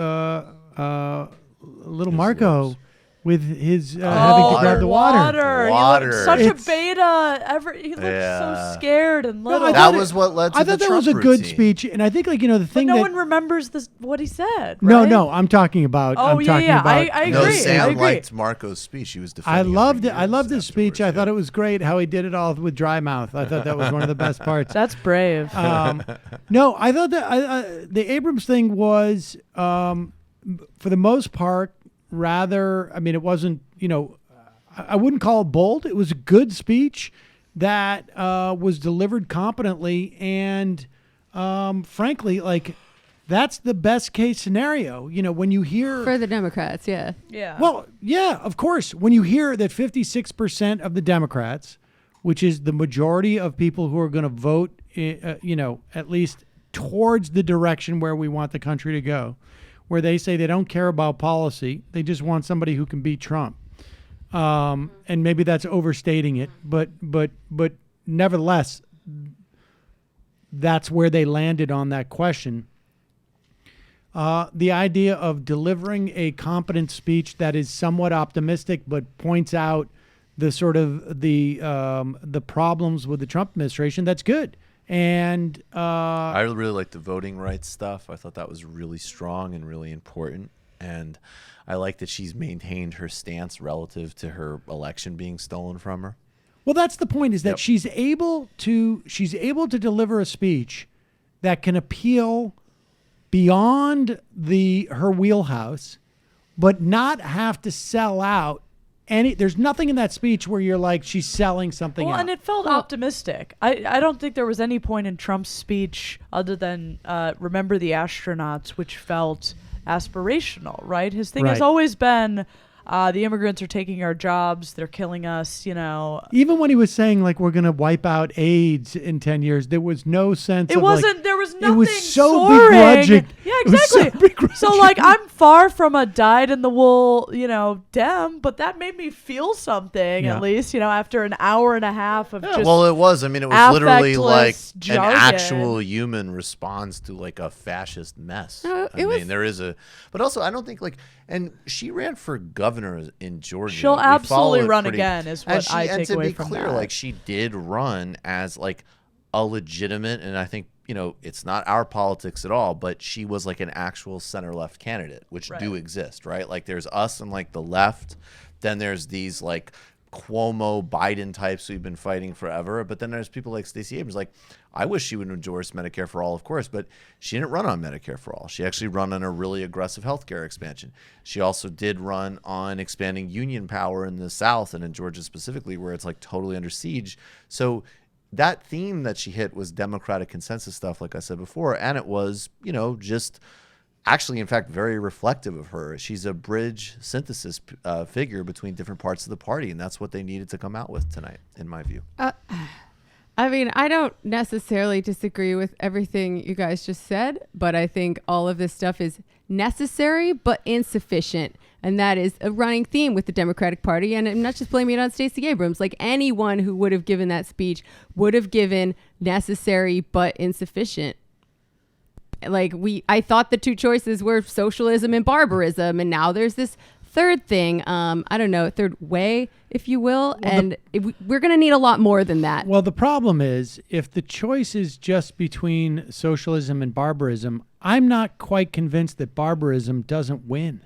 Marco with his having to grab the water. He looked such It's- a beta. He looked so scared and little. That was what led to I the thought that Trump was a good routine. speech, and I think like the But thing no that one remembers what he said. no, right? no, I'm talking about. Oh, I'm yeah, talking yeah. about. I No, agree. Sam I agree. liked Marco's speech. He was defending. I him loved for it. I loved his speech. I thought it was great how he did it all with dry mouth. I thought that was one of the best parts. That's brave. No, I thought that the Abrams thing was, for the most part, rather. I mean, it wasn't. I wouldn't call it bold. It was a good speech that was delivered competently, and frankly, like that's the best case scenario. When you hear For the Democrats, yeah. Yeah. well, yeah, of course. When you hear that 56% of the Democrats, which is the majority of people who are going to vote, at least towards the direction where we want the country to go, where they say they don't care about policy, they just want somebody who can beat Trump. And maybe that's overstating it, but nevertheless, that's where they landed on that question. The idea of delivering a competent speech that is somewhat optimistic, but points out the sort of the problems with the Trump administration, that's good. And I really liked the voting rights stuff. I thought that was really strong and really important. And I like that she's maintained her stance relative to her election being stolen from her. well, that's the point, is that she's able to deliver a speech that can appeal beyond her wheelhouse, but not have to sell out there's nothing in that speech where you're like she's selling something Well, out. and it felt optimistic. I don't think there was any point in Trump's speech other than remember the astronauts, which felt aspirational, right? His thing has always been the immigrants are taking our jobs, they're killing us, Even when he was saying like we're going to wipe out AIDS in 10 years, there was no sense It of wasn't. like, There was nothing. it was so soaring. begrudging. Yeah, It was so exactly. begrudging. So like, I'm far from a dyed-in-the-wool, Dem, but that made me feel something Yeah. at least, after an hour and a half of just. Well, it was. I mean, it was literally like affectless an jargon. actual human response to like a fascist mess. No, I mean, there is but also I don't think and she ran for governor in Georgia. She'll We absolutely follow it run pretty- again, is and what I take and to away be from clear, that. like she did run as like a legitimate and I think it's not our politics at all, but she was like an actual center-left candidate, which do exist, right? Like there's us and like the left. Then there's these like Cuomo, Biden types we've been fighting forever. But then there's people like Stacey Abrams. Like, I wish she would endorse Medicare for all, of course, but she didn't run on Medicare for all. She actually run on a really aggressive healthcare expansion. She also did run on expanding union power in the South and in Georgia specifically, where it's like totally under siege. So that theme that she hit was Democratic consensus stuff, like I said before, and it was, just actually, in fact, very reflective of her. She's a bridge synthesis figure between different parts of the party, and that's what they needed to come out with tonight, in my view. I mean, I don't necessarily disagree with everything you guys just said, but I think all of this stuff is necessary but insufficient. And that is a running theme with the Democratic Party. And I'm not just blaming it on Stacey Abrams. Like anyone who would have given that speech would have given necessary but insufficient. Like I thought the two choices were socialism and barbarism. And now there's this third thing, I don't know, third way, if you will. And we're going to need a lot more than that. Well, the problem is if the choice is just between socialism and barbarism, I'm not quite convinced that barbarism doesn't win.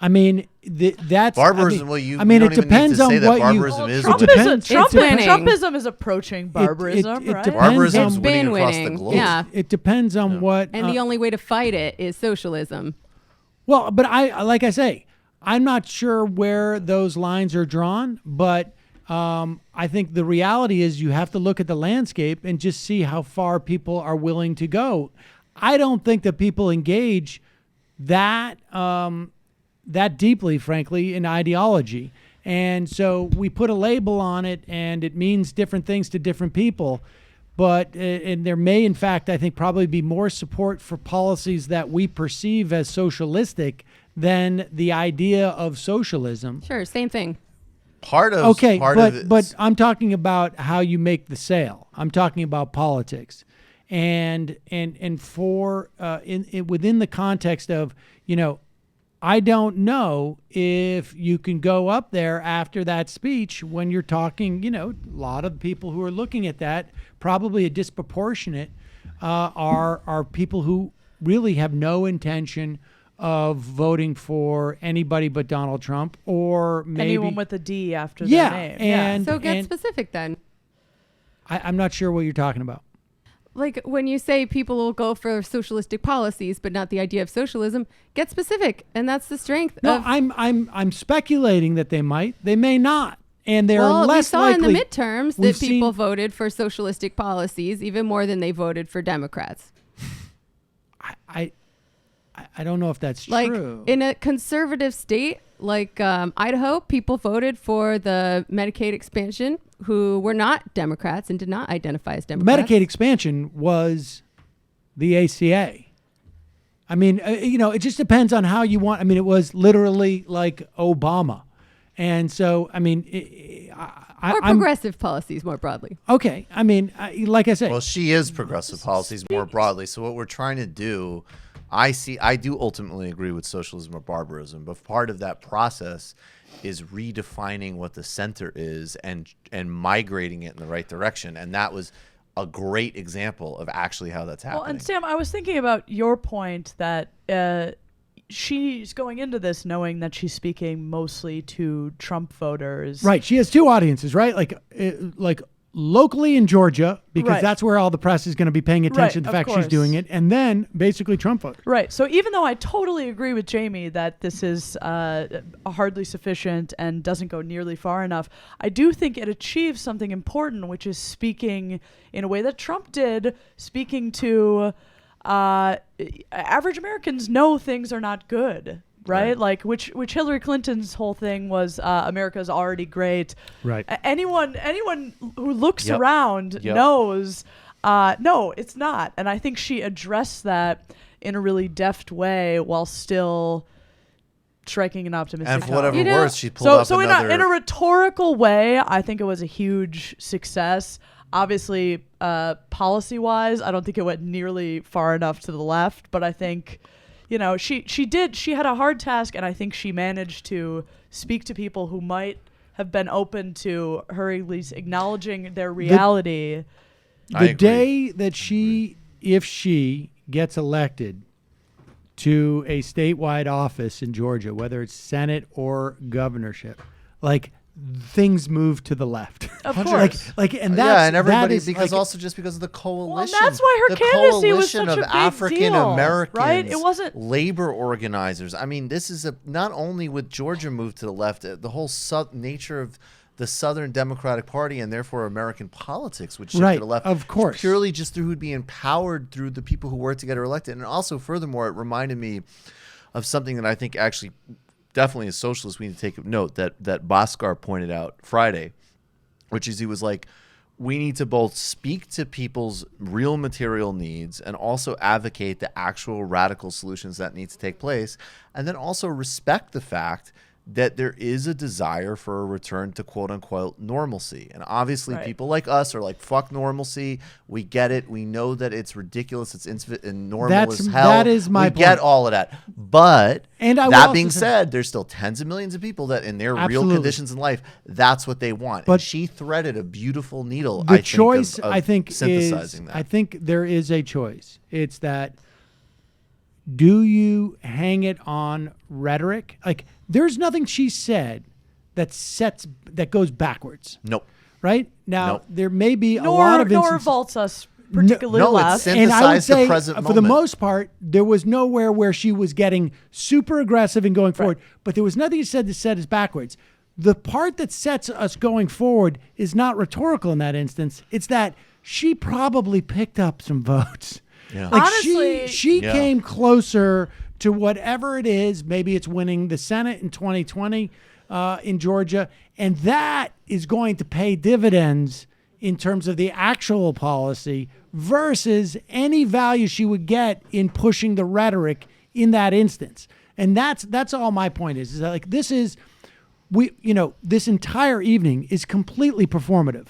I mean, that's barbarism. It depends on what barbarism you. Is Trumpism is approaching barbarism, right? Barbarism is winning across the globe. Yeah. It depends on what. And the only way to fight it is socialism. Well, but like I say, I'm not sure where those lines are drawn, but I think the reality is you have to look at the landscape and just see how far people are willing to go. I don't think that people engage that deeply, frankly, in ideology. And so we put a label on it and it means different things to different people. But and there may, in fact, I think probably be more support for policies that we perceive as socialistic than the idea of socialism. Sure, same thing. But I'm talking about how you make the sale. I'm talking about politics. And for within the context of, I don't know if you can go up there after that speech when you're talking, a lot of people who are looking at that, probably a disproportionate, are people who really have no intention of voting for anybody but Donald Trump or maybe anyone with a D after their name. So get specific then. I'm not sure what you're talking about. Like when you say people will go for socialistic policies, but not the idea of socialism, get specific, and that's the strength. No, I'm speculating that they might, they may not, and they're less likely. We saw in the midterms that people voted for socialistic policies even more than they voted for Democrats. I don't know if that's true. In a conservative state like Idaho, people voted for the Medicaid expansion who were not Democrats and did not identify as Democrats. Medicaid expansion was the ACA. I mean, it just depends on how you want. I mean, it was literally like Obama. And so, I mean, or progressive policies more broadly. Okay. I mean, like I said. Well, she is progressive policies more broadly. So what we're trying to do, I do ultimately agree with socialism or barbarism, but part of that process is redefining what the center is and migrating it in the right direction. And that was a great example of actually how that's happening. Well, and Sam, I was thinking about your point that she's going into this knowing that she's speaking mostly to Trump voters. Right. She has two audiences, right? Like locally in Georgia, because that's where all the press is going to be paying attention to the fact she's doing it, and then basically Trump voters. Right. So even though I totally agree with Jamie that this is hardly sufficient and doesn't go nearly far enough, I do think it achieves something important, which is speaking in a way that Trump did, speaking to average Americans know things are not good. Right? Like which Hillary Clinton's whole thing was America's already great. Right. Anyone who looks around knows no, it's not. And I think she addressed that in a really deft way while still striking an optimistic tone. And for whatever worse, she pulled up another... in a rhetorical way, I think it was a huge success. Obviously, policy-wise, I don't think it went nearly far enough to the left, but I think she had a hard task, and I think she managed to speak to people who might have been open to her at least acknowledging their reality. The day that if she gets elected to a statewide office in Georgia, whether it's Senate or governorship, like things move to the left. Of course. And that's, and everybody, that is because also just because of the coalition. Well, that's why her the candidacy was coalition such a of big African deal, Americans, right? It wasn't labor organizers. I mean, this is not only with Georgia moved to the left, the whole nature of the Southern Democratic Party and therefore American politics would shift to the left. Of course. Purely just through who'd be empowered through the people who worked to get her elected. And also, furthermore, it reminded me of something that I think actually definitely as socialists we need to take note that Bhaskar pointed out Friday, which is he was like, we need to both speak to people's real material needs and also advocate the actual radical solutions that need to take place, and then also respect the fact that there is a desire for a return to quote unquote normalcy. And obviously people like us are like, fuck normalcy. We get it. We know that it's ridiculous. It's and normal as hell. That is my point. We get all of that. But that being say, said, there's still tens of millions of people that in their real conditions in life, that's what they want. But and she threaded a beautiful needle. The choice, I think, synthesizing that. I think there is a choice. It's that, do you hang it on rhetoric? Like, there's nothing she said that goes backwards. Nope. Right? Now, Nope. there may be a lot of nor instances. vaults us particularly left. And I would say, for the most part, there was nowhere where she was getting super aggressive and going forward. But there was nothing she said that set us backwards. The part that sets us going forward is not rhetorical in that instance. It's that she probably picked up some votes. Yeah. Like Honestly, she came closer to whatever it is. Maybe it's winning the Senate in 2020 in Georgia. And that is going to pay dividends in terms of the actual policy versus any value she would get in pushing the rhetoric in that instance. And that's all my point is that like this entire evening is completely performative.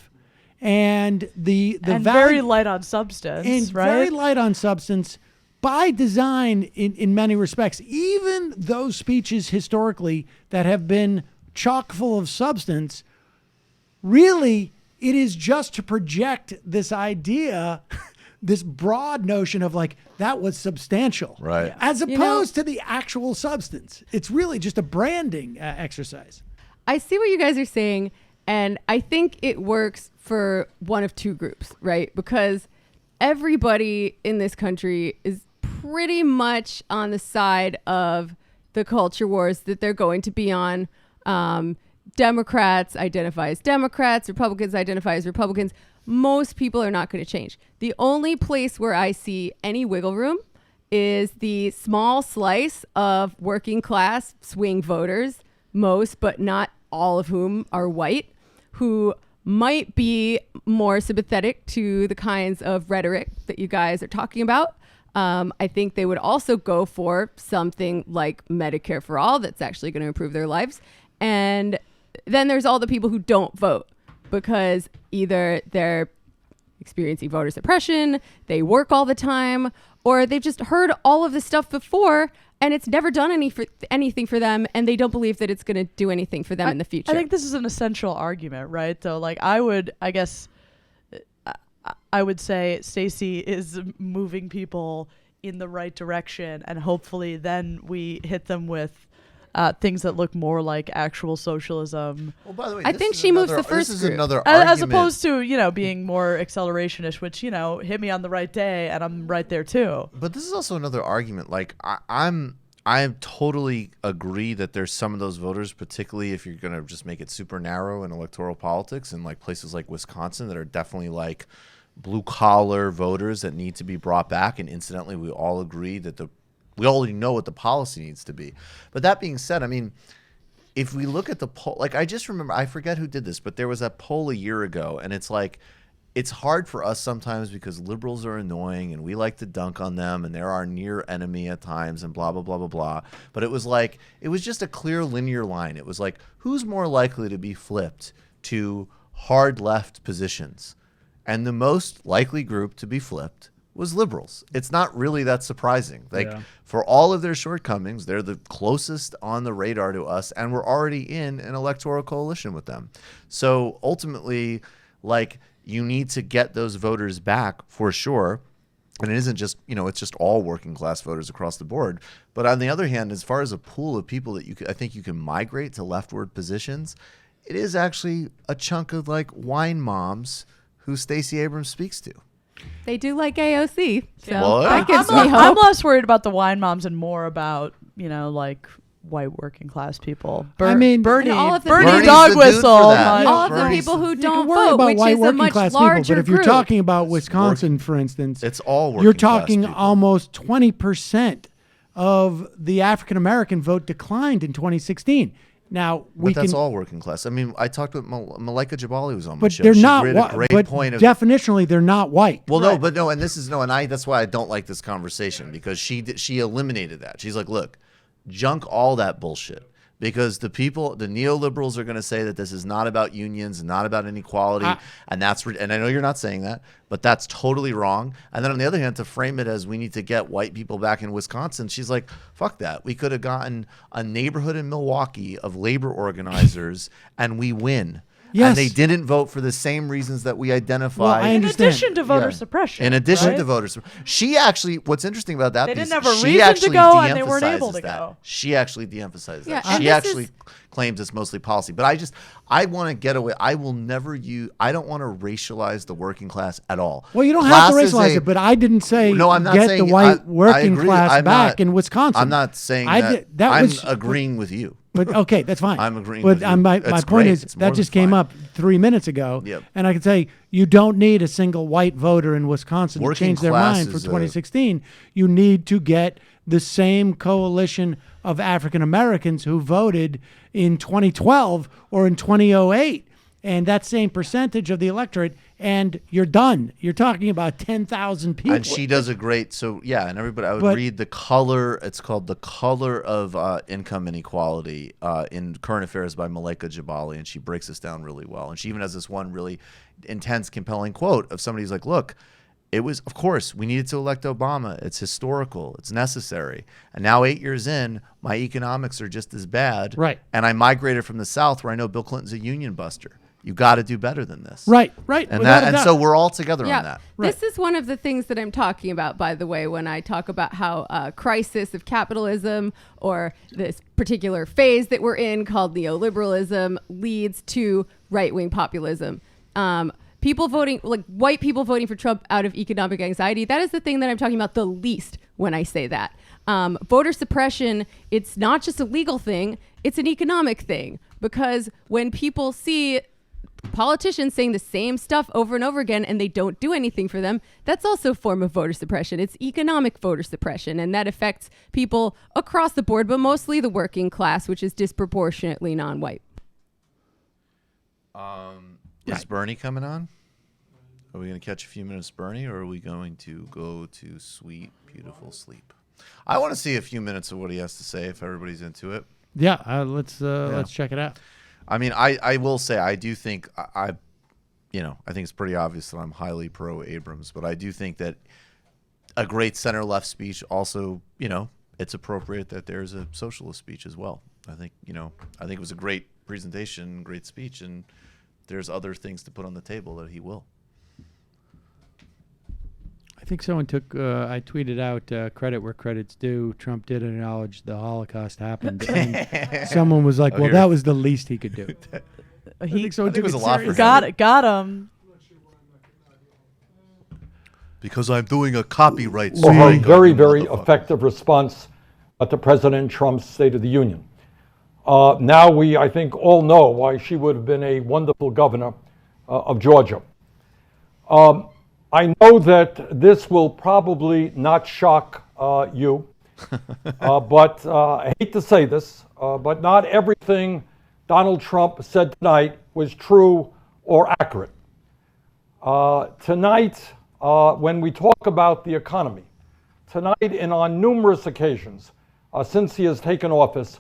And the very light on substance, and right? very light on substance by design in many respects. Even those speeches historically that have been chock full of substance, really it is just to project this idea, this broad notion of like that was substantial, right? As opposed to the actual substance. It's really just a branding exercise. I see what you guys are saying, and I think it works for one of two groups, right? Because everybody in this country is pretty much on the side of the culture wars that they're going to be on. Democrats identify as Democrats, Republicans identify as Republicans. Most people are not going to change. The only place where I see any wiggle room is the small slice of working class swing voters, most but not all of whom are white, who might be more sympathetic to the kinds of rhetoric that you guys are talking about. I think they would also go for something like Medicare for all that's actually going to improve their lives. And then there's all the people who don't vote because either they're experiencing voter suppression, they work all the time, or they've just heard all of this stuff before and it's never done anything for them, and they don't believe that it's going to do anything for them in the future. I think this is an essential argument, right? So, like, I would say Stacey is moving people in the right direction, and hopefully then we hit them with things that look more like actual socialism. Well, by the way, I think she moves the first This is group. another As argument. opposed to, being more acceleration-ish, which, hit me on the right day and I'm right there too. But this is also another argument. Like I totally agree that there's some of those voters, particularly if you're going to just make it super narrow in electoral politics in like places like Wisconsin that are definitely like blue collar voters that need to be brought back. And incidentally, we all agree that we already know what the policy needs to be. But that being said, I mean, if we look at the poll, like I just remember, I forget who did this, but there was a poll a year ago, and it's like, it's hard for us sometimes because liberals are annoying and we like to dunk on them and they're our near enemy at times and blah, blah, blah, blah, blah. But it was like, it was just a clear linear line. It was like, who's more likely to be flipped to hard left positions? And the most likely group to be flipped was liberals. It's not really that surprising. Like for all of their shortcomings, they're the closest on the radar to us, and we're already in an electoral coalition with them. So ultimately, like you need to get those voters back for sure. And it isn't just, it's just all working class voters across the board. But on the other hand, as far as a pool of people that I think you can migrate to leftward positions, it is actually a chunk of like wine moms who Stacey Abrams speaks to. They do like AOC. So What? that gives me I'm hope. less worried about the wine moms and more about, like white working class people. Bernie And all of the Bernie people- dog Bernie's the dude whistle. for that. all of the Bernie's- people who You can don't worry vote, about which white is a working much class people, larger but if you're group. talking about Wisconsin, for instance, It's all working you're class talking people. almost 20% of the African American vote declined in 2016. Now we But that's can, all working class. I mean, I talked with Malika Jabali was on my but show. they're She not. made a great But point of definitionally, they're not white. Well, no, but no, and that's why I don't like this conversation, because she eliminated that. She's like, look, junk all that bullshit, because the neoliberals are going to say that this is not about unions, not about inequality, and I know you're not saying that, but that's totally wrong. And then on the other hand, to frame it as we need to get white people back in Wisconsin, she's like, fuck that. We could have gotten a neighborhood in Milwaukee of labor organizers, and we win. Yes. And they didn't vote for the same reasons that we identified. Well, I In understand. addition to voter suppression. In addition right? to voters, she actually. What's interesting about that? They piece, didn't have a she reason to actually go and they weren't able de-emphasizes to that. go. She actually de-emphasizes Yeah, that. and She this actually is- claims it's mostly policy. But I want to get away. I will never use. I don't want to racialize the working class at all. Well, you don't Class have to is racialize it, but I didn't say No, I'm not get saying the white I working agree. class I'm back not- in Wisconsin. I'm not saying I that. did- that I'm was- agreeing with you. But okay, that's fine. I'm agreeing But with you. my It's point great. is It's more that than just came fine. up 3 minutes ago, Yep. and I can say you don't need a single white voter in Wisconsin Working to change their class mind for is 2016. You need to get the same coalition of African Americans who voted in 2012 or in 2008, and that same percentage of the electorate, and you're done. You're talking about 10,000 people. And she does a great, and everybody, I would But- read The Color. It's called The Color of Income Inequality in Current Affairs by Malika Jabali, and she breaks this down really well. And she even has this one really intense, compelling quote of somebody who's like, look, it was, of course, we needed to elect Obama. It's historical. It's necessary. And now 8 years in, my economics are just as bad. Right. And I migrated from the South where I know Bill Clinton's a union buster. You got to do better than this. Right. And without a doubt. so we're all together on that. This is one of the things that I'm talking about, by the way, when I talk about how crisis of capitalism or this particular phase that we're in called neoliberalism leads to right-wing populism. People voting, like white people voting for Trump out of economic anxiety, that is the thing that I'm talking about the least when I say that. Voter suppression, it's not just a legal thing, it's an economic thing. Because when people see politicians saying the same stuff over and over again and they don't do anything for them, that's also a form of voter suppression. It's economic voter suppression, and that affects people across the board, but mostly the working class, which is disproportionately non-white. Is Bernie coming on? Are we going to catch a few minutes of Bernie, or are we going to go to sweet, beautiful sleep? I want to see a few minutes of what he has to say if everybody's into it. Yeah, let's check it out. I mean, I will say I do think I think it's pretty obvious that I'm highly pro Abrams, but I do think that a great center left speech also, it's appropriate that there's a socialist speech as well. I think it was a great presentation, great speech, and there's other things to put on the table that he will. I think someone took, I tweeted out credit where credit's due. Trump did acknowledge the Holocaust happened. And someone was like, well, that was the least he could do. I think someone took it was it a lot for serious. him. Got him. Because I'm doing a copyright For her strike. very, very effective response to President Trump's State of the Union. Now we, I think, all know why she would have been a wonderful governor of Georgia. I know that this will probably not shock you, but I hate to say this, but not everything Donald Trump said tonight was true or accurate. Tonight, when we talk about the economy, tonight and on numerous occasions since he has taken office,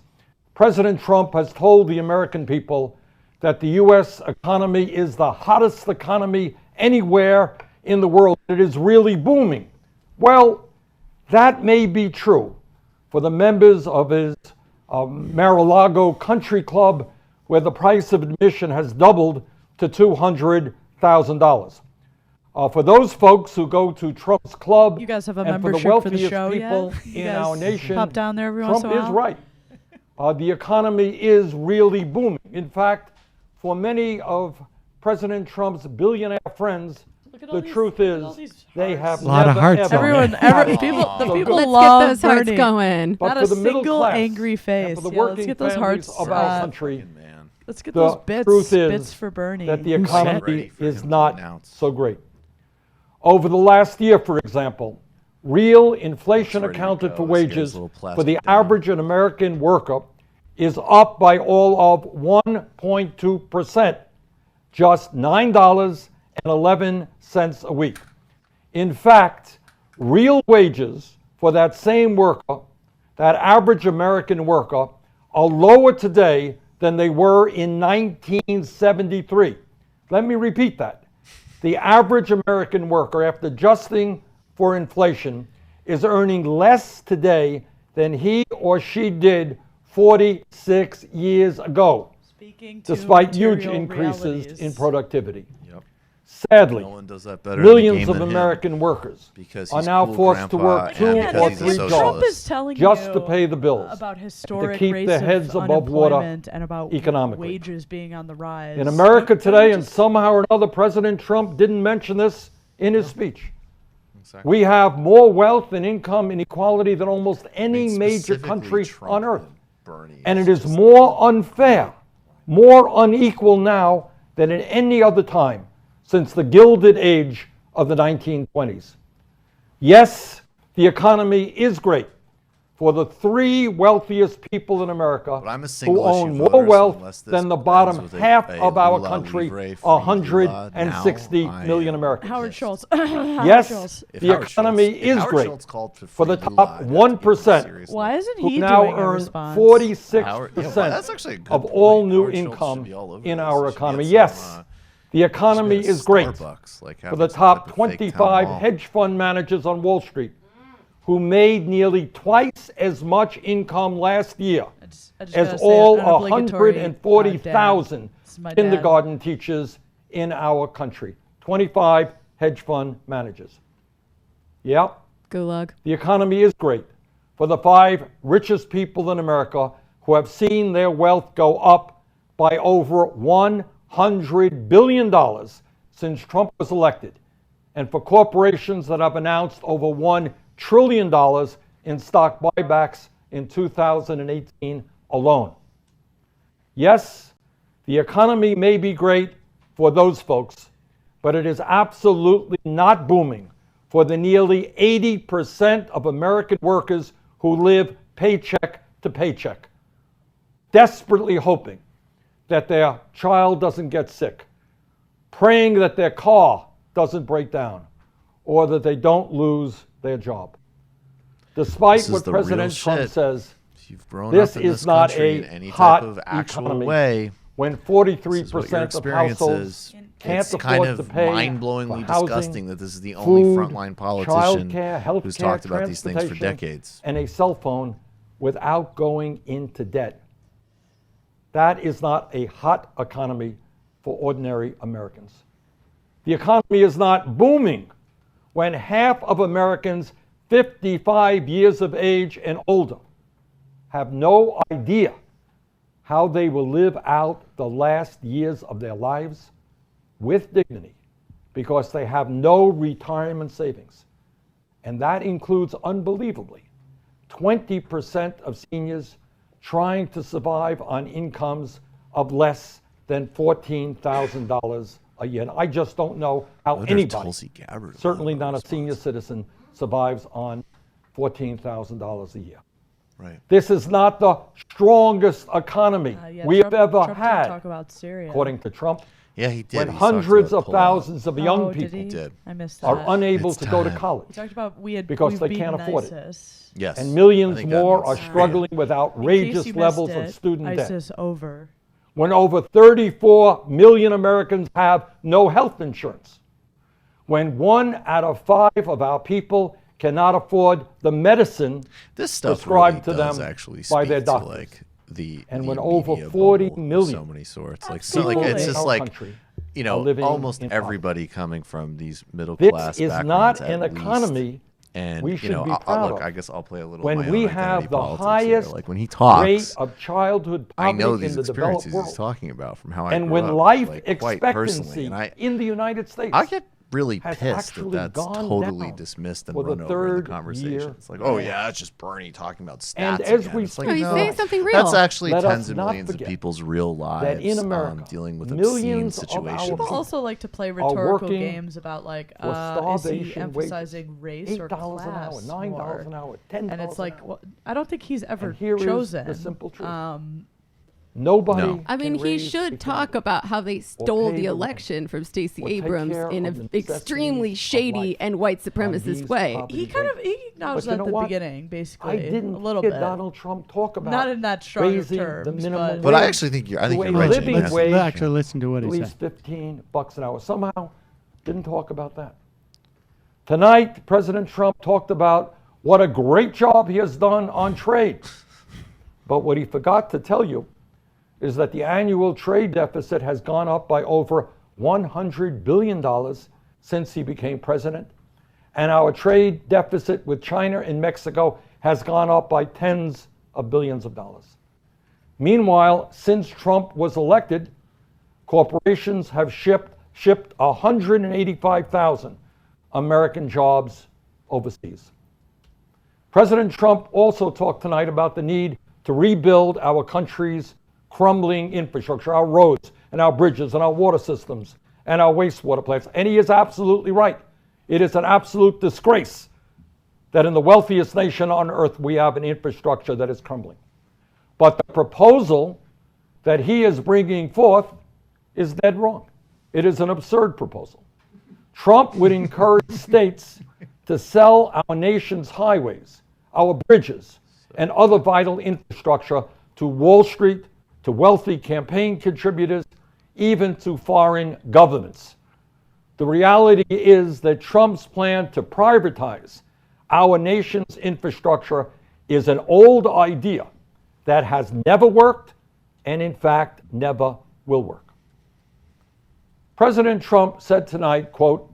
President Trump has told the American people that the U.S. economy is the hottest economy anywhere in the world. It is really booming. Well, that may be true for the members of his Mar-a-Lago country club, where the price of admission has doubled to $200,000. $40,000. For those folks who go to Trump's club, You guys have a and for the membership for the wealthiest show people yet? You in our guys nation, pop down there every Trump once in a is while? right. The economy is really booming. In fact, for many of President Trump's billionaire friends, the truth is they have A lot of never, hearts ever on there. Everyone, had every, it people, the so people good. love those hearts Bernie. going. But Not for a the middle single class angry face. and for the Yeah, let's working get those families hearts. of our country, Let's get the those bits. truth is Bits for Bernie. that the Ready economy for is him to not announce. so great. Over the last year, for example, real inflation ready to accounted go. for Let's get his wages little for plastic the down. average American worker is up by all of 1.2%, just $9.11 a week. In fact, real wages for that same worker, that average American worker, are lower today than they were in 1973. Let me repeat that. The average American worker, after adjusting for inflation, is earning less today than he or she did 46 years ago, Speaking to despite huge material increases realities. in productivity. Yep. Sadly, No one does that better in the millions game of than him. American workers Because are he's now cool forced to grandpa work 2 and because or he's a 3 socialist. Trump is jobs telling just you to pay the bills, about and historic to keep rates their heads of above water unemployment and about economically. wages being on the rise. In America Don't today, you and just- somehow or another, President Trump didn't mention this in his speech. Exactly. We have more wealth and income inequality than almost any major Specifically country Trump on earth. and Bernie And is it is just- more unfair, more unequal now than at any other time since the Gilded Age of the 1920s. Yes, the economy is great for the 3 wealthiest people in America But I'm a who single own issue more voter, so wealth unless this than the ends bottom with half a of our Lula country, Livre free 160 Lula, now million I am Americans. Howard Schultz. Howard Yes, Schultz. If the Howard economy Schultz- if is Howard great Schultz called for for the free top Lula, I'd have to take him 1%, seriously. Why isn't who he now doing a earn response? 46% Howard- yeah, well, that's actually a good of point. all new Howard Schultz should income be all over in this. our He should economy. get Yes, some, the economy get a is great Starbucks, like for having the some top type of fake town 25 hall. hedge fund managers on Wall Street, who made nearly twice as much income last year I just as gotta say all an obligatory, 140,000 This is my dad. kindergarten teachers in our country. 25 hedge fund managers. Yep. Gulag. The economy is great for the 5 richest people in America who have seen their wealth go up by over $100 billion since Trump was elected, and for corporations that have announced over $1 trillion in stock buybacks in 2018 alone. Yes, the economy may be great for those folks, but it is absolutely not booming for the nearly 80% of American workers who live paycheck to paycheck, desperately hoping that their child doesn't get sick, praying that their car doesn't break down, or that they don't lose their job. Despite This is what the real President Trump shit. says, You've grown this up in is this not country a in any hot type of actual economy way. when This is what your 43% of experience households is. can't It's afford kind to of pay mind-blowingly for housing, disgusting that this is the only food, frontline politician childcare, healthcare, who's talked about these things for transportation, decades. and a cell phone without going into debt. That is not a hot economy for ordinary Americans. The economy is not booming when half of Americans 55 years of age and older have no idea how they will live out the last years of their lives with dignity because they have no retirement savings. And that includes, unbelievably, 20% of seniors trying to survive on incomes of less than $14,000 a year. And I just don't know how What are anybody, Tulsi Gabbard certainly not a senior citizen, survives on $14,000 a year. Right. This is not the strongest economy Yeah, we Trump- have ever Trump did had, talk about Syria. according to Trump. Yeah, he did. When He talked hundreds about of pulling out. thousands of young Oh, people did he? I missed are that. unable It's to go to time. college He talked about because we've they can't beaten afford it. ISIS. Yes. And I millions think that more are means- struggling with In case outrageous you levels missed of it, student debt. ISIS over. When over 34 million Americans have no health insurance. When 1 out of 5 of our people cannot afford the medicine This stuff prescribed really to does them actually by speak their to, doctors. like the and the when over media 40 bubble of million so many sorts, like people so, like it's in just our like country you are know, living almost in poverty. everybody coming from these middle class This is backgrounds not an at least. economy And we you should know, be I'll, proud look, of. I guess I'll play a little. When of my we own have identity the politics here. highest Like when he talks, rate of childhood I poverty know in these the developed experiences world, he's talking about from how I and grew when up, life like, quite personally, expectancy and in the United States, I get really has pissed that actually that's gone totally down dismissed and for the run over in the third conversation. year It's like, oh running. yeah, it's just Bernie talking about stats And as again. we It's like, No, he's no, saying something real. That's actually Let us tens of not millions of forget people's real lives that in America, dealing with obscene millions of our situations. People people also like to play are rhetorical working games about like, for is he starvation emphasizing race or $8 an hour, class $9 more? an hour, $10 And it's an like, hour. well, I don't think he's ever And here is chosen. the simple truth. Nobody. No. I mean, can he raise should a talk family about how they stole pay the the election from Stacey or take Abrams care in of an the extremely necessities of shady life and white on supremacist these way. poverty He rates. acknowledged But that you know at the what? beginning, basically. I didn't a little hear bit. Donald Trump talk about Not in that strong of raising the terms, minimum But I wage actually think I to think a you're right, Jimmy. living That's- wage Actually, listen to what at he least said. $15 an hour. Somehow, didn't talk about that. Tonight, President Trump talked about what a great job he has done on trade. But what he forgot to tell you is that the annual trade deficit has gone up by over $100 billion since he became president. And our trade deficit with China and Mexico has gone up by tens of billions of dollars. Meanwhile, since Trump was elected, corporations have shipped 185,000 American jobs overseas. President Trump also talked tonight about the need to rebuild our country's crumbling infrastructure, our roads and our bridges and our water systems and our wastewater plants. And he is absolutely right. It is an absolute disgrace that in the wealthiest nation on earth we have an infrastructure that is crumbling. But the proposal that he is bringing forth is dead wrong. It is an absurd proposal. Trump would encourage states to sell our nation's highways, our bridges, and other vital infrastructure to Wall Street, to wealthy campaign contributors, even to foreign governments. The reality is that Trump's plan to privatize our nation's infrastructure is an old idea that has never worked and, in fact, never will work. President Trump said tonight, quote,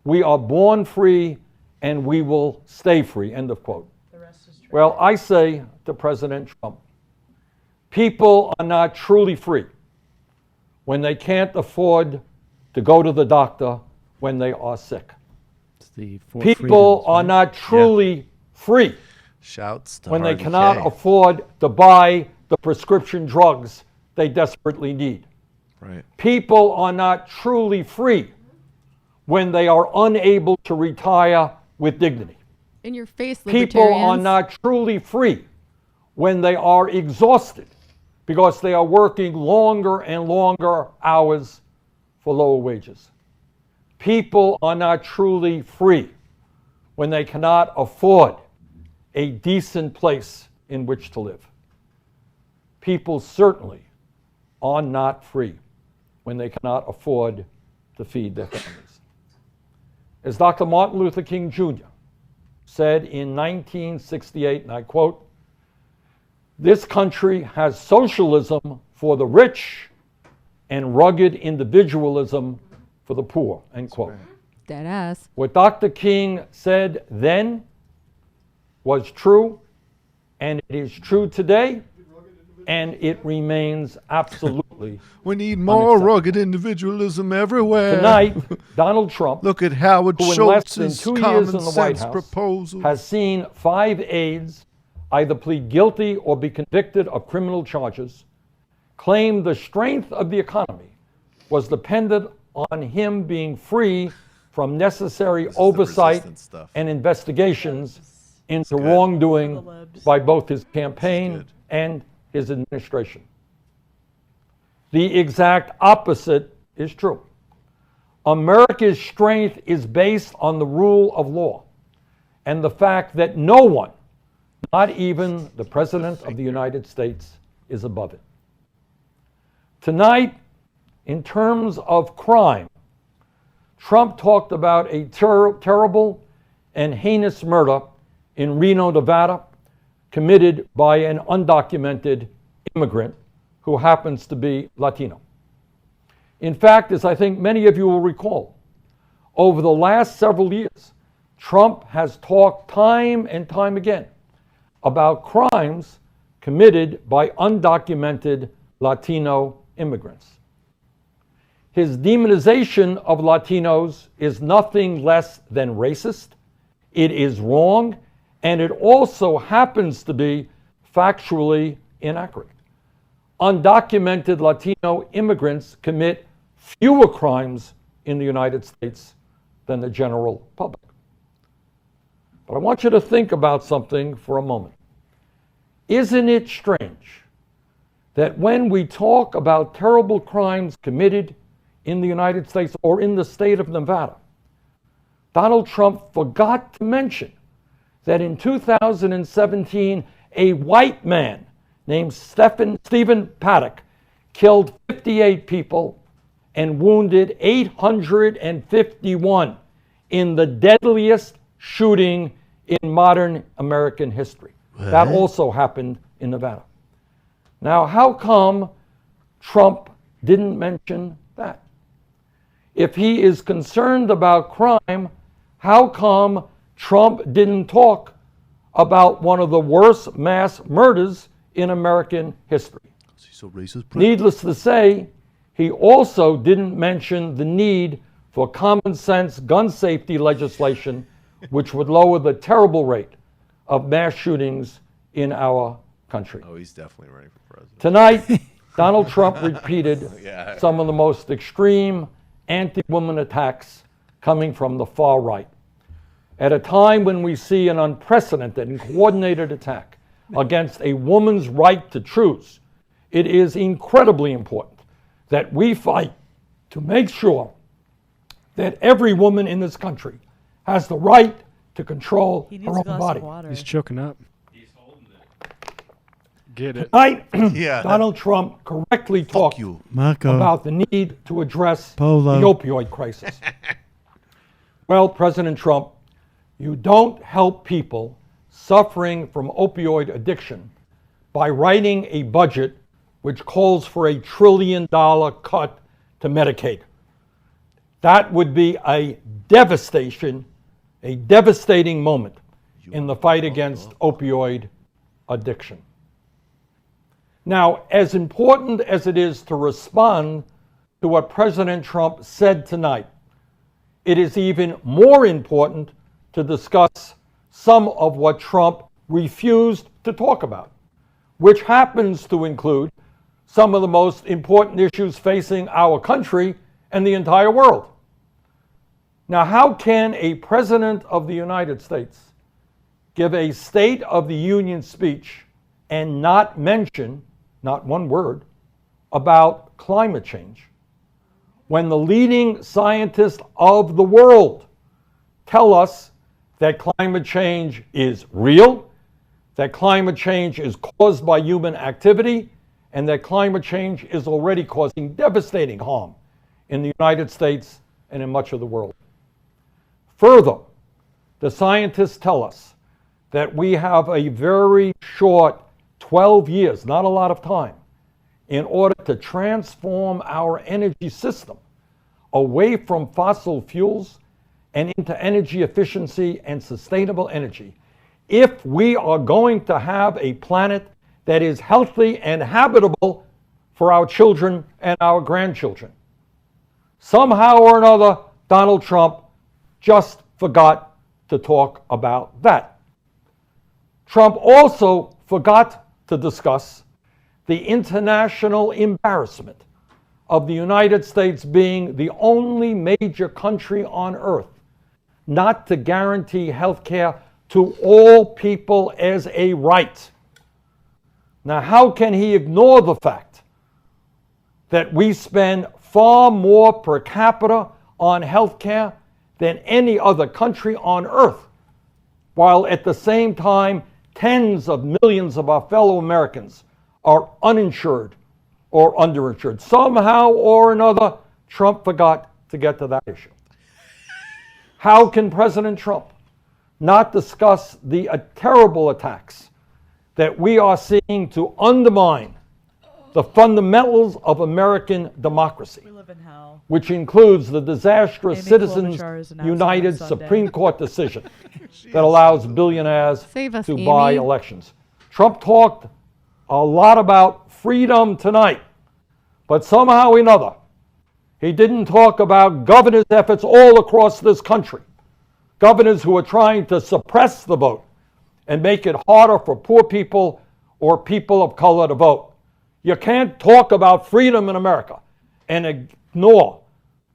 "We are born free and we will stay free," end of quote. Well, I say to President Trump, people are not truly free when they can't afford to go to the doctor when they are sick. It's the four People freedoms, are right? not truly free Shouts to when they Harvey cannot K. afford to buy the prescription drugs they desperately need. Right. People are not truly free when they are unable to retire with dignity. In your face, People are libertarians. not truly free when they are exhausted because they are working longer and longer hours for lower wages. People are not truly free when they cannot afford a decent place in which to live. People certainly are not free when they cannot afford to feed their families. As Dr. Martin Luther King Jr. said in 1968, and I quote, "This country has socialism for the rich and rugged individualism for the poor," end quote. Dead ass. What Dr. King said then was true, and it is true today, and it remains absolutely We need more rugged individualism everywhere. Tonight, Donald Trump, look at Howard who in less than Schultz's 2 years common in the White sense House proposal. has seen 5 aides either plead guilty or be convicted of criminal charges, claimed the strength of the economy was dependent on him being free from necessary oversight and investigations into wrongdoing by both his campaign and his administration. The exact opposite is true. America's strength is based on the rule of law and the fact that no one, not even the President of the United States, is above it. Tonight, in terms of crime, Trump talked about a terrible and heinous murder in Reno, Nevada, committed by an undocumented immigrant who happens to be Latino. In fact, as I think many of you will recall, over the last several years, Trump has talked time and time again about crimes committed by undocumented Latino immigrants. His demonization of Latinos is nothing less than racist. It is wrong, and it also happens to be factually inaccurate. Undocumented Latino immigrants commit fewer crimes in the United States than the general public. But I want you to think about something for a moment. Isn't it strange that when we talk about terrible crimes committed in the United States or in the state of Nevada, Donald Trump forgot to mention that in 2017, a white man named Stephen Paddock killed 58 people and wounded 851 in the deadliest shooting in modern American history. That also happened in Nevada. Now, how come Trump didn't mention that? If he is concerned about crime, how come Trump didn't talk about one of the worst mass murders in American history? So racist. Needless to say, he also didn't mention the need for common sense gun safety legislation, which would lower the terrible rate of mass shootings in our country. Oh, he's definitely running for president. Tonight, Donald Trump repeated some of the most extreme anti-woman attacks coming from the far right. At a time when we see an unprecedented and coordinated attack against a woman's right to choose, it is incredibly important that we fight to make sure that every woman in this country has the right to control her own body. He's choking up. Get it. Tonight, Yeah. Donald Trump correctly talked Marco. about the need to address Polo. the opioid crisis. Well, President Trump, you don't help people suffering from opioid addiction by writing a budget which calls for a $1 trillion cut to Medicaid. That would be a devastating moment in the fight against opioid addiction. Now, as important as it is to respond to what President Trump said tonight, it is even more important to discuss some of what Trump refused to talk about, which happens to include some of the most important issues facing our country and the entire world. Now, how can a president of the United States give a State of the Union speech and not mention, not one word, about climate change when the leading scientists of the world tell us that climate change is real, that climate change is caused by human activity, and that climate change is already causing devastating harm in the United States and in much of the world. Further, the scientists tell us that we have a very short 12 years, not a lot of time, in order to transform our energy system away from fossil fuels and into energy efficiency and sustainable energy if we are going to have a planet that is healthy and habitable for our children and our grandchildren. Somehow or another, Donald Trump just forgot to talk about that. Trump also forgot to discuss the international embarrassment of the United States being the only major country on earth not to guarantee health care to all people as a right. Now, how can he ignore the fact that we spend far more per capita on health care than any other country on earth, while at the same time tens of millions of our fellow Americans are uninsured or underinsured? Somehow or another, Trump forgot to get to that issue. How can President Trump not discuss the terrible attacks that we are seeing to undermine the fundamentals of American democracy, We live in hell. which includes the disastrous Amy Citizens Klobuchar is announcing United on Sunday. Supreme Court decision that allows billionaires Save us, to Amy. buy elections. Trump talked a lot about freedom tonight, but somehow or another, he didn't talk about governors' efforts all across this country. Governors who are trying to suppress the vote and make it harder for poor people or people of color to vote. You can't talk about freedom in America and ignore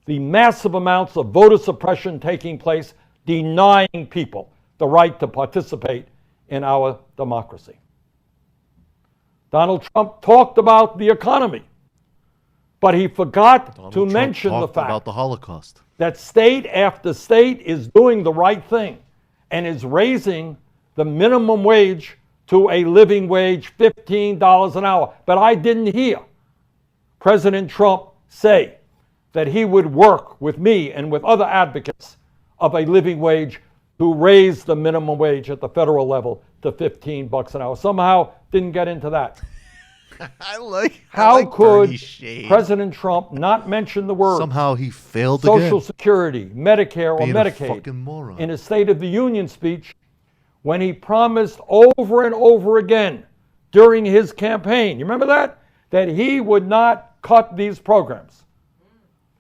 the massive amounts of voter suppression taking place, denying people the right to participate in our democracy. Donald Trump talked about the economy, but he forgot to mention the fact about the Holocaust. that state after state is doing the right thing and is raising the minimum wage to a living wage, $15 an hour. But I didn't hear President Trump say that he would work with me and with other advocates of a living wage to raise the minimum wage at the federal level to $15 an hour. Somehow didn't get into that. How could President Trump not mention the word Somehow he failed Social again. Security, Medicare, Being or a Medicaid fucking moron. in his State of the Union speech when he promised over and over again during his campaign, you remember that? That he would not cut these programs.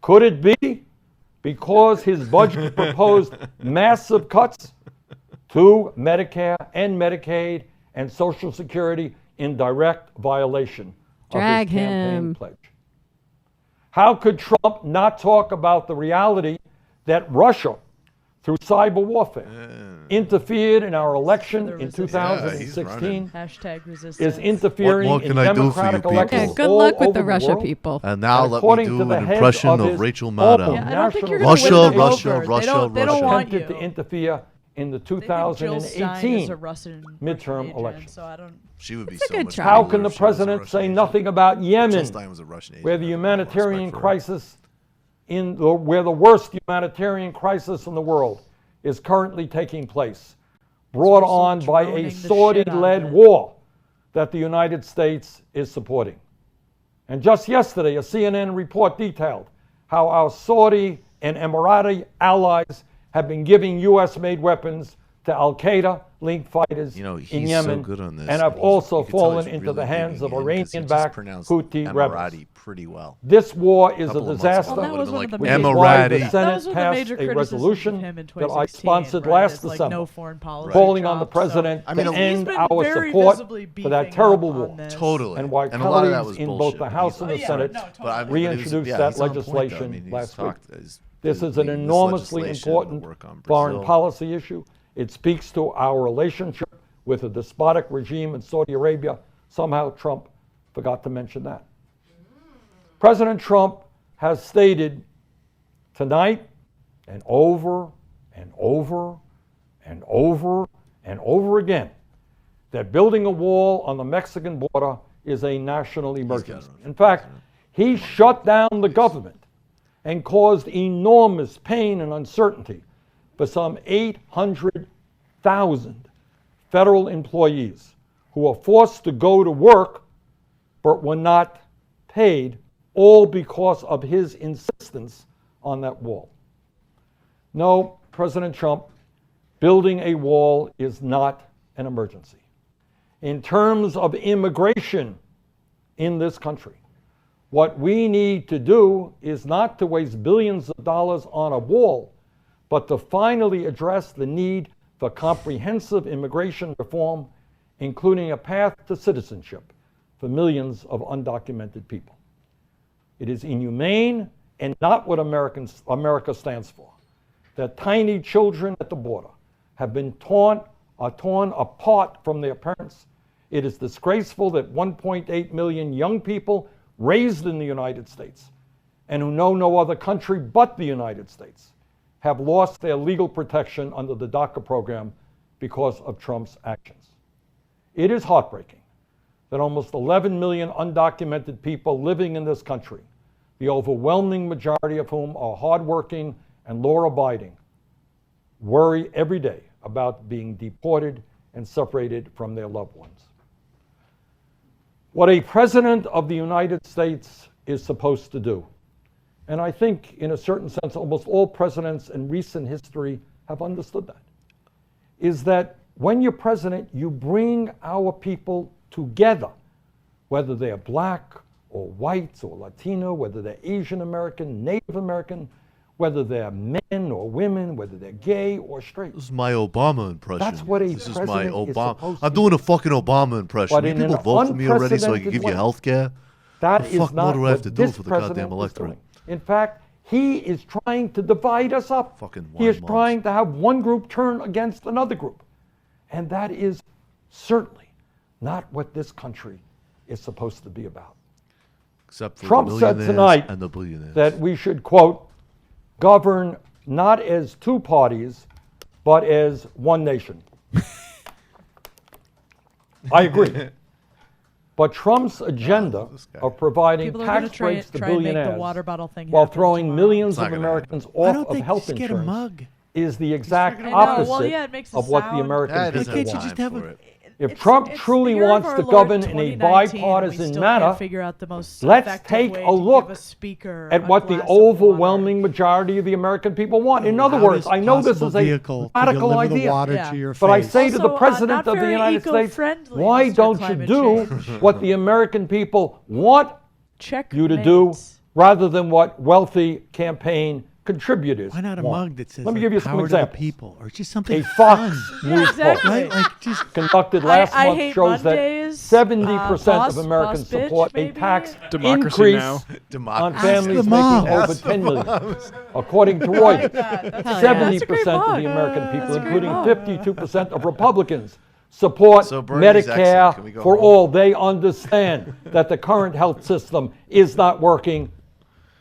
Could it be because his budget proposed massive cuts to Medicare and Medicaid and Social Security in direct violation Drag of his campaign him. pledge? How could Trump not talk about the reality that Russia, through cyber warfare, interfered in our election in 2016, Hashtag resistance. is interfering What more in can I do for you democratic people? elections Yeah, good all luck with over the Russia world? people. And now let me according do to the an head impression of of his Rachel awful Maddow. Yeah, I don't think you're national gonna Russia, win them Russia, over. Russia, They don't Russia. want you. attempted to interfere in the They think Jill Stein is 2018 a Russian midterm agent, elections. So I don't. She would be It's a so good much try. How cooler can the if she was a president Russian say agent. nothing about Yemen, Jill Stein was a Russian agent. where the I have humanitarian respect for her. crisis where the worst humanitarian crisis in the world is currently taking place, brought also on by a droning the shit Saudi-led out of it. war that the United States is supporting. And just yesterday, a CNN report detailed how our Saudi and Emirati allies have been giving U.S.-made weapons to al-Qaeda-linked fighters You know, in he's Yemen, so good on this. and have he's- also you could tell fallen he's into really the hands digging of in 'cause he just Iranian-backed pronounced Houthi rebels. Emirati pretty well. This war is a Couple of months disaster, ago, Well, that was one of the which major is why Emirati. the That Senate was one of the passed major a criticisms of resolution him in that I 2016, sponsored right? last It's like December, no foreign policy calling on the dropped, so- president I mean, to he's end been our very support visibly for that beefing terrible up on war. this. Totally. And why a lot of that colleagues was in both bullshit. the House and the Senate But I mean, reintroduced yeah, that he's on point, though. I legislation mean, he's last week. talked- he's- This is an this enormously legislation, the important work on foreign Brazil. policy issue. It speaks to our relationship with a despotic regime in Saudi Arabia. Somehow Trump forgot to mention that. President Trump has stated tonight and over and over and over and over again that building a wall on the Mexican border is a national emergency. In fact, he shut down the government and caused enormous pain and uncertainty for some 800,000 federal employees who were forced to go to work but were not paid, all because of his insistence on that wall. No, President Trump, building a wall is not an emergency. In terms of immigration in this country, what we need to do is not to waste billions of dollars on a wall, but to finally address the need for comprehensive immigration reform, including a path to citizenship for millions of undocumented people. It is inhumane and not what America stands for, that tiny children at the border have been torn apart from their parents. It is disgraceful that 1.8 million young people raised in the United States and who know no other country but the United States have lost their legal protection under the DACA program because of Trump's actions. It is heartbreaking that almost 11 million undocumented people living in this country, the overwhelming majority of whom are hardworking and law-abiding, worry every day about being deported and separated from their loved ones. what a president of the United States is supposed to do, and I think in a certain sense almost all presidents in recent history have understood that, is that when you're president, you bring our people together, whether they're black or white or Latino, whether they're Asian American, Native American, whether they're men or women, whether they're gay or straight. This is my Obama impression. That's what a This is my president is Obama. supposed to I'm doing a fucking Obama impression. But You in people an vote for me already so I can unprecedented give you way. health care? That the is fuck not more do I have what to do this for the president goddamn is electorate? doing. In fact, he is trying to divide us up. Fucking He is wine trying to have one group turn against another group. And that is certainly not what this country is supposed to be about. Except for Trump the said millionaires tonight and the billionaires. that we should, quote, govern not as two parties, but as one nation. I agree. But Trump's agenda of providing People are gonna tax breaks to try and make the billionaires water bottle thing while happen throwing tomorrow. millions It's not of gonna Americans Why off don't of they health just get a insurance mug? is the exact I know, well, opposite yeah, it makes a of what the sound. American Yeah, it people doesn't Can't want. you just have a... If Trump It's truly the year of wants our to Lord govern in a 2019, and we bipartisan still manner, can't figure out the most let's effective take way a to give look a speaker at a what the glass of water. overwhelming majority of the American people want. In other How words, does I know this possible is a vehicle to radical deliver the idea, water Yeah. to your but I face? say to the Also, President not of the very United States, eco-friendly, why Mr. don't you Climate do Change. what the American people want Checkmate. you to do rather than what wealthy campaign contributors Why not a want? mug that says Let me like, give you some power to the examples. people, or just something A Fox fun. News exactly. poll Right? Like just conducted last I month hate shows Mondays, that 70% boss- of Americans boss bitch, support a maybe? tax Democracy increase Now. on Democracy. families the making moms. over Ask the 10 million. moms. According to I Reuters, like that. That's Hell yeah. 70% That's a of great the American mug. people, That's a great including mug. 52% of Republicans, support So Bernie's excellent. Medicare Can we go for home? all. They understand that the current health system is not working,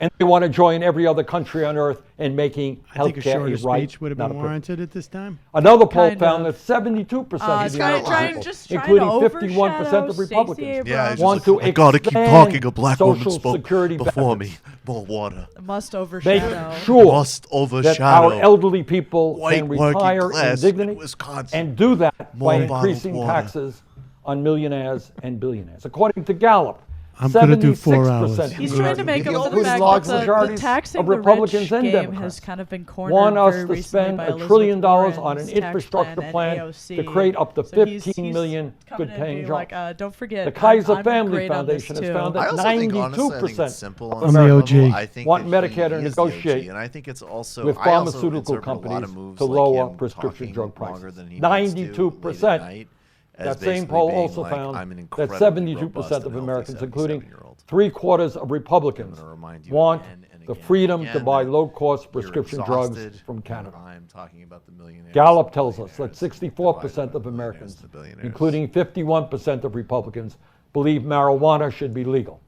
and they want to join every other country on earth in making I think a healthcare shorter a right, speech would have not been a privilege. warranted at this time. Another poll Kind found of. that 72% of the Try- American try- people, just trying to including 51% overshadow of Republicans, Stacey Abrams. Yeah, it's want just to like, I gotta keep expand talking. A black woman Social spoke Security before benefits. me. More water. Must Make overshadow. sure Must that overshadow our elderly people white can working retire in class in dignity Wisconsin. and do that More by bottled increasing water. taxes on millionaires and billionaires. According to Gallup, I'm gonna do 4 hours. 76% He's of trying to Americans, make up for the including fact large that the majorities taxing of the Republicans rich and game Democrats, has kind of been cornered want us very to recently spend by $1 Elizabeth trillion on Warren's an tax infrastructure and plan AOC. to create up to So he's 15 million coming in and good-paying being jobs. like, don't forget, The Kaiser I'm Family great on this Foundation has too. found I that also think, honestly, I think it's 92% simple of on the Americans OG. I think want that Medicare to he is the OG, negotiate and I think it's also with I also pharmaceutical interpret a lot companies of moves to like lower him prescription talking drug longer prices. than he wants to late at 92%. night as That same basically poll being also like, found I'm an that incredibly 72% robust of and healthy Americans, including 77-year-old. three-quarters of Republicans, I'm gonna remind you want again and the again freedom and to again buy that low-cost you're prescription drugs exhausted, from and Canada. I'm talking about the millionaires. Gallup and tells us that billionaires, 64% divided of by Americans, the billionaires. including 51% of Republicans, believe marijuana should be legal.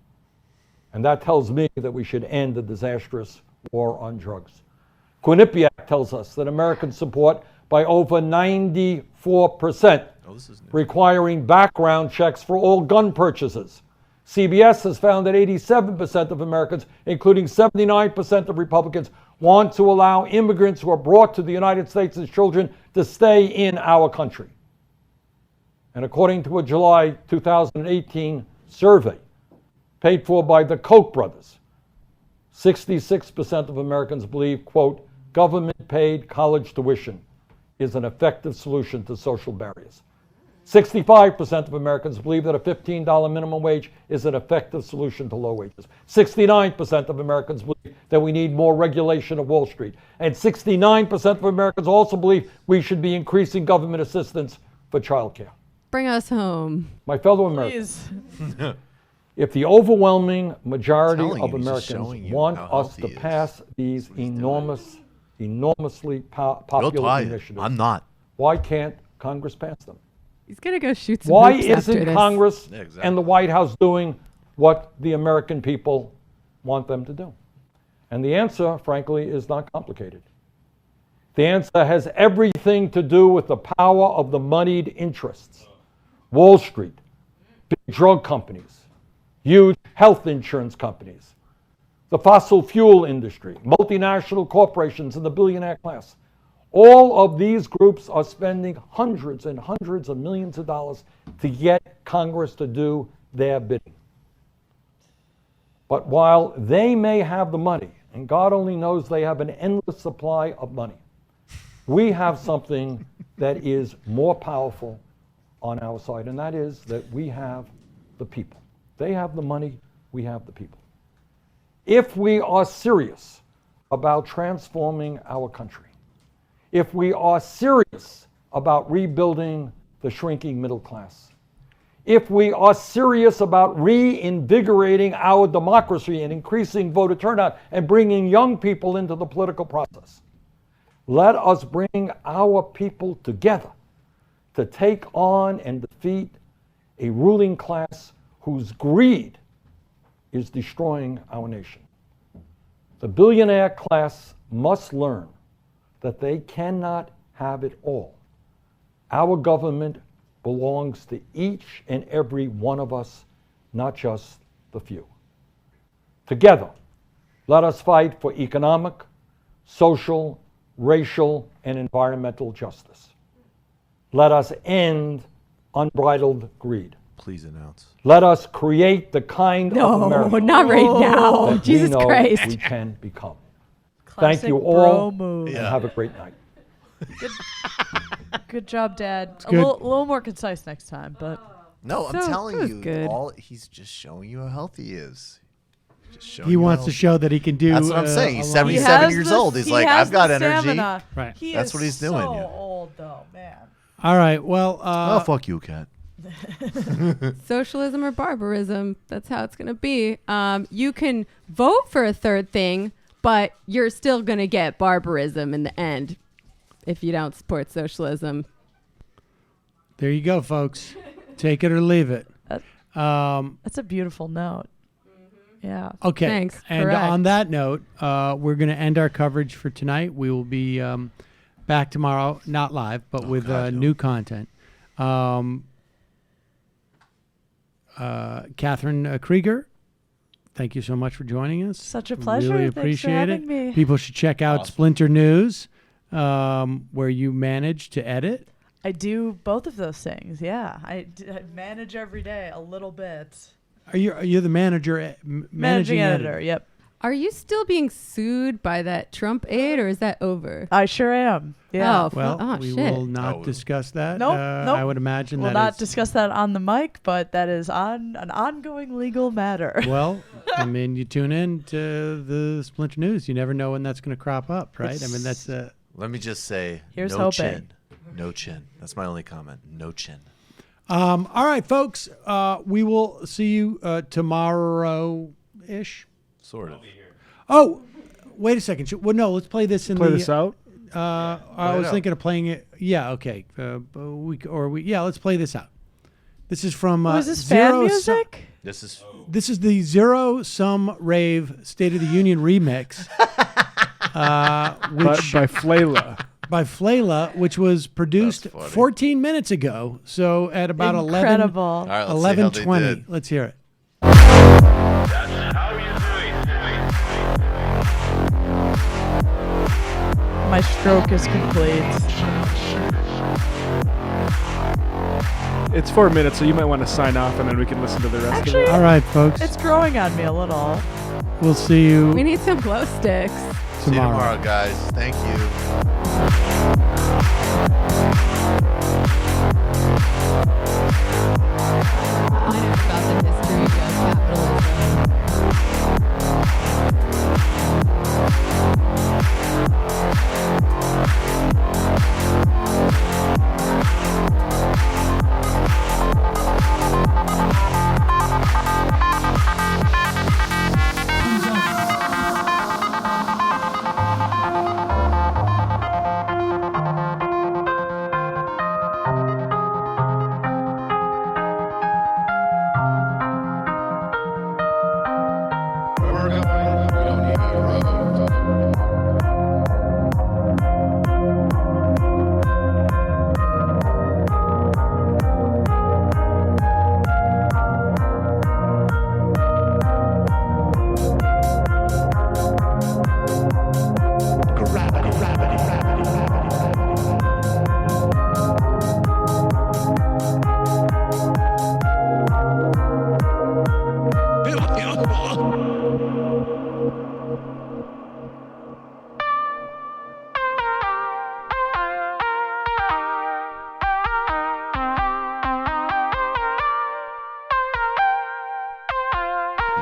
And that tells me that we should end the disastrous war on drugs. Quinnipiac tells us that Americans support by over 94%, requiring background checks for all gun purchases. CBS has found that 87% of Americans, including 79% of Republicans, want to allow immigrants who are brought to the United States as children to stay in our country. And according to a July 2018 survey paid for by the Koch brothers, 66% of Americans believe, quote, government-paid college tuition is an effective solution to social barriers. 65% of Americans believe that a $15 minimum wage is an effective solution to low wages. 69% of Americans believe that we need more regulation of Wall Street. And 69% of Americans also believe we should be increasing government assistance for childcare. Bring us home. My fellow Americans, Please. if the overwhelming majority Telling of you, he's just showing Americans you want how us healthy to he is. pass these enormously Real popular tired. initiatives, I'm not. why can't Congress pass them? He's gonna go shoot some Why hoops after isn't this. Congress Yeah, exactly. and the White House doing what the American people want them to do? And the answer, frankly, is not complicated. The answer has everything to do with the power of the moneyed interests. Wall Street, big drug companies, huge health insurance companies, the fossil fuel industry, multinational corporations in the billionaire class. All of these groups are spending hundreds and hundreds of millions of dollars to get Congress to do their bidding. But while they may have the money, and God only knows they have an endless supply of money, we have something that is more powerful on our side, and that is that we have the people. They have the money, we have the people. If we are serious about transforming our country, if we are serious about rebuilding the shrinking middle class, if we are serious about reinvigorating our democracy and increasing voter turnout and bringing young people into the political process, let us bring our people together to take on and defeat a ruling class whose greed is destroying our nation. The billionaire class must learn that they cannot have it all. Our government belongs to each and every one of us, not just the few. Together, let us fight for economic, social, racial, and environmental justice. Let us end unbridled greed. Please announce. Let us create the kind of America not right now. that Jesus we know Christ. we can become. Classic Thank you all, bro move. and have a great night. Good job, Dad. A good. little more concise next time, but No, I'm So, telling that was you, good. he's just showing you how healthy he is. Just showing He you wants how to show that he can do. That's what I'm saying. a He's lot. 77 years old. He's he like, has I've got the energy. stamina. Right. He That's is what he's doing, so yeah. old, though, man. All right. Well, Oh, fuck you, Kat. Socialism or barbarism, that's how it's going to be. You can vote for a third thing, but you're still going to get barbarism in the end if you don't support socialism. there you go, folks. Take it or leave it. That's a beautiful note. Yeah. Okay. Thanks. And Correct. on that note, we're going to end our coverage for tonight. We will be back tomorrow, not live, but with new content. Katherine Krueger, thank you so much for joining us. Such a pleasure. Really Thanks for appreciate having it. me. People should check out Splinter News, where you manage to edit. I do both of those things. Yeah, I manage every day a little bit. Are you the manager? Managing editor. Yep. Are you still being sued by that Trump aide, or is that over? I sure am. Yeah. Oh, Well, we shit. will not discuss that. Nope, nope. I would imagine We'll that not is- discuss that on the mic, but that is on an ongoing legal matter. Well, I mean, you tune in to the Splinter News. You never know when that's going to crop up, right? I mean, that's Let me just say, Here's no hoping. chin. No chin. That's my only comment. No chin. all right, folks. We will see you tomorrow-ish. Sort of. Oh, wait a second. Well, no, let's play this in Play the. this out? I Play it was out. thinking of playing it. Yeah, okay. Yeah, let's play this out. This is from Was this fan Zero music? This is This is the Zero Sum Rave State of the Union remix, which by Flayla. by Flayla, which was produced That's funny. 14 minutes ago. So at about Incredible. All right, let's see how they 11:20. did. Let's hear it. My stroke is complete. It's 4 minutes, so you might want to sign off, and then we can listen to the rest Actually, of it. All right, folks. It's growing on me a little. We'll see you We need some glow sticks. See you tomorrow. tomorrow, guys. Thank you. Learn about the history of capitalism.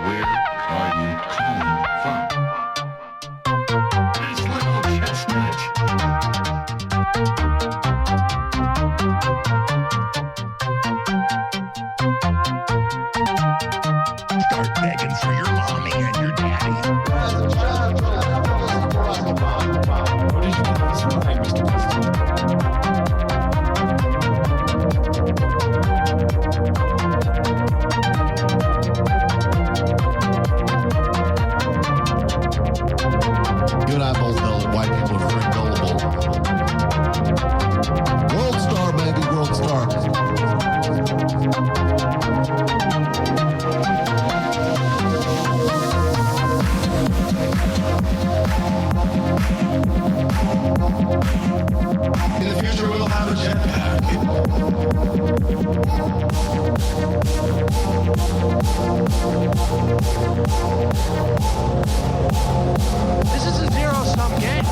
Where are you calling from? This little chestnut. Start begging for your mommy and your daddy. What did you do this morning, Mr. President? You and I both know that white people are very gullible. World star, baby, world star. In the future, we'll have a jetpack. This is a zero-sum game.